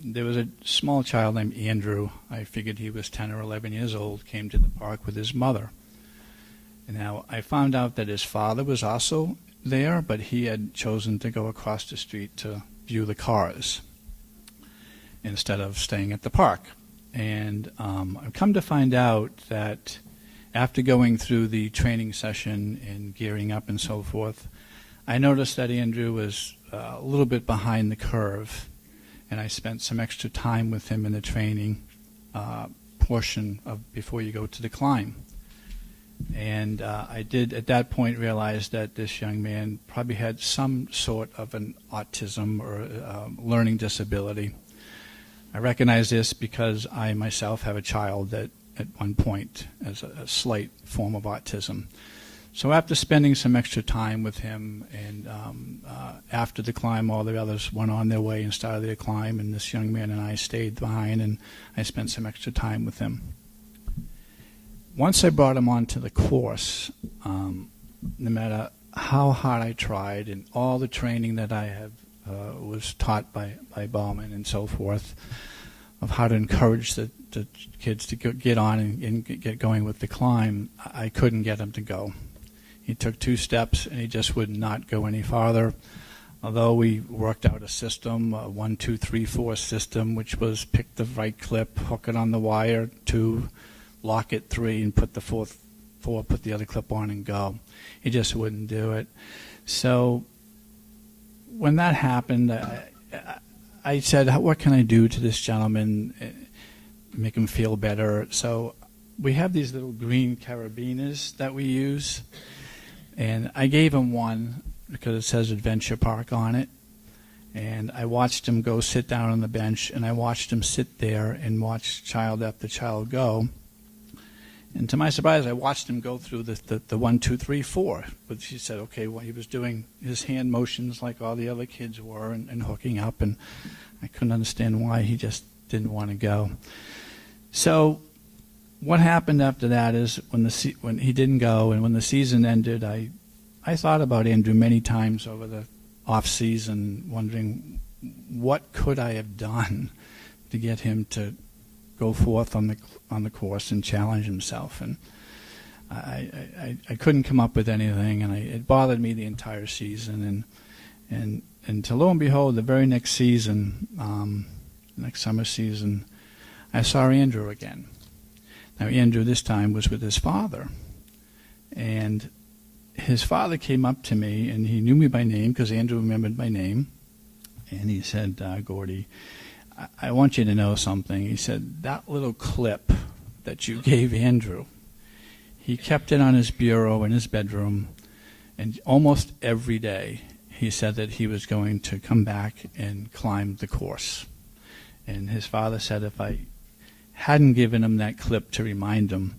There was a small child named Andrew. I figured he was 10 or 11 years old, came to the park with his mother. And now I found out that his father was also there, but he had chosen to go across the street to view the cars instead of staying at the park. And I've come to find out that after going through the training session and gearing up and so forth, I noticed that Andrew was a little bit behind the curve, and I spent some extra time with him in the training portion of before you go to the climb. And I did at that point realize that this young man probably had some sort of an autism or learning disability. I recognize this because I myself have a child that at one point has a slight form of autism. So after spending some extra time with him, and after the climb, all the others went on their way and started their climb, and this young man and I stayed behind, and I spent some extra time with him. Once I brought him onto the course, no matter how hard I tried and all the training that I have was taught by Bauman and so forth, of how to encourage the kids to get on and get going with the climb, I couldn't get him to go. He took 2 steps and he just would not go any farther. Although we worked out a system, a 1, 2, 3, 4 system, which was pick the right clip, hook it on the wire, 2, lock it, 3, and put the 4, put the other clip on and go. He just wouldn't do it. So when that happened, I said, what can I do to this gentleman, make him feel better? So we have these little green carabiners that we use, and I gave him one because it says Adventure Park on it. And I watched him go sit down on the bench, and I watched him sit there and watch child after child go. And to my surprise, I watched him go through the 1, 2, 3, 4. But she said, okay, well, he was doing his hand motions like all the other kids were and hooking up, and I couldn't understand why he just didn't want to go. So what happened after that is when he didn't go and when the season ended, I thought about Andrew many times over the off season, wondering what could I have done to get him to go forth on the course and challenge himself. And I couldn't come up with anything, and it bothered me the entire season. And to lo and behold, the very next season, next summer season, I saw Andrew again. Now, Andrew this time was with his father. And his father came up to me, and he knew me by name because Andrew remembered my name. And he said, Gordy, I want you to know something. He said, that little clip that you gave Andrew, he kept it on his bureau in his bedroom, and almost every day he said that he was going to come back and climb the course. And his father said if I hadn't given him that clip to remind him,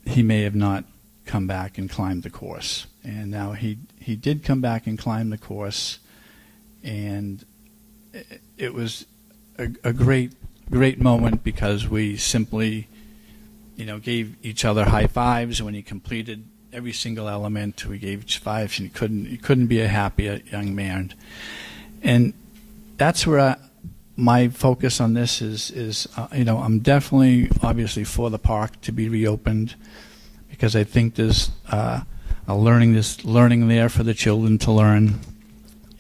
he may have not come back and climbed the course. And now he did come back and climb the course, and it was a great moment because we simply, gave each other high fives when he completed every single element. We gave each fives, and he couldn't be a happier young man. And that's where my focus on this is I'm definitely, obviously, for the park to be reopened because I think there's a learning there for the children to learn.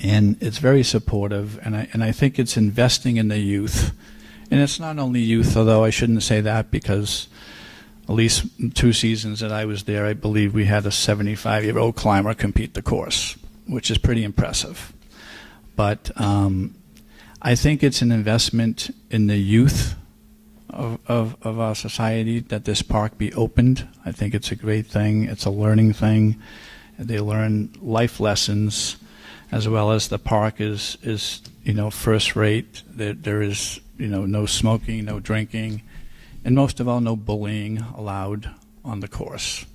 And it's very supportive, and I think it's investing in the youth. And it's not only youth, although I shouldn't say that because at least 2 seasons that I was there, I believe we had a 75-year-old climber compete the course, which is pretty impressive. But I think it's an investment in the youth of our society that this park be opened. I think it's a great thing. It's a learning thing. They learn life lessons, as well as the park is first rate. There is no smoking, no drinking, and most of all, no bullying allowed on the course.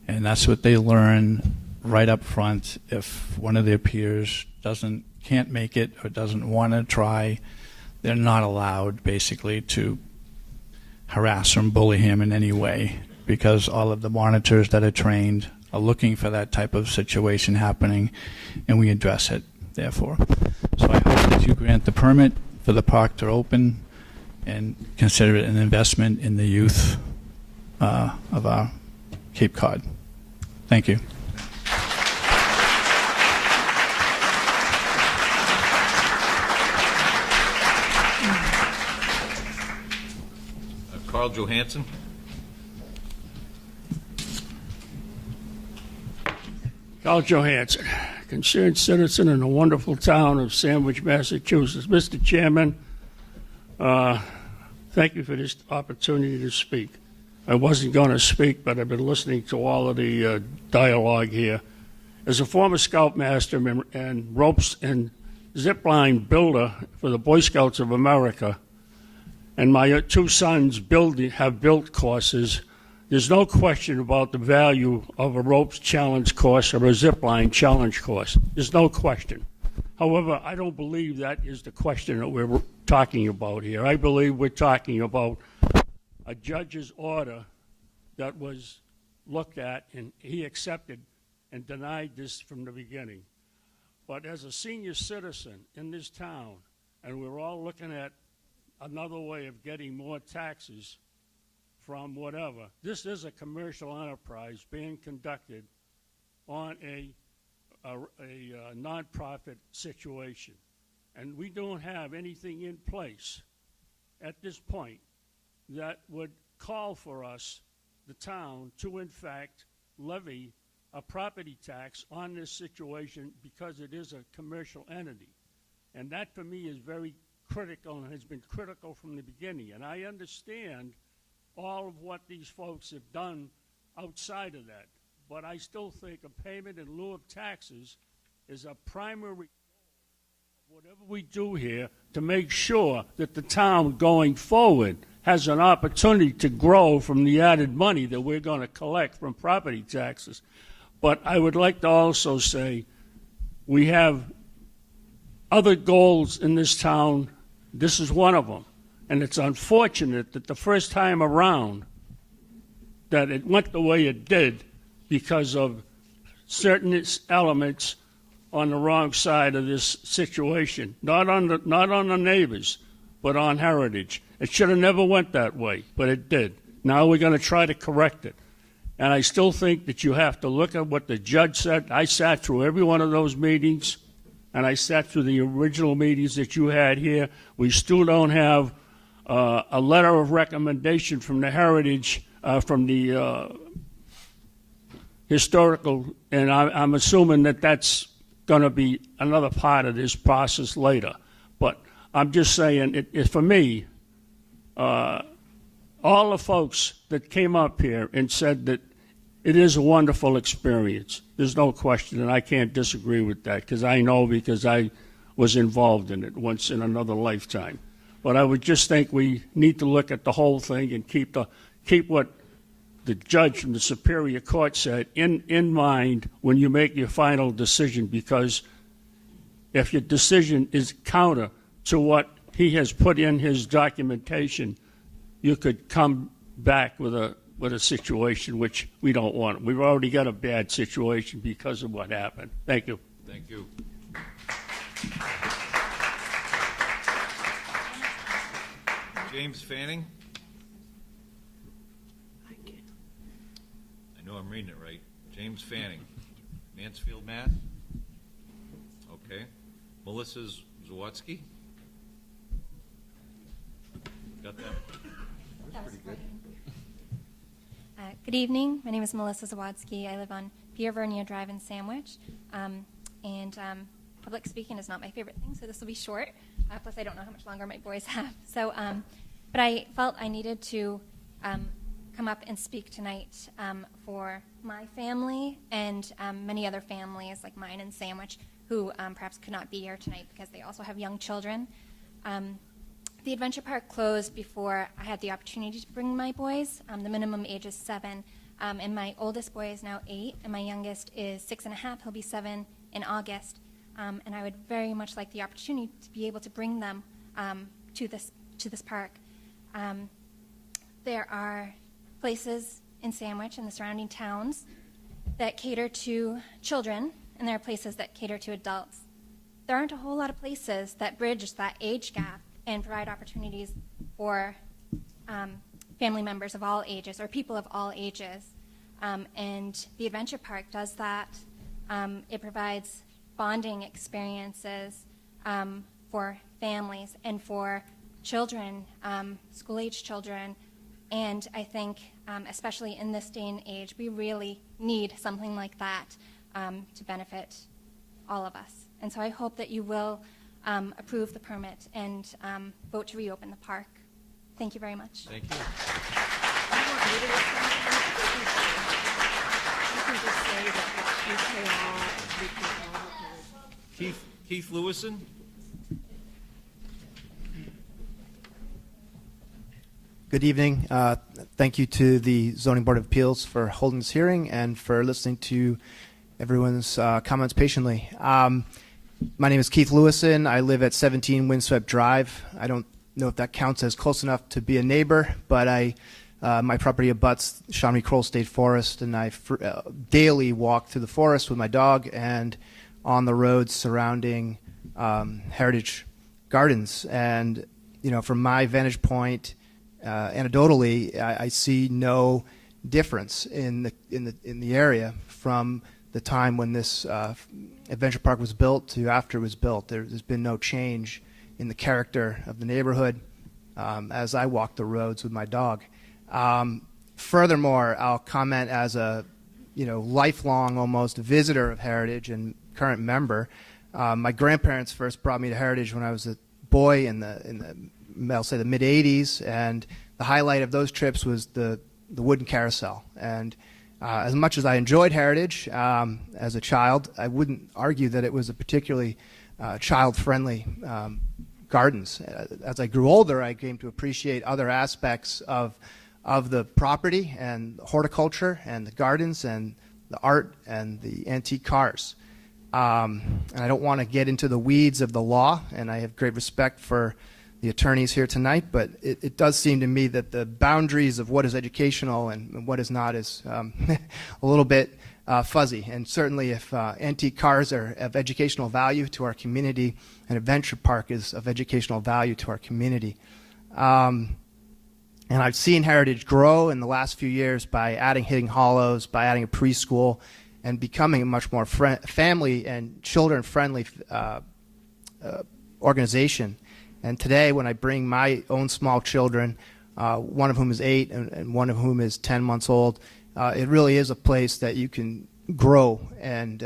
And that's what they learn right up front. If one of their peers can't make it or doesn't want to try, they're not allowed basically to harass or bully him in any way, because all of the monitors that are trained are looking for that type of situation happening, and we address it, therefore. So I hope that you grant the permit for the park to open and consider it an investment in the youth of our Cape Cod. Thank you. Carl Johansson. Carl Johansson, concerned citizen in the wonderful town of Sandwich, Massachusetts. Mr. Chairman, thank you for this opportunity to speak. I wasn't going to speak, but I've been listening to all of the dialogue here. As a former Scoutmaster and ropes and zipline builder for the Boy Scouts of America, and my two sons have built courses, there's no question about the value of a ropes challenge course or a zipline challenge course. There's no question. However, I don't believe that is the question that we're talking about here. I believe we're talking about a judge's order that was looked at, and he accepted and denied this from the beginning. But as a senior citizen in this town, and we're all looking at another way of getting more taxes from whatever, this is a commercial enterprise being conducted on a nonprofit situation. And we don't have anything in place at this point that would call for us, the town, to in fact levy a property tax on this situation because it is a commercial entity. And that for me is very critical and has been critical from the beginning. And I understand all of what these folks have done outside of that. But I still think a payment in lieu of taxes is a primary whatever we do here to make sure that the town going forward has an opportunity to grow from the added money that we're going to collect from property taxes. But I would like to also say we have other goals in this town. This is one of them. And it's unfortunate that the first time around that it went the way it did because of certain elements on the wrong side of this situation, not on the neighbors, but on Heritage. It should have never went that way, but it did. Now we're going to try to correct it. And I still think that you have to look at what the judge said. I sat through every one of those meetings, and I sat through the original meetings that you had here. We still don't have a letter of recommendation from the Heritage, from the historical, and I'm assuming that that's going to be another part of this process later. But I'm just saying, for me, all the folks that came up here and said that it is a wonderful experience. There's no question, and I can't disagree with that because I know because I was involved in it once in another lifetime. But I would just think we need to look at the whole thing and keep what the judge from the Superior Court said in mind when you make your final decision, because if your decision is counter to what he has put in his documentation, you could come back with a situation which we don't want. We've already got a bad situation because of what happened. Thank you. Thank you. James Fanning? I know I'm reading it right. James Fanning, Mansfield, Mass. Okay. Melissa Zawatsky? Got that? That's pretty good. Good evening. My name is Melissa Zawadsky. I live on Pierre Vernia Drive in Sandwich. Public speaking is not my favorite thing, so this will be short. Plus, I don't know how much longer my boys have. So, but I felt I needed to come up and speak tonight for my family and many other families like mine in Sandwich who perhaps could not be here tonight because they also have young children. The Adventure Park closed before I had the opportunity to bring my boys. The minimum age is 7, and my oldest boy is now 8, and my youngest is 6.5. He'll be 7 in August, and I would very much like the opportunity to be able to bring them to this park. There are places in Sandwich and the surrounding towns that cater to children, and there are places that cater to adults. There aren't a whole lot of places that bridge that age gap and provide opportunities for family members of all ages or people of all ages. And the Adventure Park does that. It provides bonding experiences for families and for children, school-age children. And I think, especially in this day and age, we really need something like that to benefit all of us. And so I hope that you will approve the permit and vote to reopen the park. Thank you very much. Thank you. Keith Lewison? Good evening. Thank you to the Zoning Board of Appeals for holding this hearing and for listening to everyone's comments patiently. My name is Keith Lewison. I live at 17 Windswept Drive. I don't know if that counts as close enough to be a neighbor, but my property abuts Shawnee Kroll State Forest, and I daily walk through the forest with my dog and on the roads surrounding Heritage Gardens. And, you know, from my vantage point, anecdotally, I see no difference in the area from the time when this adventure park was built to after it was built. There's been no change in the character of the neighborhood as I walk the roads with my dog. Furthermore, I'll comment as a lifelong almost visitor of Heritage and current member. My grandparents first brought me to Heritage when I was a boy in the I'll say the mid '80s, and the highlight of those trips was the wooden carousel. And as much as I enjoyed Heritage as a child, I wouldn't argue that it was a particularly child-friendly gardens. As I grew older, I came to appreciate other aspects of the property and horticulture and the gardens and the art and the antique cars. And I don't want to get into the weeds of the law, and I have great respect for the attorneys here tonight, but it does seem to me that the boundaries of what is educational and what is not is a little bit fuzzy. And certainly if antique cars are of educational value to our community, an adventure park is of educational value to our community. And I've seen Heritage grow in the last few years by adding Hidden Hollows, by adding a preschool, and becoming a much more family and children-friendly organization. And today, when I bring my own small children, one of whom is 8 and one of whom is 10 months old, it really is a place that you can grow and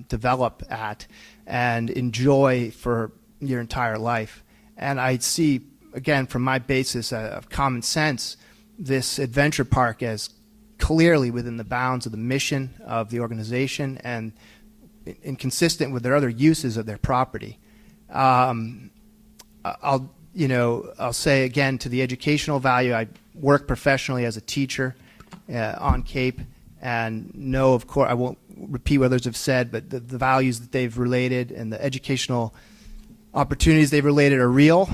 develop at and enjoy for your entire life. And I see, again, from my basis of common sense, this adventure park as clearly within the bounds of the mission of the organization and inconsistent with their other uses of their property. I'll say again, to the educational value, I work professionally as a teacher on Cape, and know, of course, I won't repeat what others have said, but the values that they've related and the educational opportunities they've related are real.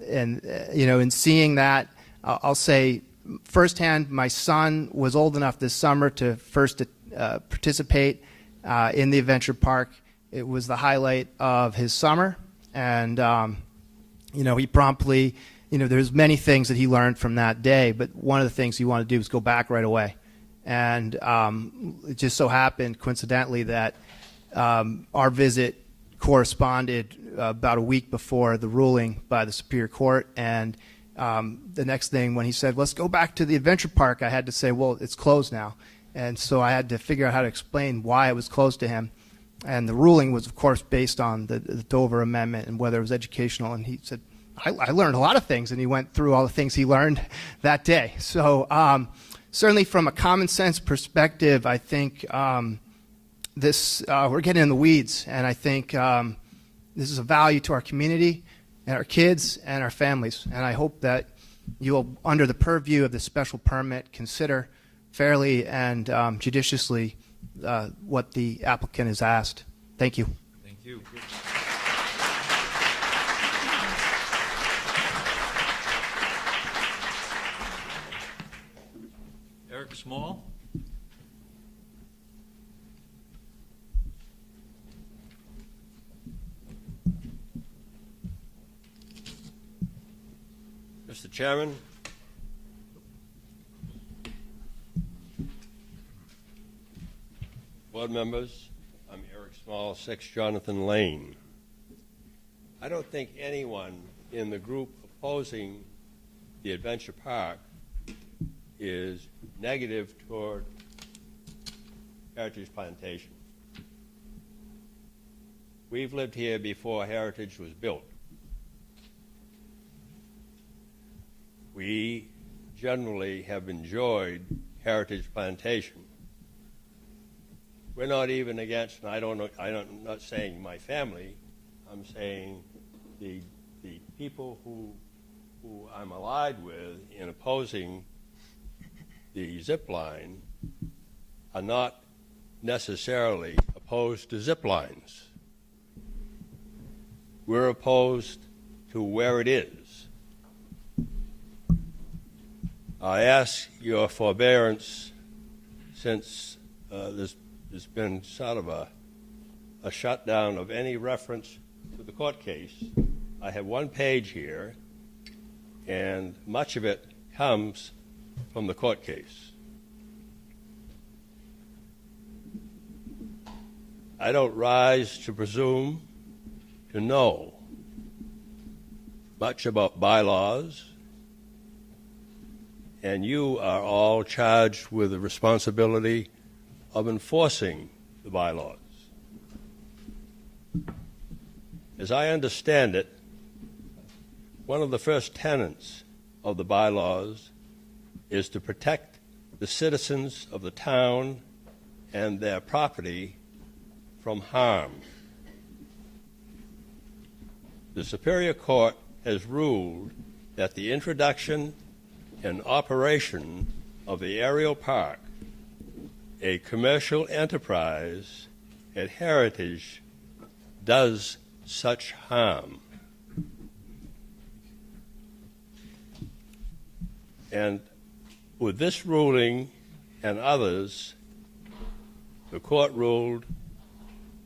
In seeing that, I'll say firsthand, my son was old enough this summer to first participate in the adventure park. It was the highlight of his summer. And, he promptly, there's many things that he learned from that day, but one of the things he wanted to do was go back right away. And it just so happened, coincidentally, that our visit corresponded about a week before the ruling by the Superior Court. And the next thing, when he said, let's go back to the adventure park, I had to say, well, it's closed now. And so I had to figure out how to explain why it was closed to him. And the ruling was, of course, based on the Dover Amendment and whether it was educational. And he said, I learned a lot of things. And he went through all the things he learned that day. So certainly from a common sense perspective, I think we're getting in the weeds. And I think this is a value to our community and our kids and our families. And I hope that you will, under the purview of the special permit, consider fairly and judiciously what the applicant has asked. Thank you. Thank you. Eric Small? Mr. Chairman, board members, I'm Eric Small, 6 Jonathan Lane. I don't think anyone in the group opposing the adventure park is negative toward Heritage Plantation. We've lived here before Heritage was built. We generally have enjoyed Heritage Plantation. We're not even against, and I'm not saying my family, I'm saying the people who I'm allied with in opposing the zip line are not necessarily opposed to zip lines. We're opposed to where it is. I ask your forbearance since there's been sort of a shutdown of any reference to the court case. I have one page here, and much of it comes from the court case. I don't rise to presume to know much about bylaws, and you are all charged with the responsibility of enforcing the bylaws. As I understand it, one of the first tenets of the bylaws is to protect the citizens of the town and their property from harm. The Superior Court has ruled that the introduction and operation of the aerial park, a commercial enterprise at Heritage, does such harm. And with this ruling and others, the court ruled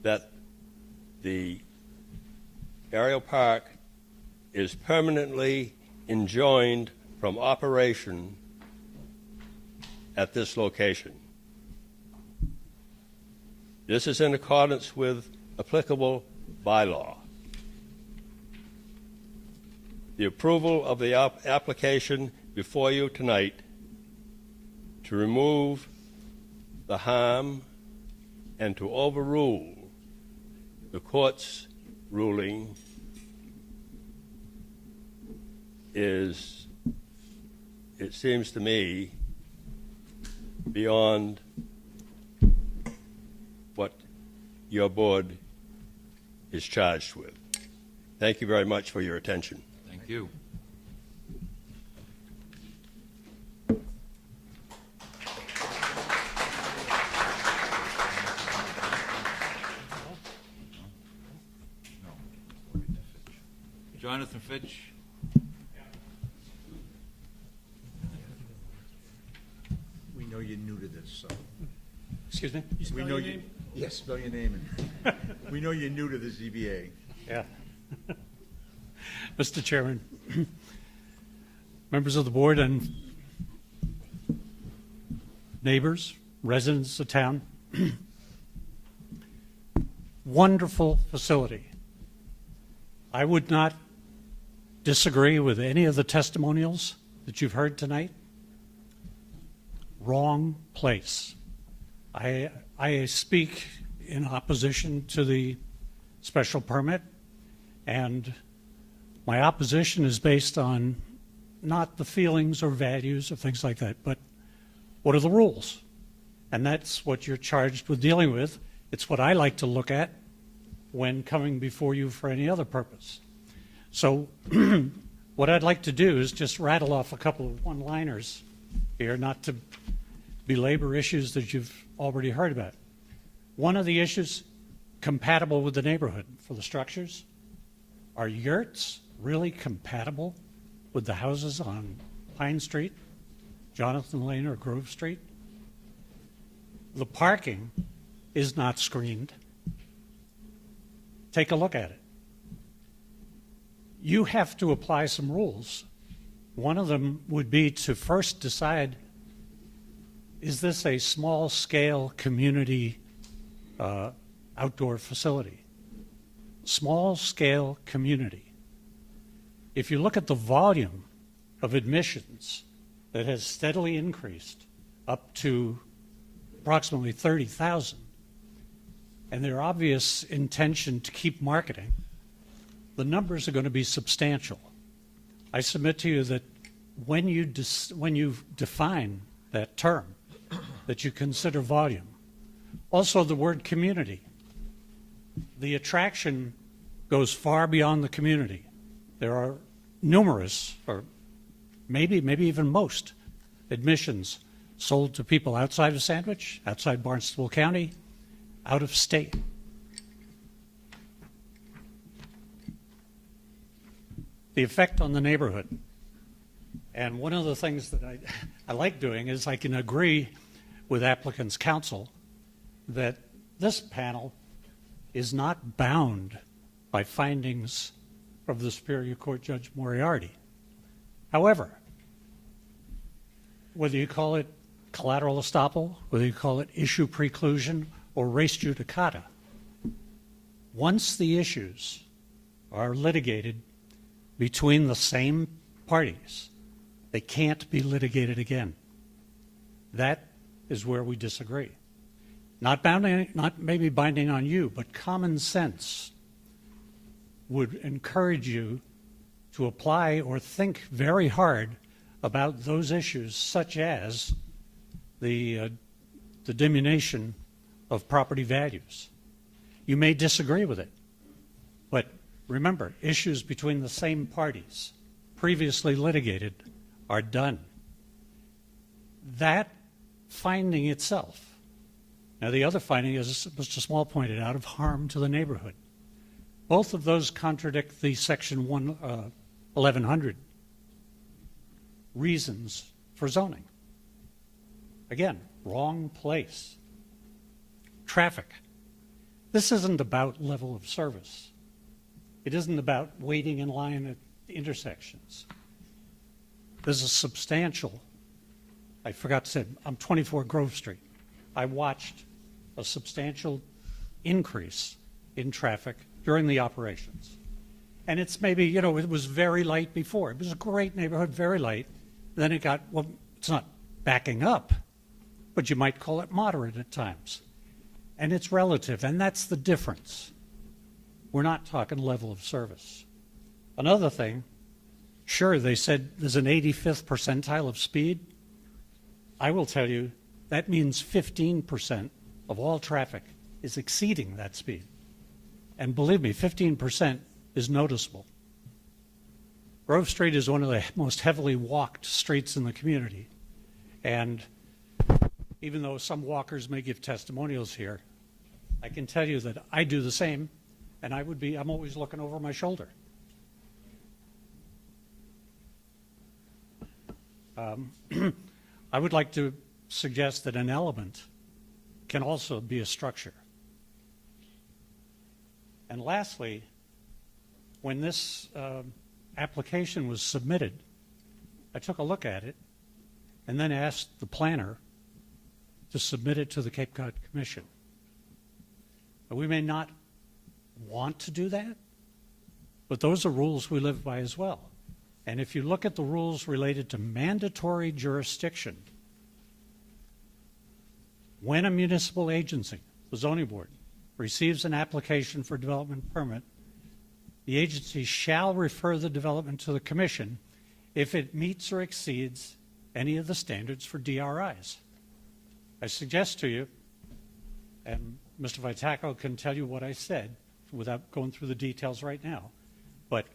that the aerial park is permanently enjoined from operation at this location. This is in accordance with applicable bylaw. The approval of the application before you tonight to remove the harm and to overrule the court's ruling is, it seems to me, beyond what your board is charged with. Thank you very much for your attention. Thank you. Jonathan Fitch. We know you're new to this, so. Excuse me? You spell your name? Yes, spell your name. And we know you're new to the ZBA. Yeah. Mr. Chairman, members of the board and neighbors, residents of town, wonderful facility. I would not disagree with any of the testimonials that you've heard tonight. Wrong place. I speak in opposition to the special permit, and my opposition is based on not the feelings or values or things like that, but what are the rules? And that's what you're charged with dealing with. It's what I like to look at when coming before you for any other purpose. So what I'd like to do is just rattle off a couple of one-liners here, not to belabor issues that you've already heard about. One of the issues, compatible with the neighborhood for the structures. Are yurts really compatible with the houses on Pine Street, Jonathan Lane, or Grove Street? The parking is not screened. Take a look at it. You have to apply some rules. One of them would be to first decide, is this a small-scale community outdoor facility? Small-scale community. If you look at the volume of admissions that has steadily increased up to approximately 30,000, and their obvious intention to keep marketing, the numbers are going to be substantial. I submit to you that when you define that term, that you consider volume. Also, the word community. The attraction goes far beyond the community. There are numerous, or maybe even most, admissions sold to people outside of Sandwich, outside Barnstable County, out of state. The effect on the neighborhood. And one of the things that I like doing is I can agree with applicants' counsel that this panel is not bound by findings of the Superior Court Judge Moriarty. However, whether you call it collateral estoppel, whether you call it issue preclusion or res judicata, once the issues are litigated between the same parties, they can't be litigated again. That is where we disagree. Not maybe binding on you, but common sense would encourage you to apply or think very hard about those issues, such as the diminution of property values. You may disagree with it, but remember, issues between the same parties previously litigated are done. That finding itself. Now, the other finding, as Mr. Small pointed out, of harm to the neighborhood. Both of those contradict the Section 1100 reasons for zoning. Again, wrong place. Traffic. This isn't about level of service. It isn't about waiting in line at the intersections. There's a substantial, I forgot to say, I'm 24 Grove Street. I watched a substantial increase in traffic during the operations. And it's maybe, it was very light before. It was a great neighborhood, very light. Then it got, well, it's not backing up, but you might call it moderate at times. And it's relative, and that's the difference. We're not talking level of service. Another thing, sure, they said there's an 85th percentile of speed. I will tell you, that means 15% of all traffic is exceeding that speed. And believe me, 15% is noticeable. Grove Street is one of the most heavily walked streets in the community. And even though some walkers may give testimonials here, I can tell you that I do the same, and I'm always looking over my shoulder. I would like to suggest that an element can also be a structure. And lastly, when this application was submitted, I took a look at it and then asked the planner to submit it to the Cape Cod Commission. Now, we may not want to do that, but those are rules we live by as well. And if you look at the rules related to mandatory jurisdiction, when a municipal agency, the zoning board, receives an application for development permit, the agency shall refer the development to the commission if it meets or exceeds any of the standards for DRIs. I suggest to you, and Mr. Vitacco can tell you what I said without going through the details right now, but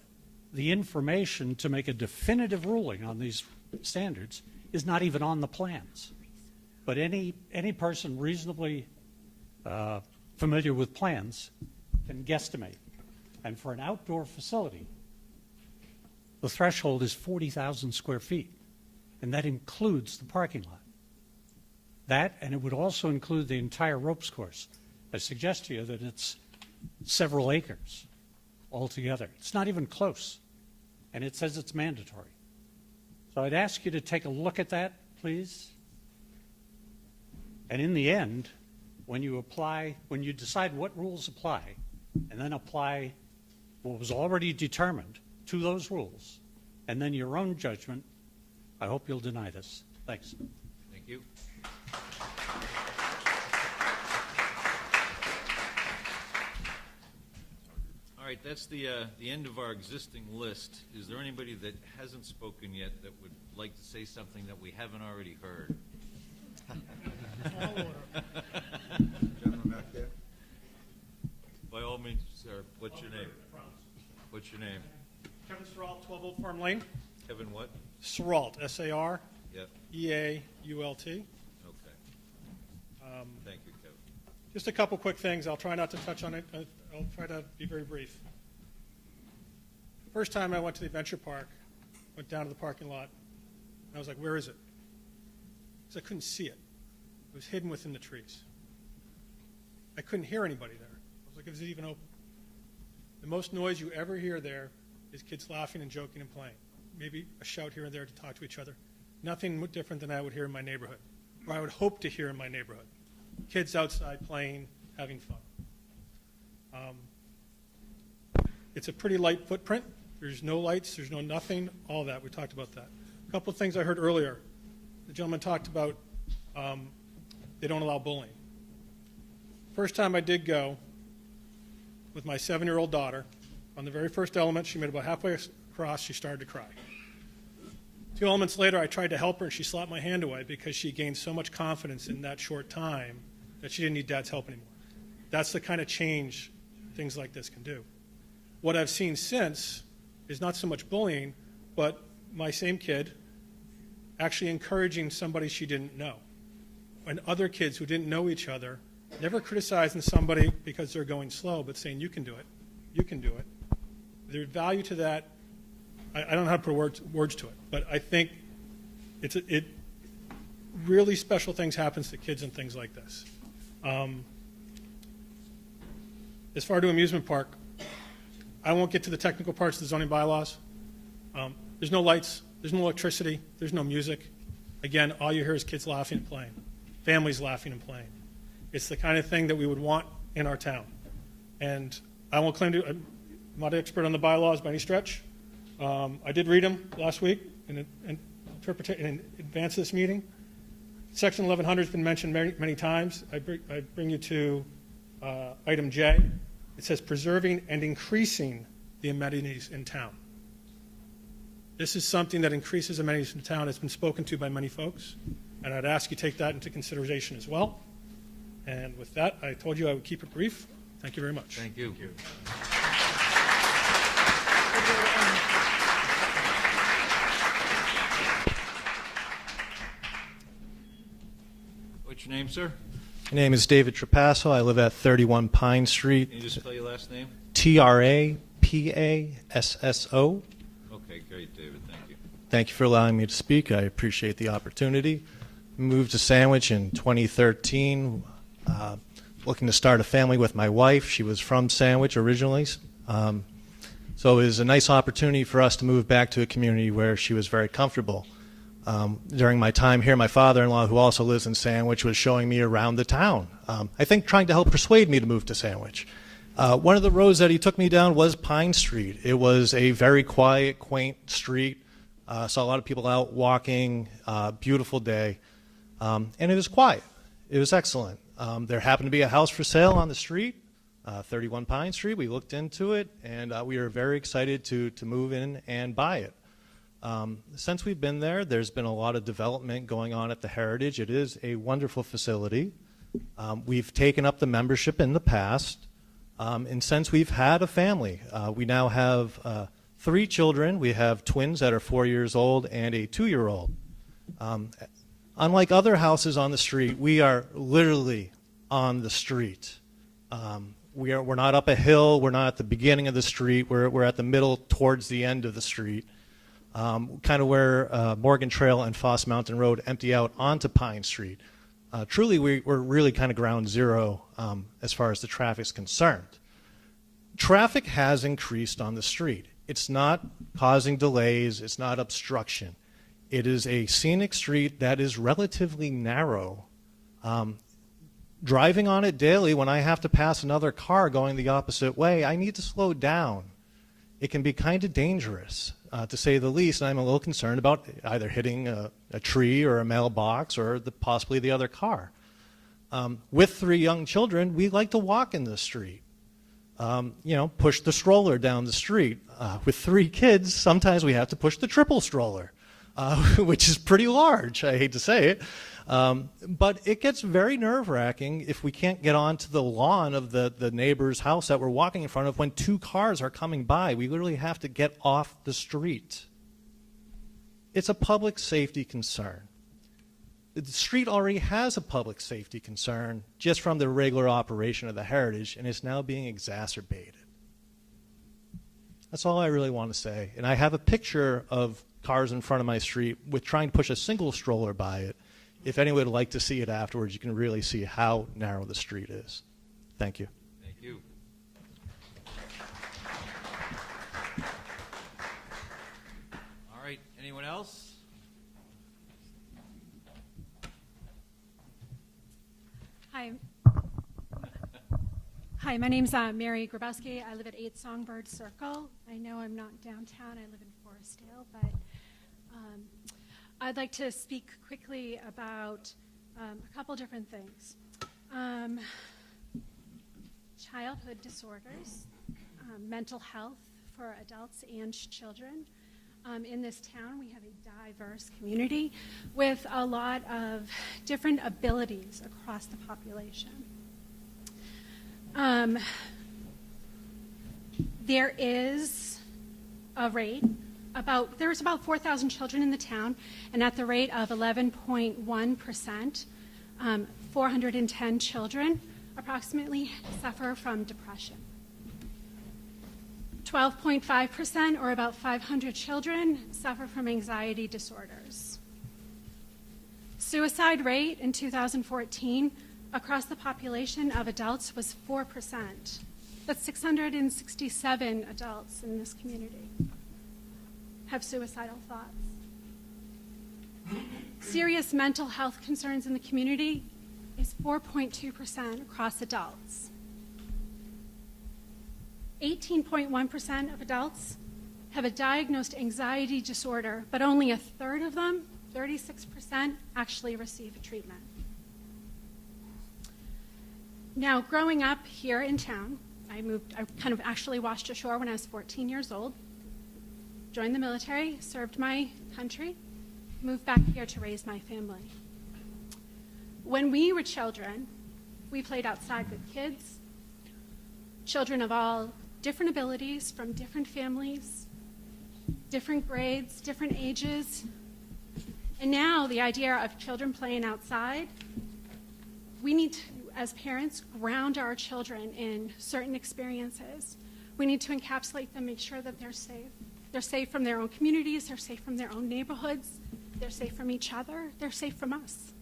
the information to make a definitive ruling on these standards is not even on the plans. But any person reasonably familiar with plans can guesstimate. And for an outdoor facility, the threshold is 40,000 square feet, and that includes the parking lot. That, and it would also include the entire ropes course. I suggest to you that it's several acres altogether. It's not even close, and it says it's mandatory. So I'd ask you to take a look at that, please. And in the end, when you decide what rules apply, and then apply what was already determined to those rules, and then your own judgment, I hope you'll deny this. Thanks. Thank you. All right, that's the end of our existing list. Is there anybody that hasn't spoken yet that would like to say something that we haven't already heard. Gentleman back there. By all means, sir, what's your name? What's your name? Kevin Serault, 12 Old Farm Lane. Kevin what? Serault, S-A-R. Yep. E-A-U-L-T. Okay. Thank you, Kevin. Just a couple quick things. I'll try not to touch on it. I'll try to be very brief. First time I went to the adventure park, went down to the parking lot, and I was like, where is it? Because I couldn't see it. It was hidden within the trees. I couldn't hear anybody there. I was like, is it even open? The most noise you ever hear there is kids laughing and joking and playing. Maybe a shout here and there to talk to each other. Nothing different than I would hear in my neighborhood, or I would hope to hear in my neighborhood. Kids outside playing, having fun. It's a pretty light footprint. There's no lights, there's no nothing, all that. We talked about that. A couple of things I heard earlier. The gentleman talked about they don't allow bullying. First time I did go with my 7-year-old daughter, on the very first element, she made about halfway across, she started to cry. 2 elements later, I tried to help her, and she slapped my hand away because she gained so much confidence in that short time that she didn't need Dad's help anymore. That's the kind of change things like this can do. What I've seen since is not so much bullying, but my same kid actually encouraging somebody she didn't know. And other kids who didn't know each other, never criticizing somebody because they're going slow, but saying, you can do it, you can do it. There's value to that. I don't know how to put words to it, but I think it really special things happens to kids and things like this. As far to amusement park, I won't get to the technical parts of the zoning bylaws. There's no lights, there's no electricity, there's no music. Again, all you hear is kids laughing and playing, families laughing and playing. It's the kind of thing that we would want in our town. And I won't claim to, I'm not an expert on the bylaws by any stretch. I did read them last week in advance of this meeting. Section 1100 has been mentioned many times. I bring you to item J. It says preserving and increasing the amenities in town. This is something that increases amenities in town. It's been spoken to by many folks, and I'd ask you take that into consideration as well. And with that, I told you I would keep it brief. Thank you very much. Thank you. Thank you. What's your name, sir? My name is David Trapasso. I live at 31 Pine Street. Can you just spell your last name? Trapasso. Okay, great, David. Thank you. Thank you for allowing me to speak. I appreciate the opportunity. Moved to Sandwich in 2013, looking to start a family with my wife. She was from Sandwich originally. So it was a nice opportunity for us to move back to a community where she was very comfortable. During my time here, my father-in-law, who also lives in Sandwich, was showing me around the town. I think trying to help persuade me to move to Sandwich. One of the roads that he took me down was Pine Street. It was a very quiet, quaint street. Saw a lot of people out walking, beautiful day. And it was quiet. It was excellent. There happened to be a house for sale on the street, 31 Pine Street. We looked into it, and we were very excited to move in and buy it. Since we've been there, there's been a lot of development going on at the Heritage. It is a wonderful facility. We've taken up the membership in the past, and since we've had a family, we now have 3 children. We have twins that are 4 years old and a 2-year-old. Unlike other houses on the street, we are literally on the street. We're not up a hill. We're not at the beginning of the street. We're at the middle towards the end of the street. Kind of where Morgan Trail and Foss Mountain Road empty out onto Pine Street. Truly, we're really kind of ground zero as far as the traffic's concerned. Traffic has increased on the street. It's not causing delays. It's not obstruction. It is a scenic street that is relatively narrow. Driving on it daily, when I have to pass another car going the opposite way, I need to slow down. It can be kind of dangerous, to say the least, and I'm a little concerned about either hitting a tree or a mailbox or possibly the other car. With 3 young children, we like to walk in the street. Push the stroller down the street. With 3 kids, sometimes we have to push the triple stroller. which is pretty large, I hate to say it. But it gets very nerve-wracking if we can't get onto the lawn of the neighbor's house that we're walking in front of when 2 cars are coming by. We literally have to get off the street. It's a public safety concern. The street already has a public safety concern just from the regular operation of the Heritage, and it's now being exacerbated. That's all I really want to say. And I have a picture of cars in front of my street with trying to push a single stroller by it. If anyone would like to see it afterwards, you can really see how narrow the street is. Thank you. Thank you. All right, anyone else? Hi. Hi, my name's Mary Grabowski. I live at 8 Songbird Circle. I know I'm not downtown. I live in Forestdale, but I'd like to speak quickly about a couple different things. Childhood disorders, mental health for adults and children. In this town, we have a diverse community with a lot of different abilities across the population. There is a rate there's about 4,000 children in the town, and at the rate of 11.1%, 410 children approximately suffer from depression. 12.5%, or about 500 children, suffer from anxiety disorders. Suicide rate in 2014 across the population of adults was 4%. That's 667 adults in this community have suicidal thoughts. Serious mental health concerns in the community is 4.2% across adults. 18.1% of adults have a diagnosed anxiety disorder, but only a third of them, 36%, actually receive a treatment. Now, growing up here in town, I kind of actually washed ashore when I was 14 years old, joined the military, served my country, moved back here to raise my family. When we were children, we played outside with kids, children of all different abilities from different families, different grades, different ages. And now the idea of children playing outside, we need to, as parents, ground our children in certain experiences. We need to encapsulate them, make sure that they're safe. They're safe from their own communities, they're safe from their own neighborhoods, they're safe from each other, they're safe from us.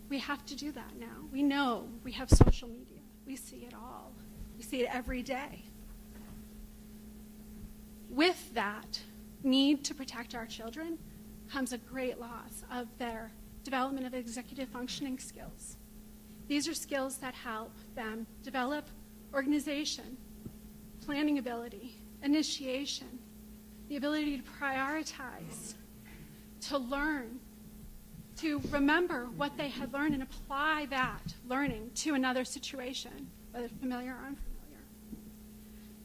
We have to do that now. We know we have social media. We see it all. We see it every day. With that need to protect our children comes a great loss of their development of executive functioning skills. These are skills that help them develop organization, planning ability, initiation, the ability to prioritize, to learn, to remember what they had learned and apply that learning to another situation, whether familiar or unfamiliar.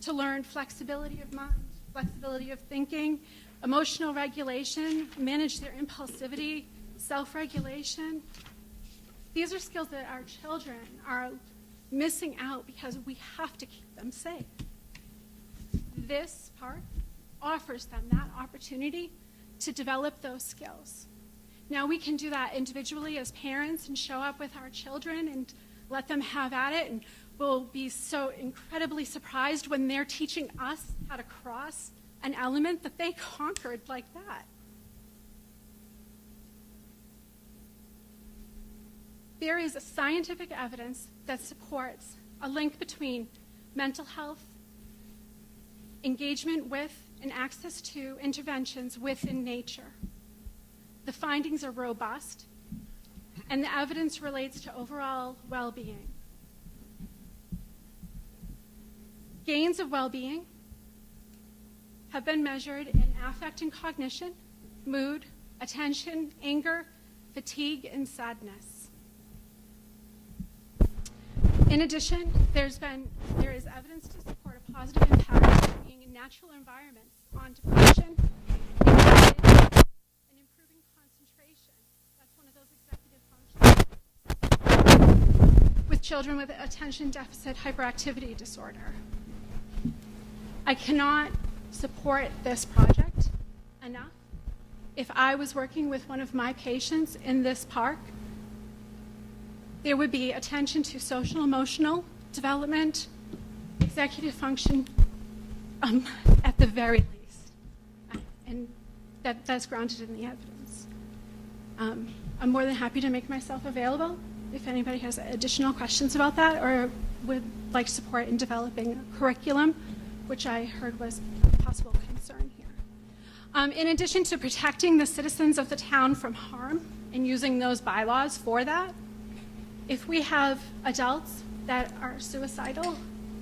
To learn flexibility of mind, flexibility of thinking, emotional regulation, manage their impulsivity, self-regulation. These are skills that our children are missing out because we have to keep them safe. This part offers them that opportunity to develop those skills. Now we can do that individually as parents and show up with our children and let them have at it, and we'll be so incredibly surprised when they're teaching us how to cross an element that they conquered like that. There is scientific evidence that supports a link between mental health, engagement with, and access to interventions within nature. The findings are robust, and the evidence relates to overall well-being. Gains of well-being have been measured in affect and cognition, mood, attention, anger, fatigue, and sadness. In addition, there is evidence to support a positive impact of being in natural environments on depression, anxiety, and improvement population. That's one of those executive functions with children with attention deficit hyperactivity disorder. I cannot support this project enough. If I was working with one of my patients in this park, there would be attention to social emotional development, executive function, at the very least. And that's grounded in the evidence. I'm more than happy to make myself available if anybody has additional questions about that or would like support in developing a curriculum, which I heard was a possible concern here. In addition to protecting the citizens of the town from harm and using those bylaws for that, if we have adults that are suicidal,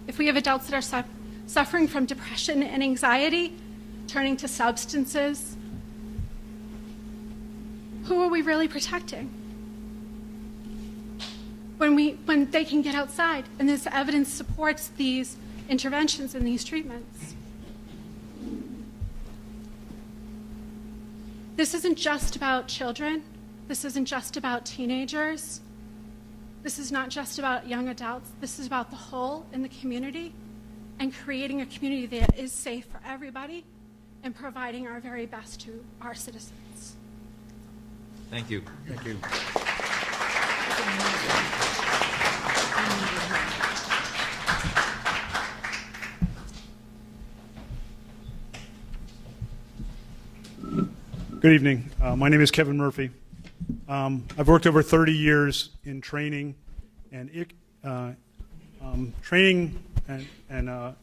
if we have adults that are suffering from depression and anxiety, turning to substances, who are we really protecting? When they can get outside and this evidence supports these interventions and these treatments. This isn't just about children. This isn't just about teenagers. This is not just about young adults. This is about the whole in the community and creating a community that is safe for everybody and providing our very best to our citizens. Thank you. Thank you. Good evening. My name is Kevin Murphy. I've worked over 30 years in training and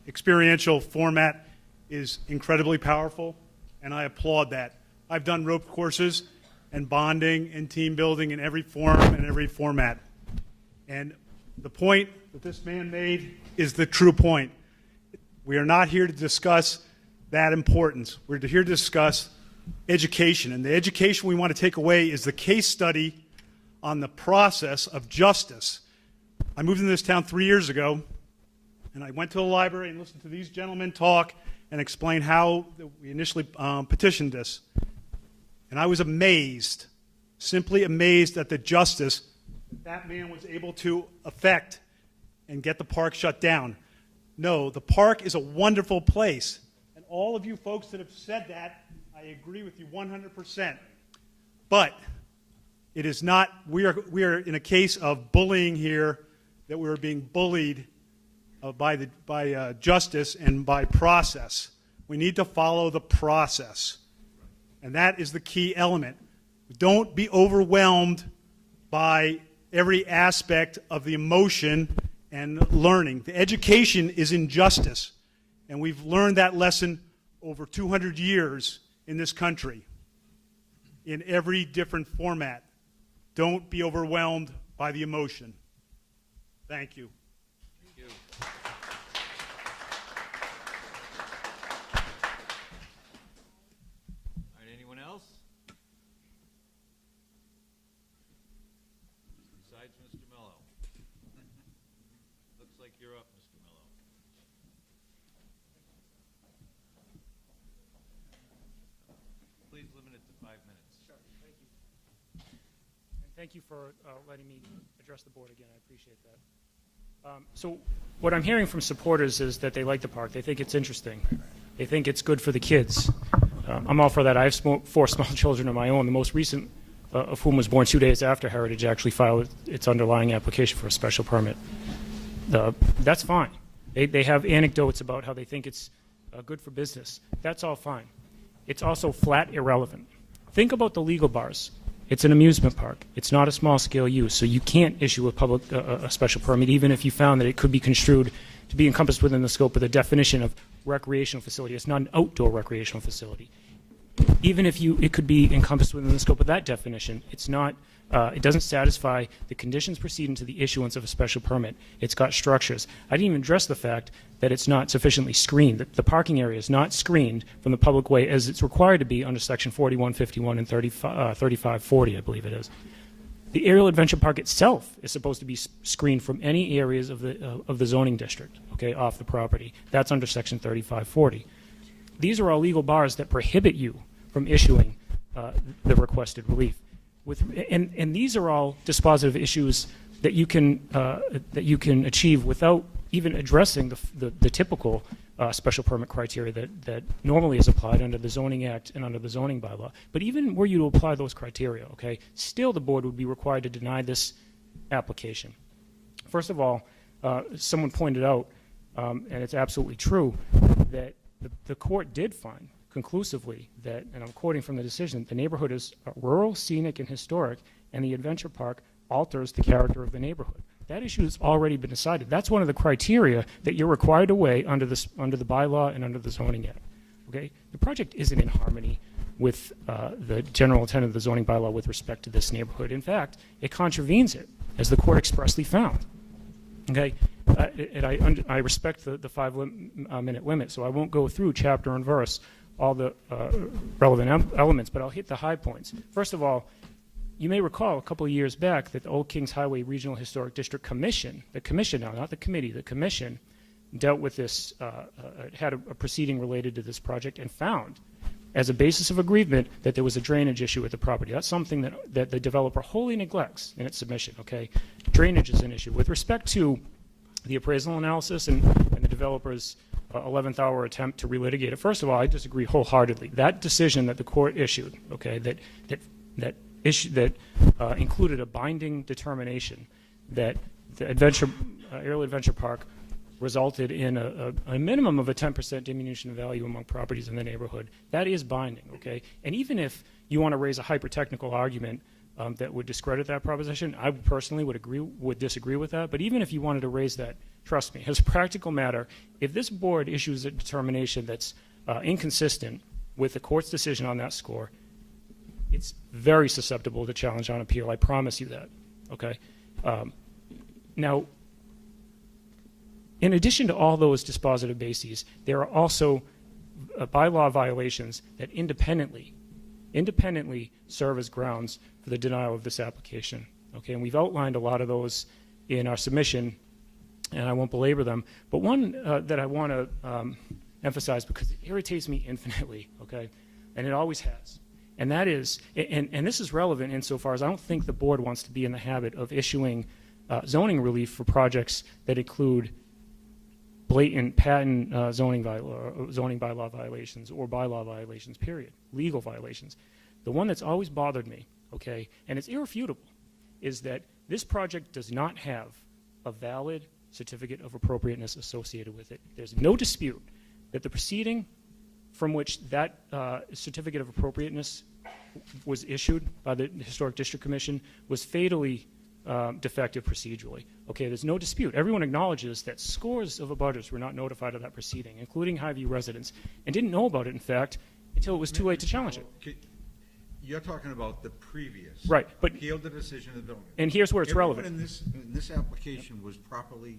experiential format is incredibly powerful, and I applaud that. I've done rope courses and bonding and team building in every form and every format. And the point that this man made is the true point. We are not here to discuss that importance. We're here to discuss education, and the education we want to take away is the case study on the process of justice. I moved into this town 3 years ago, and I went to the library and listened to these gentlemen talk and explain how we initially petitioned this. And I was amazed, simply amazed at the justice that man was able to effect and get the park shut down. No, the park is a wonderful place, and all of you folks that have said that, I agree with you 100%. But it is not, we are in a case of bullying here, that we're being bullied by justice and by process. We need to follow the process. And that is the key element. Don't be overwhelmed by every aspect of the emotion and learning. The education is in justice. And we've learned that lesson over 200 years in this country, in every different format. Don't be overwhelmed by the emotion. Thank you. Thank you. All right, anyone else? Besides Mr. Mello. Looks like you're up, Mr. Mello. Please limit it to 5 minutes. Sure, thank you. And thank you for letting me address the board again. I appreciate that. So what I'm hearing from supporters is that they like the park. They think it's interesting. They think it's good for the kids. I'm all for that. I have 4 small children of my own, the most recent of whom was born 2 days after Heritage actually filed its underlying application for a special permit. That's fine. They have anecdotes about how they think it's good for business. That's all fine. It's also flat irrelevant. Think about the legal bars. It's an amusement park. It's not a small-scale use, so you can't issue a special permit even if you found that it could be construed to be encompassed within the scope of the definition of recreational facility. It's not an outdoor recreational facility. Even if it could be encompassed within the scope of that definition, it's not. It doesn't satisfy the conditions preceding to the issuance of a special permit. It's got structures. I didn't even address the fact that it's not sufficiently screened. The parking area is not screened from the public way as it's required to be under Section 4151 and 3540, I believe it is. The aerial adventure park itself is supposed to be screened from any areas of the zoning district, okay, off the property. That's under Section 3540. These are all legal bars that prohibit you from issuing the requested relief. And these are all dispositive issues that you can achieve without even addressing the typical special permit criteria that normally is applied under the Zoning Act and under the zoning bylaw. But even were you to apply those criteria, okay, still the board would be required to deny this application. First of all, someone pointed out, and it's absolutely true, that the court did find conclusively that, and I'm quoting from the decision, the neighborhood is rural, scenic, and historic, and the adventure park alters the character of the neighborhood. That issue has already been decided. That's one of the criteria that you're required to weigh under the bylaw and under the Zoning Act. Okay, the project isn't in harmony with the general intent of the zoning bylaw with respect to this neighborhood. In fact, it contravenes it, as the court expressly found. Okay, and I respect the 5-minute limit, so I won't go through chapter and verse all the relevant elements, but I'll hit the high points. First of all, you may recall a couple of years back that the Old Kings Highway Regional Historic District Commission, the commission now, not the committee, the commission, dealt with this, had a proceeding related to this project and found, as a basis of agreement, that there was a drainage issue with the property. That's something that the developer wholly neglects in its submission, okay? Drainage is an issue. With respect to the appraisal analysis and the developer's 11th hour attempt to relitigate it, first of all, I disagree wholeheartedly. That decision that the court issued, okay, that included a binding determination that the Aerial Adventure Park resulted in a minimum of a 10% diminution of value among properties in the neighborhood. That is binding, okay? And even if you want to raise a hyper-technical argument that would discredit that proposition, I personally would disagree with that. But even if you wanted to raise that, trust me, as a practical matter, if this board issues a determination that's inconsistent with the court's decision on that score, it's very susceptible to challenge on appeal. I promise you that, okay? Now, in addition to all those dispositive bases, there are also bylaw violations that independently serve as grounds for the denial of this application. Okay, and we've outlined a lot of those in our submission, and I won't belabor them. But one that I want to emphasize, because it irritates me infinitely, okay, and it always has, and that is, and this is relevant insofar as I don't think the board wants to be in the habit of issuing zoning relief for projects that include blatant patent zoning bylaw violations or bylaw violations, period, legal violations. The one that's always bothered me, okay, and it's irrefutable, is that this project does not have a valid certificate of appropriateness associated with it. There's no dispute that the proceeding from which that certificate of appropriateness was issued by the Historic District Commission was fatally defective procedurally. Okay, there's no dispute. Everyone acknowledges that scores of abutters were not notified of that proceeding, including Highview residents, and didn't know about it, in fact, until it was too late to challenge it. You're talking about the previous. Right, but appealed the decision of the building. And here's where it's relevant. Everyone in this application was properly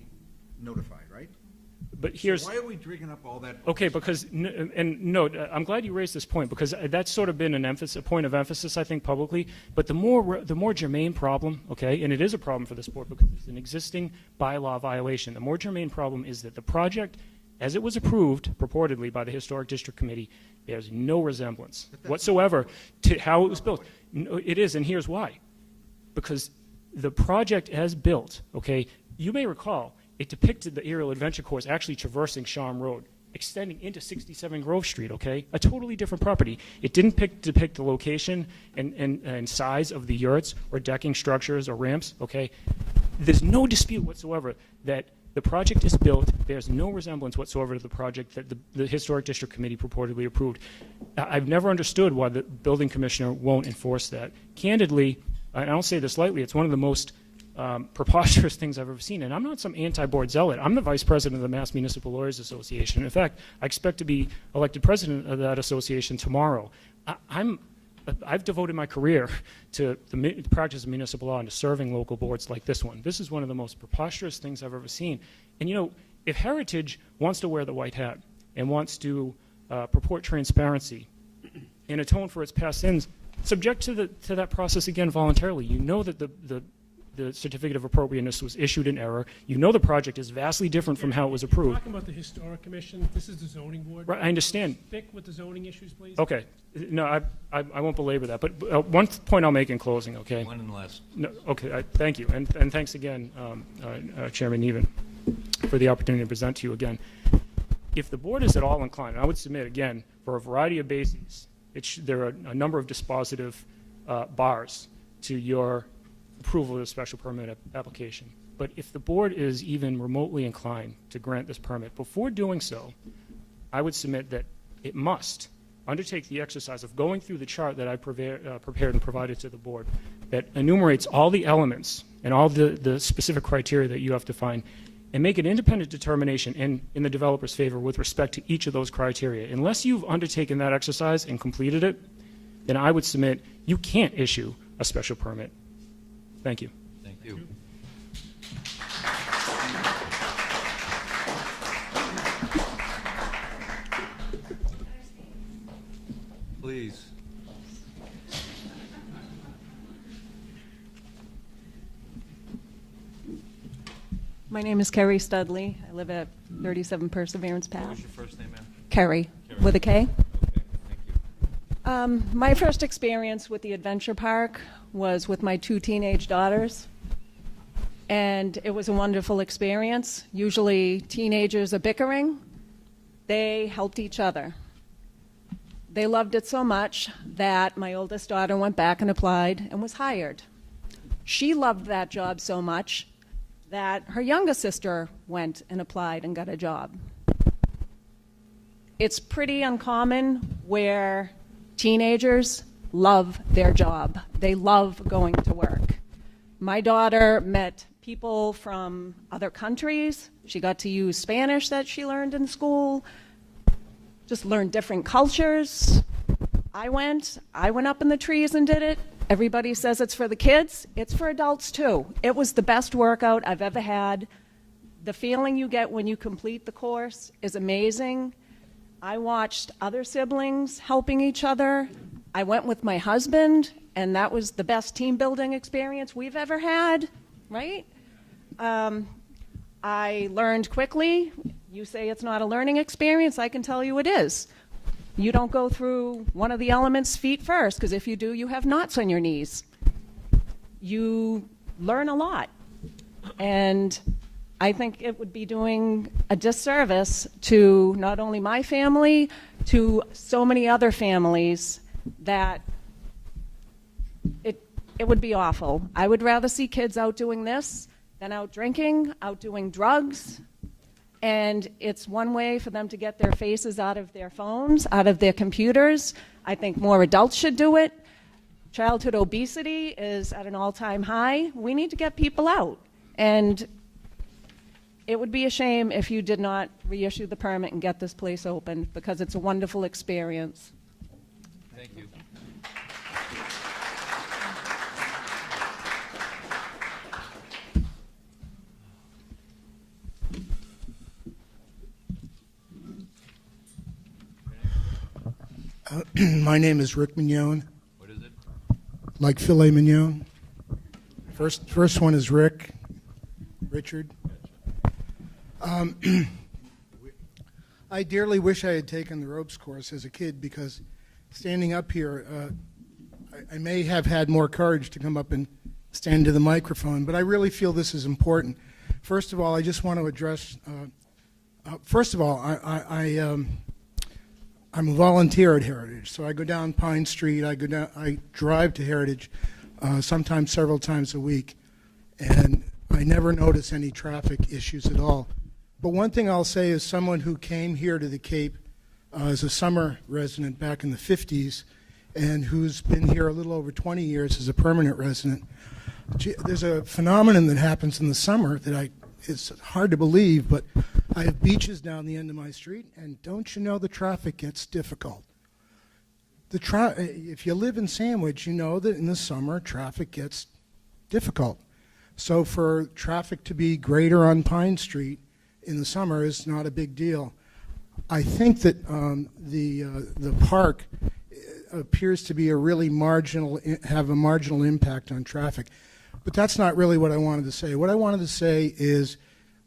notified, right? But here's so why are we digging up all that? Okay, because I'm glad you raised this point, because that's sort of been a point of emphasis, I think, publicly. But the more germane problem, okay, and it is a problem for this board because it's an existing bylaw violation. The more germane problem is that the project, as it was approved purportedly by the Historic District Committee, bears no resemblance whatsoever to how it was built. No, it is, and here's why. Because the project as built, okay, you may recall, it depicted the Aerial Adventure Course actually traversing Shawm Road, extending into 67 Grove Street, okay? A totally different property. It didn't depict the location and size of the yurts or decking structures or ramps, okay? There's no dispute whatsoever that the project is built, bears no resemblance whatsoever to the project that the Historic District Committee purportedly approved. I've never understood why the building commissioner won't enforce that. Candidly, and I don't say this lightly, it's one of the most preposterous things I've ever seen. And I'm not some anti-board zealot. I'm the vice president of the Mass Municipal Lawyers Association. In fact, I expect to be elected president of that association tomorrow. I've devoted my career to the practice of municipal law and to serving local boards like this one. This is one of the most preposterous things I've ever seen. And you know, if Heritage wants to wear the white hat and wants to purport transparency and atone for its past sins, subject to that process again voluntarily. You know that the the certificate of appropriateness was issued in error. You know the project is vastly different from how it was We're approved. talking about the historic commission. This is the zoning board. Right, I understand. Stick with the zoning issues, please. Okay. No, I won't belabor that. But one point I'll make in closing, okay? One and last. No, okay, thank you. And thanks again, Chairman Neven, for the opportunity to present to you again. If the board is at all inclined, and I would submit again, for a variety of bases, there are a number of dispositive bars to your approval of the special permit application. But if the board is even remotely inclined to grant this permit, before doing so, I would submit that it must undertake the exercise of going through the chart that I prepared and provided to the board that enumerates all the elements and all the specific criteria that you have to find, and make an independent determination in the developer's favor with respect to each of those criteria. Unless you've undertaken that exercise and completed it, then I would submit you can't issue a special permit. Thank you. Thank you. Please. My name is Carrie Studley. I live at 37 Perseverance Path. What was your first name, ma'am? Carrie, Carrie. with a K. Okay, thank you. My first experience with the adventure park was with my 2 teenage daughters, and it was a wonderful experience. Usually teenagers are bickering. They helped each other. They loved it so much that my oldest daughter went back and applied and was hired. She loved that job so much that her younger sister went and applied and got a job. It's pretty uncommon where teenagers love their job. They love going to work. My daughter met people from other countries. She got to use Spanish that she learned in school, just learned different cultures. I went up in the trees and did it. Everybody says it's for the kids. It's for adults too. It was the best workout I've ever had. The feeling you get when you complete the course is amazing. I watched other siblings helping each other. I went with my husband, and that was the best team building experience we've ever had, right? I learned quickly. You say it's not a learning experience, I can tell you it is. You don't go through one of the elements feet first, because if you do, you have knots on your knees. You learn a lot. And I think it would be doing a disservice to not only my family, to so many other families, that it would be awful. I would rather see kids out doing this than out drinking, out doing drugs. And it's one way for them to get their faces out of their phones, out of their computers. I think more adults should do it. Childhood obesity is at an all-time high. We need to get people out. And it would be a shame if you did not reissue the permit and get this place open, because it's a wonderful experience. Thank you. My name is Rick Mignon. What is it? Like filet mignon. First one is Rick. Richard. I dearly wish I had taken the ropes course as a kid, because standing up here, I may have had more courage to come up and stand to the microphone, but I really feel this is important. First of all, I just want to address, first of all, I'm a volunteer at Heritage, so I go down Pine Street, I drive to Heritage sometimes several times a week, and I never notice any traffic issues at all. But one thing I'll say is, someone who came here to the Cape as a summer resident back in the 50s, and who's been here a little over 20 years as a permanent resident, there's a phenomenon that happens in the summer that it's hard to believe, but I have beaches down the end of my street, and don't you know the traffic gets difficult. If you live in Sandwich, you know that in the summer traffic gets difficult. So for traffic to be greater on Pine Street in the summer is not a big deal. I think that the park appears to be have a marginal impact on traffic. But that's not really what I wanted to say. What I wanted to say is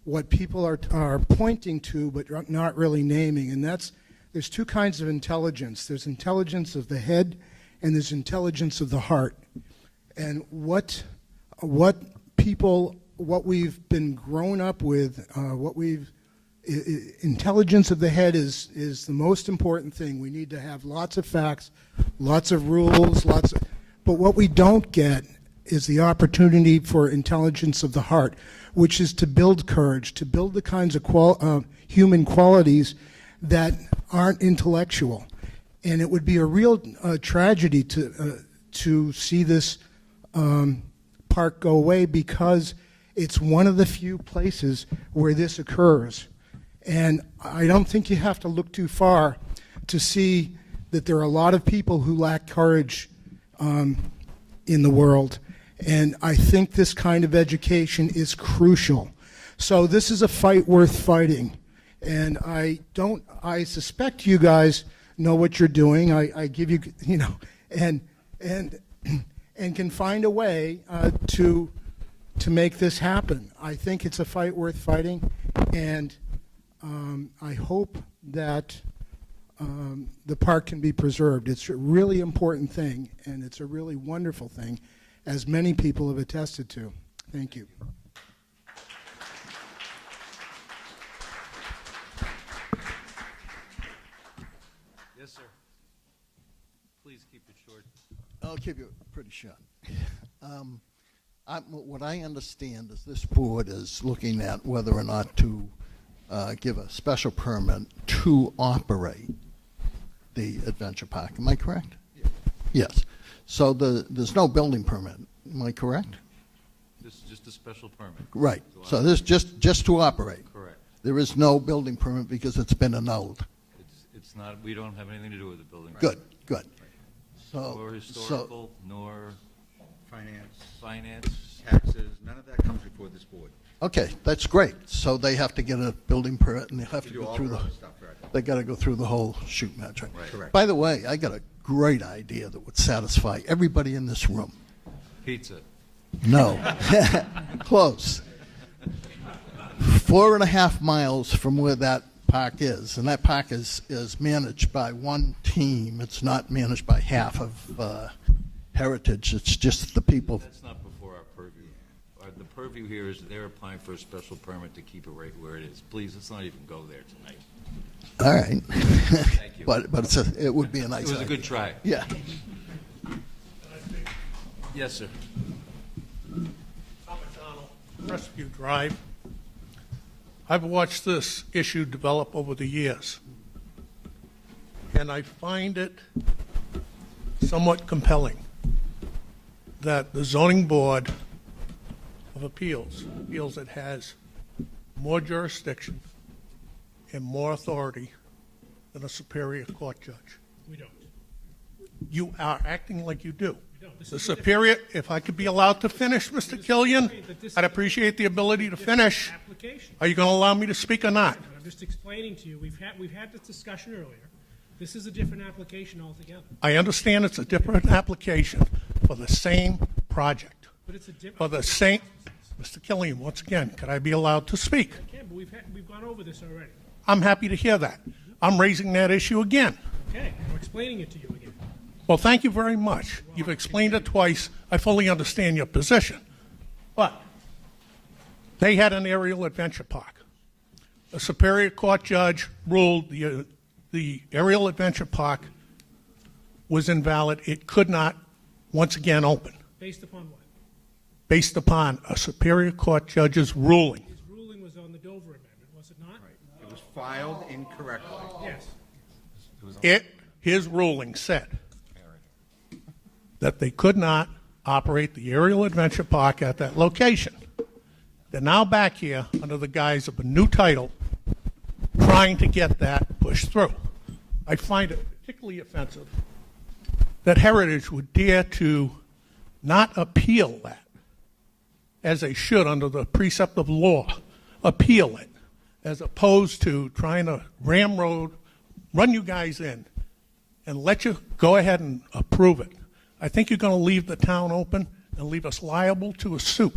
what people are pointing to but not really naming, and that's there's two kinds of intelligence. There's intelligence of the head and there's intelligence of the heart. And what we've been grown up with, intelligence of the head is the most important thing. We need to have lots of facts, lots of rules, but what we don't get is the opportunity for intelligence of the heart, which is to build courage, to build the kinds of human qualities that aren't intellectual. And it would be a real tragedy to see this park go away, because it's one of the few places where this occurs. And I don't think you have to look too far to see that there are a lot of people who lack courage in the world. And I think this kind of education is crucial. So this is a fight worth fighting. And I suspect you guys know what you're doing. I give you, and can find a way to make this happen. I think it's a fight worth fighting, and I hope that the park can be preserved. It's a really important thing, and it's a really wonderful thing, as many people have attested to. Thank you. Yes, sir. Please keep it short. I'll keep it pretty short. What I understand is this board is looking at whether or not to give a special permit to operate the adventure park. Am I correct? Yes. So there's no building permit. Am I correct? This is just a special permit. Right. So this just to operate. Correct. There is no building permit because it's been annulled. It's not, we don't have anything to do with the building. Good. Good. Nor historical, nor finance. Taxes, none of that comes before this board. Okay, that's great. So they have to get a building permit, and they have to do go all through the the. other stuff, right. They got to go through the whole shoot match. Right? Correct. By the way, I got a great idea that would satisfy everybody in this room. Pizza. No, close. 4.5 miles from where that park is, and that park is managed by one team. It's not managed by half of Heritage. It's just the people. That's not before our purview. The purview here is they're applying for a special permit to keep it right where it is. Please, let's not even go there tonight. All right. Thank you. but it would be a nice It was a idea. good try. Yeah. Yes, sir. Tom McDonald, Crestview Drive. I've watched this issue develop over the years, and I find it somewhat compelling that the zoning board of appeals feels it has more jurisdiction and more authority than a superior court judge. We don't. You are acting like you do. We don't. This The is superior, if I could be allowed to finish, Mr. Killian, I'd appreciate the ability to finish. application. Are you going to allow me to speak or not? But I'm just explaining to you, we've had this discussion earlier. This is a different application altogether. I understand it's a different application for the same project. But it's a different. For the same, Mr. Killian, once again, could I be allowed to speak? Okay, but we've gone over this already. I'm happy to hear that. I'm raising that issue again. Okay, I'm explaining it to you again. Well, thank you very much. You've explained it twice. I fully understand your position. But they had an aerial adventure park. A Superior Court judge ruled the aerial adventure park was invalid. It could not, once again, open, Based upon what? based upon a Superior Court judge's ruling. His ruling was on the Dover Amendment, was it not? It was filed incorrectly. Yes. His ruling said that they could not operate the aerial adventure park at that location. They're now back here under the guise of a new title, trying to get that pushed through. I find it particularly offensive that Heritage would dare to not appeal that, as they should under the precept of law, appeal it, as opposed to trying to run you guys in and let you go ahead and approve it. I think you're going to leave the town open. and leave us liable to a suit.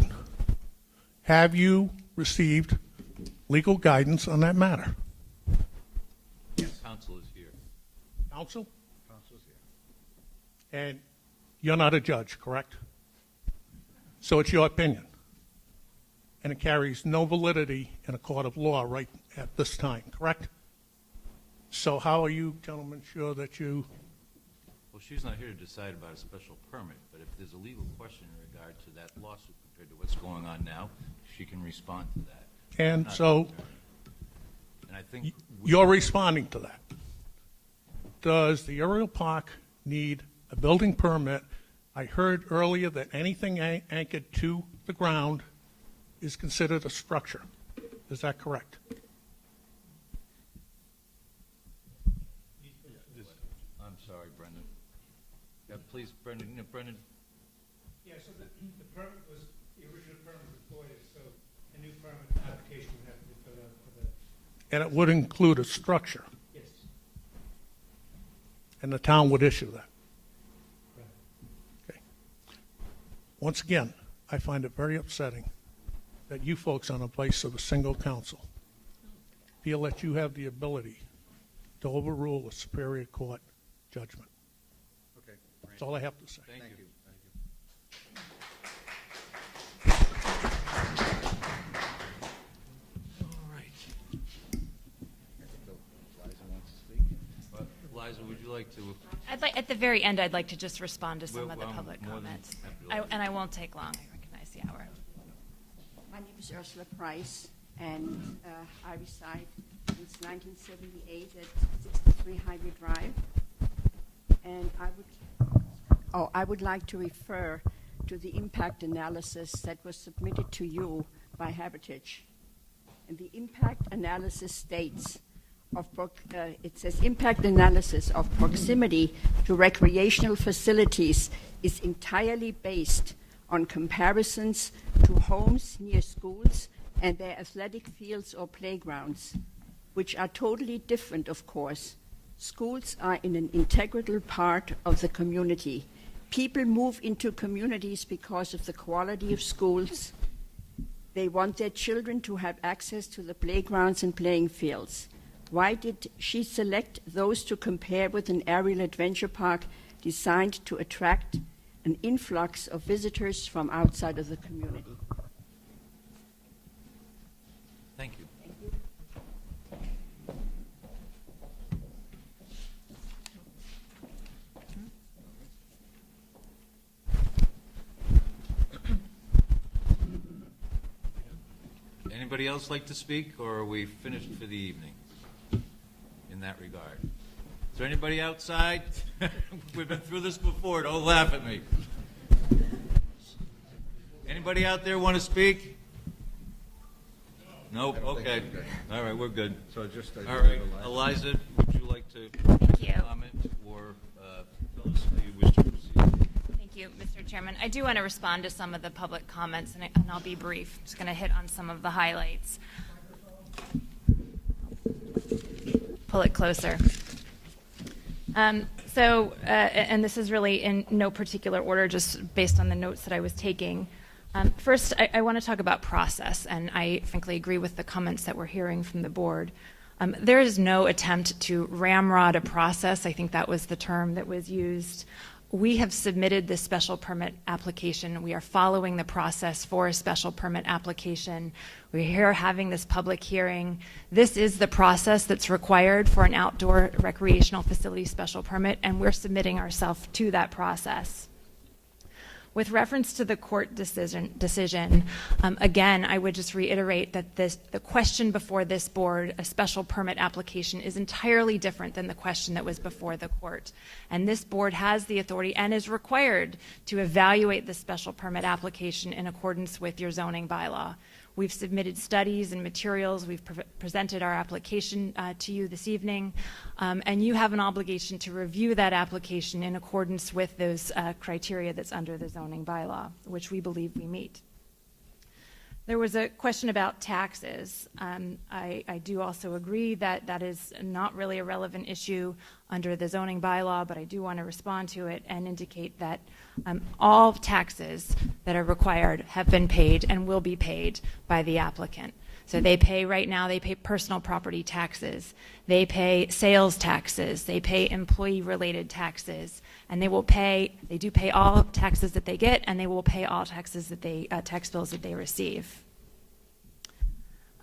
Have you received legal guidance on that matter? Counsel is here. Counsel? Counsel's here. And you're not a judge, correct? So it's your opinion. And it carries no validity in a court of law right at this time, correct? So how are you gentlemen sure that you... Well, she's not here to decide about a special permit, but if there's a legal question in regard to that lawsuit compared to what's going on now, she can respond to that. And Not so concerned. And I think you're responding to that. Does the Ariel Park need a building permit? I heard earlier that anything anchored to the ground is considered a structure. Is that correct? I'm sorry, Brendan. Yeah, please, Brendan. Brendan. Yeah, so the permit was, the original permit was voided, so a new permit application would have to be filled out for the... And it would include a structure, Yes. and the town would issue that. Okay. Once again, I find it very upsetting that you folks on the place of a single council feel that you have the ability to overrule a Superior Court judgment. Okay. That's all I have to say. Thank you. Liza, would you like to? At the very end, I'd like to just respond to some of the Well, public more than comments. happy to. And I won't take long. I recognize the hour. My name is Ursula Price, and I reside since 1978 at 63 Highway Drive. And I would like to refer to the impact analysis that was submitted to you by Heritage. And the impact analysis states, it says impact analysis of proximity to recreational facilities is entirely based on comparisons to homes near schools and their athletic fields or playgrounds, which are totally different, of course. Schools are an integral part of the community. People move into communities because of the quality of schools. They want their children to have access to the playgrounds and playing fields. Why did she select those to compare with an aerial adventure park designed to attract an influx of visitors from outside of the community? Thank you. Anybody else like to speak, or are we finished for the evening in that regard? Is there anybody outside? We've been through this before. Don't laugh at me. Anybody out there want to speak? Nope. Okay. All right, we're good. So just all right, Eliza, would you like to comment or tell us how you wish to proceed? Thank you, Mr. Chairman. I do want to respond to some of the public comments, and I'll be brief. I'm just going to hit on some of the highlights. Pull it closer. And this is really in no particular order, just based on the notes that I was taking. First, I want to talk about process, and I frankly agree with the comments that we're hearing from the board. There is no attempt to ramrod a process. I think that was the term that was used. We have submitted this special permit application. We are following the process for a special permit application. We're here having this public hearing. This is the process that's required for an outdoor recreational facility special permit, and we're submitting ourselves to that process. With reference to the court decision, again, I would just reiterate that the question before this board, a special permit application, is entirely different than the question that was before the court. And this board has the authority and is required to evaluate the special permit application in accordance with your zoning bylaw. We've submitted studies and materials. We've presented our application to you this evening, and you have an obligation to review that application in accordance with those criteria that's under the zoning bylaw, which we believe we meet. There was a question about taxes. I do also agree that that is not really a relevant issue under the zoning bylaw, but I do want to respond to it and indicate that all taxes that are required have been paid and will be paid by the applicant. So they pay right now, they pay personal property taxes, they pay sales taxes, they pay employee-related taxes, and they do pay all taxes that they get, and they will pay all taxes that tax bills that they receive.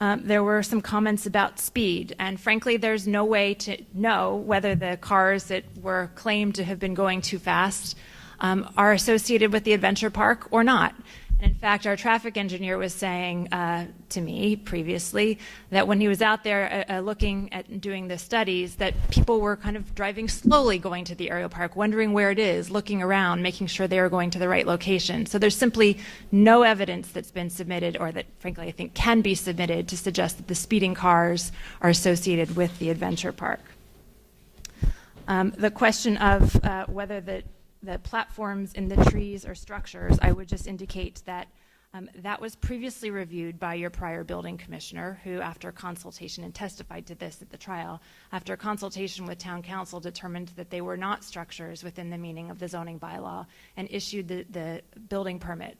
There were some comments about speed, and frankly, there's no way to know whether the cars that were claimed to have been going too fast are associated with the adventure park or not. And in fact, our traffic engineer was saying to me previously that when he was out there looking at doing the studies, that people were kind of driving slowly going to the aerial park, wondering where it is, looking around, making sure they are going to the right location. So there's simply no evidence that's been submitted, or that frankly I think can be submitted, to suggest that the speeding cars are associated with the adventure park. The question of whether the platforms in the trees or structures, I would just indicate that that was previously reviewed by your prior building commissioner, who, after consultation, and testified to this at the trial, after consultation with town council, determined that they were not structures within the meaning of the zoning bylaw and issued the building permit.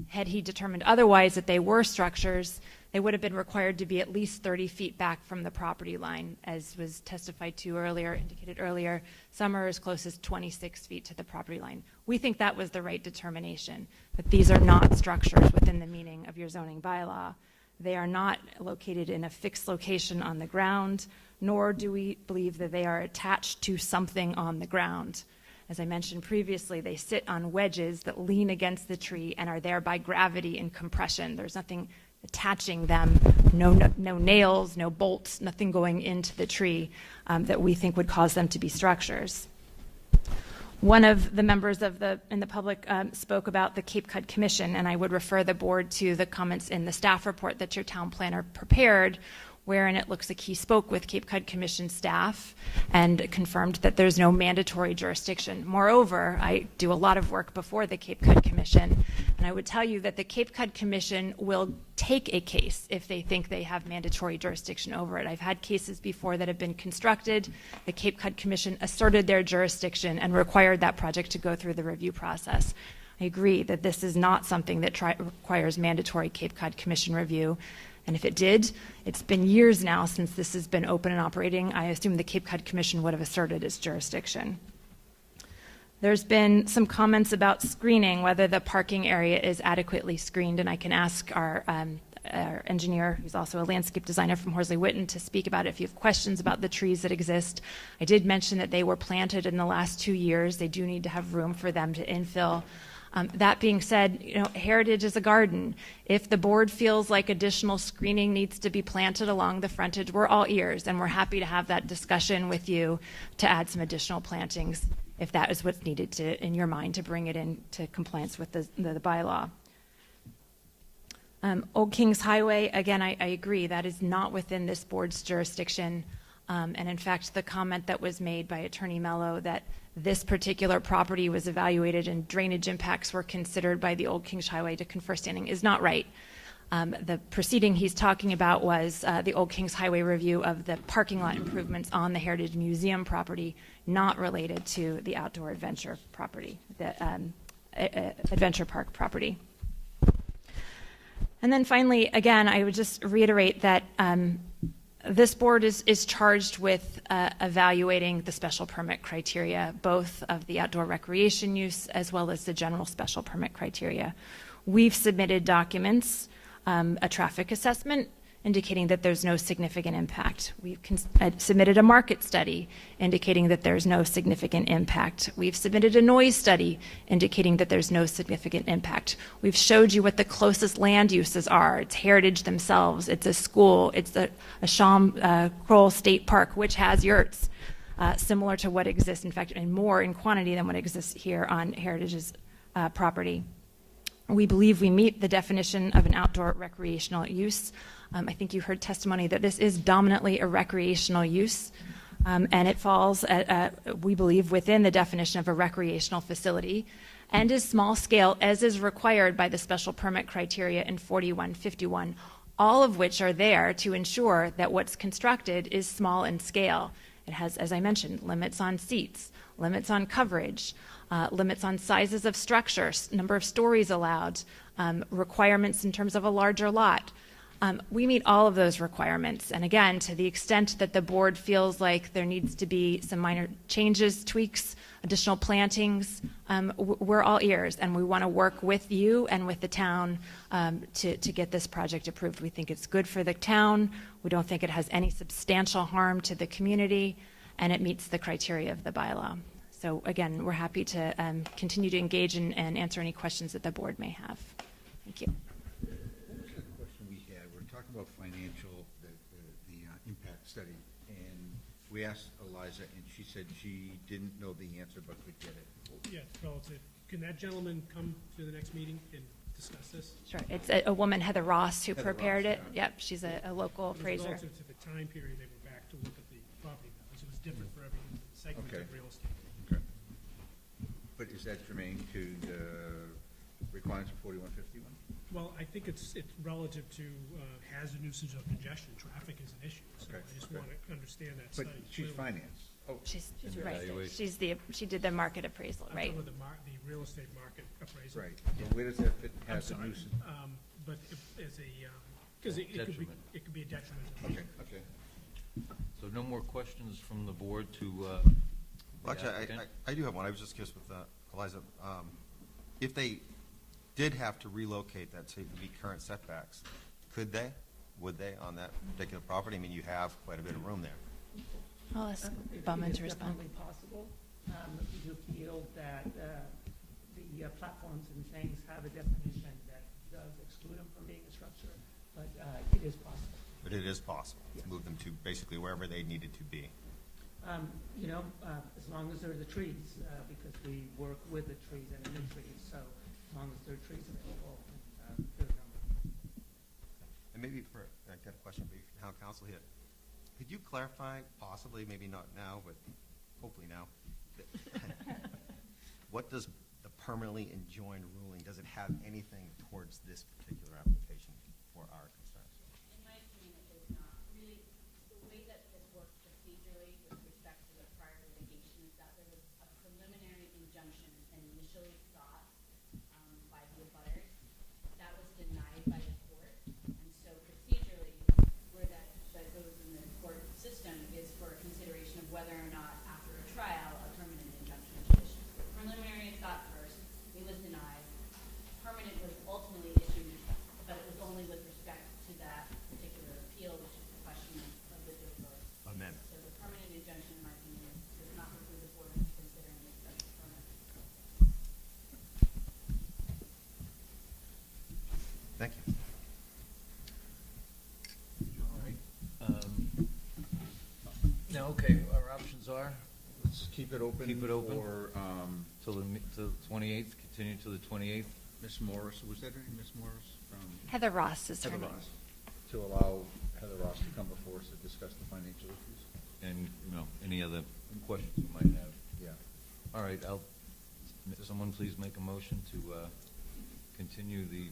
Had he determined otherwise, that they were structures, they would have been required to be at least 30 feet back from the property line, as was testified to earlier, indicated earlier. Some are as close as 26 feet to the property line. We think that was the right determination, that these are not structures within the meaning of your zoning bylaw. They are not located in a fixed location on the ground, nor do we believe that they are attached to something on the ground. As I mentioned previously, they sit on wedges that lean against the tree and are there by gravity and compression. There's nothing attaching them, no nails, no bolts, nothing going into the tree that we think would cause them to be structures. One of the members in the public spoke about the Cape Cod Commission, and I would refer the board to the comments in the staff report that your town planner prepared, wherein it looks like he spoke with Cape Cod Commission staff and confirmed that there's no mandatory jurisdiction. Moreover, I do a lot of work before the Cape Cod Commission, and I would tell you that the Cape Cod Commission will take a case if they think they have mandatory jurisdiction over it. I've had cases before that have been constructed. The Cape Cod Commission asserted their jurisdiction and required that project to go through the review process. I agree that this is not something that requires mandatory Cape Cod Commission review. And if it did, it's been years now since this has been open and operating. I assume the Cape Cod Commission would have asserted its jurisdiction. There's been some comments about screening, whether the parking area is adequately screened, and I can ask our engineer, who's also a landscape designer from Horsley Witten, to speak about it if you have questions about the trees that exist. I did mention that they were planted in the last 2 years. They do need to have room for them to infill. That being said, Heritage is a garden. If the board feels like additional screening needs to be planted along the frontage, we're all ears, and we're happy to have that discussion with you to add some additional plantings if that is what's needed in your mind to bring it into compliance with the bylaw. Old Kings Highway, again, I agree, that is not within this board's jurisdiction. And in fact, the comment that was made by Attorney Mello that this particular property was evaluated and drainage impacts were considered by the Old Kings Highway to confer standing is not right. The proceeding he's talking about was the Old Kings Highway review of the parking lot improvements on the Heritage Museum property, not related to the outdoor adventure property, the adventure park property. And then finally, again, I would just reiterate that this board is charged with evaluating the special permit criteria, both of the outdoor recreation use as well as the general special permit criteria. We've submitted documents, a traffic assessment indicating that there's no significant impact. We've submitted a market study indicating that there's no significant impact. We've submitted a noise study indicating that there's no significant impact. We've showed you what the closest land uses are. It's Heritage themselves. It's a school. It's a Sham Kroll State Park, which has yurts, similar to what exists, in fact, and more in quantity than what exists here on Heritage's property. We believe we meet the definition of an outdoor recreational use. I think you heard testimony that this is dominantly a recreational use, and it falls, we believe, within the definition of a recreational facility. and is small scale as is required by the special permit criteria in 4151, all of which are there to ensure that what's constructed is small in scale. It has, as I mentioned, limits on seats, limits on coverage, limits on sizes of structures, number of stories allowed, requirements in terms of a larger lot. We meet all of those requirements. And again, to the extent that the board feels like there needs to be some minor changes, tweaks, additional plantings, we're all ears, and we want to work with you and with the town to get this project approved. We think it's good for the town. We don't think it has any substantial harm to the community, and it meets the criteria of the bylaw. So again, we're happy to continue to engage and answer any questions that the board may have. Thank you. What was the question we had? We're talking about financial, the impact study, and we asked Eliza, and she said she didn't know the answer but could get it. Yeah, it's relative. Can that gentleman come to the next meeting and discuss this? Sure. It's a woman, Heather Ross, who Heather prepared Ross, it. Yep, she's a local It was appraiser. relative to the time period they were back to look at the property values. It was different for every segment Okay. of real estate. Okay. But is that germane to the requirements of 4151? Well, I think it's relative to hazard, nuisance, or congestion. Traffic is an issue, so Okay, I just okay. want to understand that But study. she's clearly. finance. Oh, She's And right. evaluation. She did the market appraisal, I'm right? talking about the real estate market appraisal. right. So where does that fit I'm hazard sorry, nuisance? but as a, because it could be, Detriment. it could be a detriment. Okay, okay. So no more questions from the board to Well, the actually, applicant? I do have one. I was just curious with Eliza. If they did have to relocate that to meet current setbacks, could they? Would they on that particular property? I mean, you have quite a bit of room there. I'll ask Bowman to respond. It's definitely possible. We do feel that the platforms and things have a definition that does exclude them from being a structure, but it is possible. But it is possible to move them to basically wherever they needed to be. As long as there are the trees, because we work with the trees and in the trees, so as long as there are trees available, there are number. And maybe I got a question for you, town council here. Could you clarify, possibly, maybe not now, but hopefully now, what does the permanently enjoined ruling, does it have anything towards this particular application for our concerns? In my opinion, it does not. Really, the way that this works procedurally with respect to the prior litigation is that there was a preliminary injunction initially sought by the abutters. That was denied by the court. And so procedurally, where that goes in the court system is for consideration of whether or not, after a trial, a permanent injunction is issued. Preliminary is sought first. It was denied. Permanent was ultimately issued, but it was only with respect to that particular appeal, which is the question of the Dover Amendment. So the permanent injunction, in my opinion, does not preclude the board from considering it as a permanent. Thank you. All right. Now, okay, our options are, Let's keep it open. Keep it open. For, till the 28th, continue till the 28th. Ms. Morris, was that her name, Ms. Morris? From Heather Ross is her Heather name. Ross. To allow Heather Ross to come before us to discuss the financial issues? And, any other questions you might have. Yeah. All right, someone please make a motion to continue the.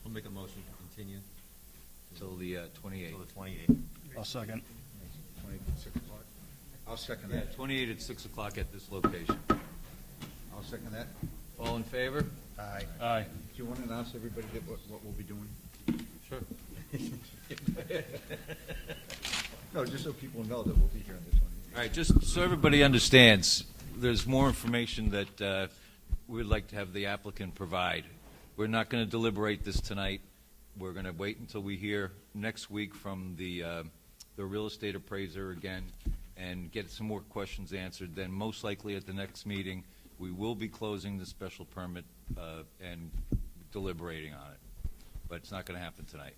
I'll make a motion to continue Till the 28th. till the 28th. I'll second. 20, 6 o'clock? I'll second Yeah, that. 28 at 6 o'clock at this location. I'll second that. All in favor? Aye. Aye. Do you want to announce to everybody what we'll be doing? Sure. No, just so people know that we'll be here on the 20th. All right, just so everybody understands, there's more information that we'd like to have the applicant provide. We're not going to deliberate this tonight. We're going to wait until we hear next week from the real estate appraiser again and get some more questions answered. Then most likely at the next meeting, we will be closing the special permit and deliberating on it. But it's not going to happen tonight.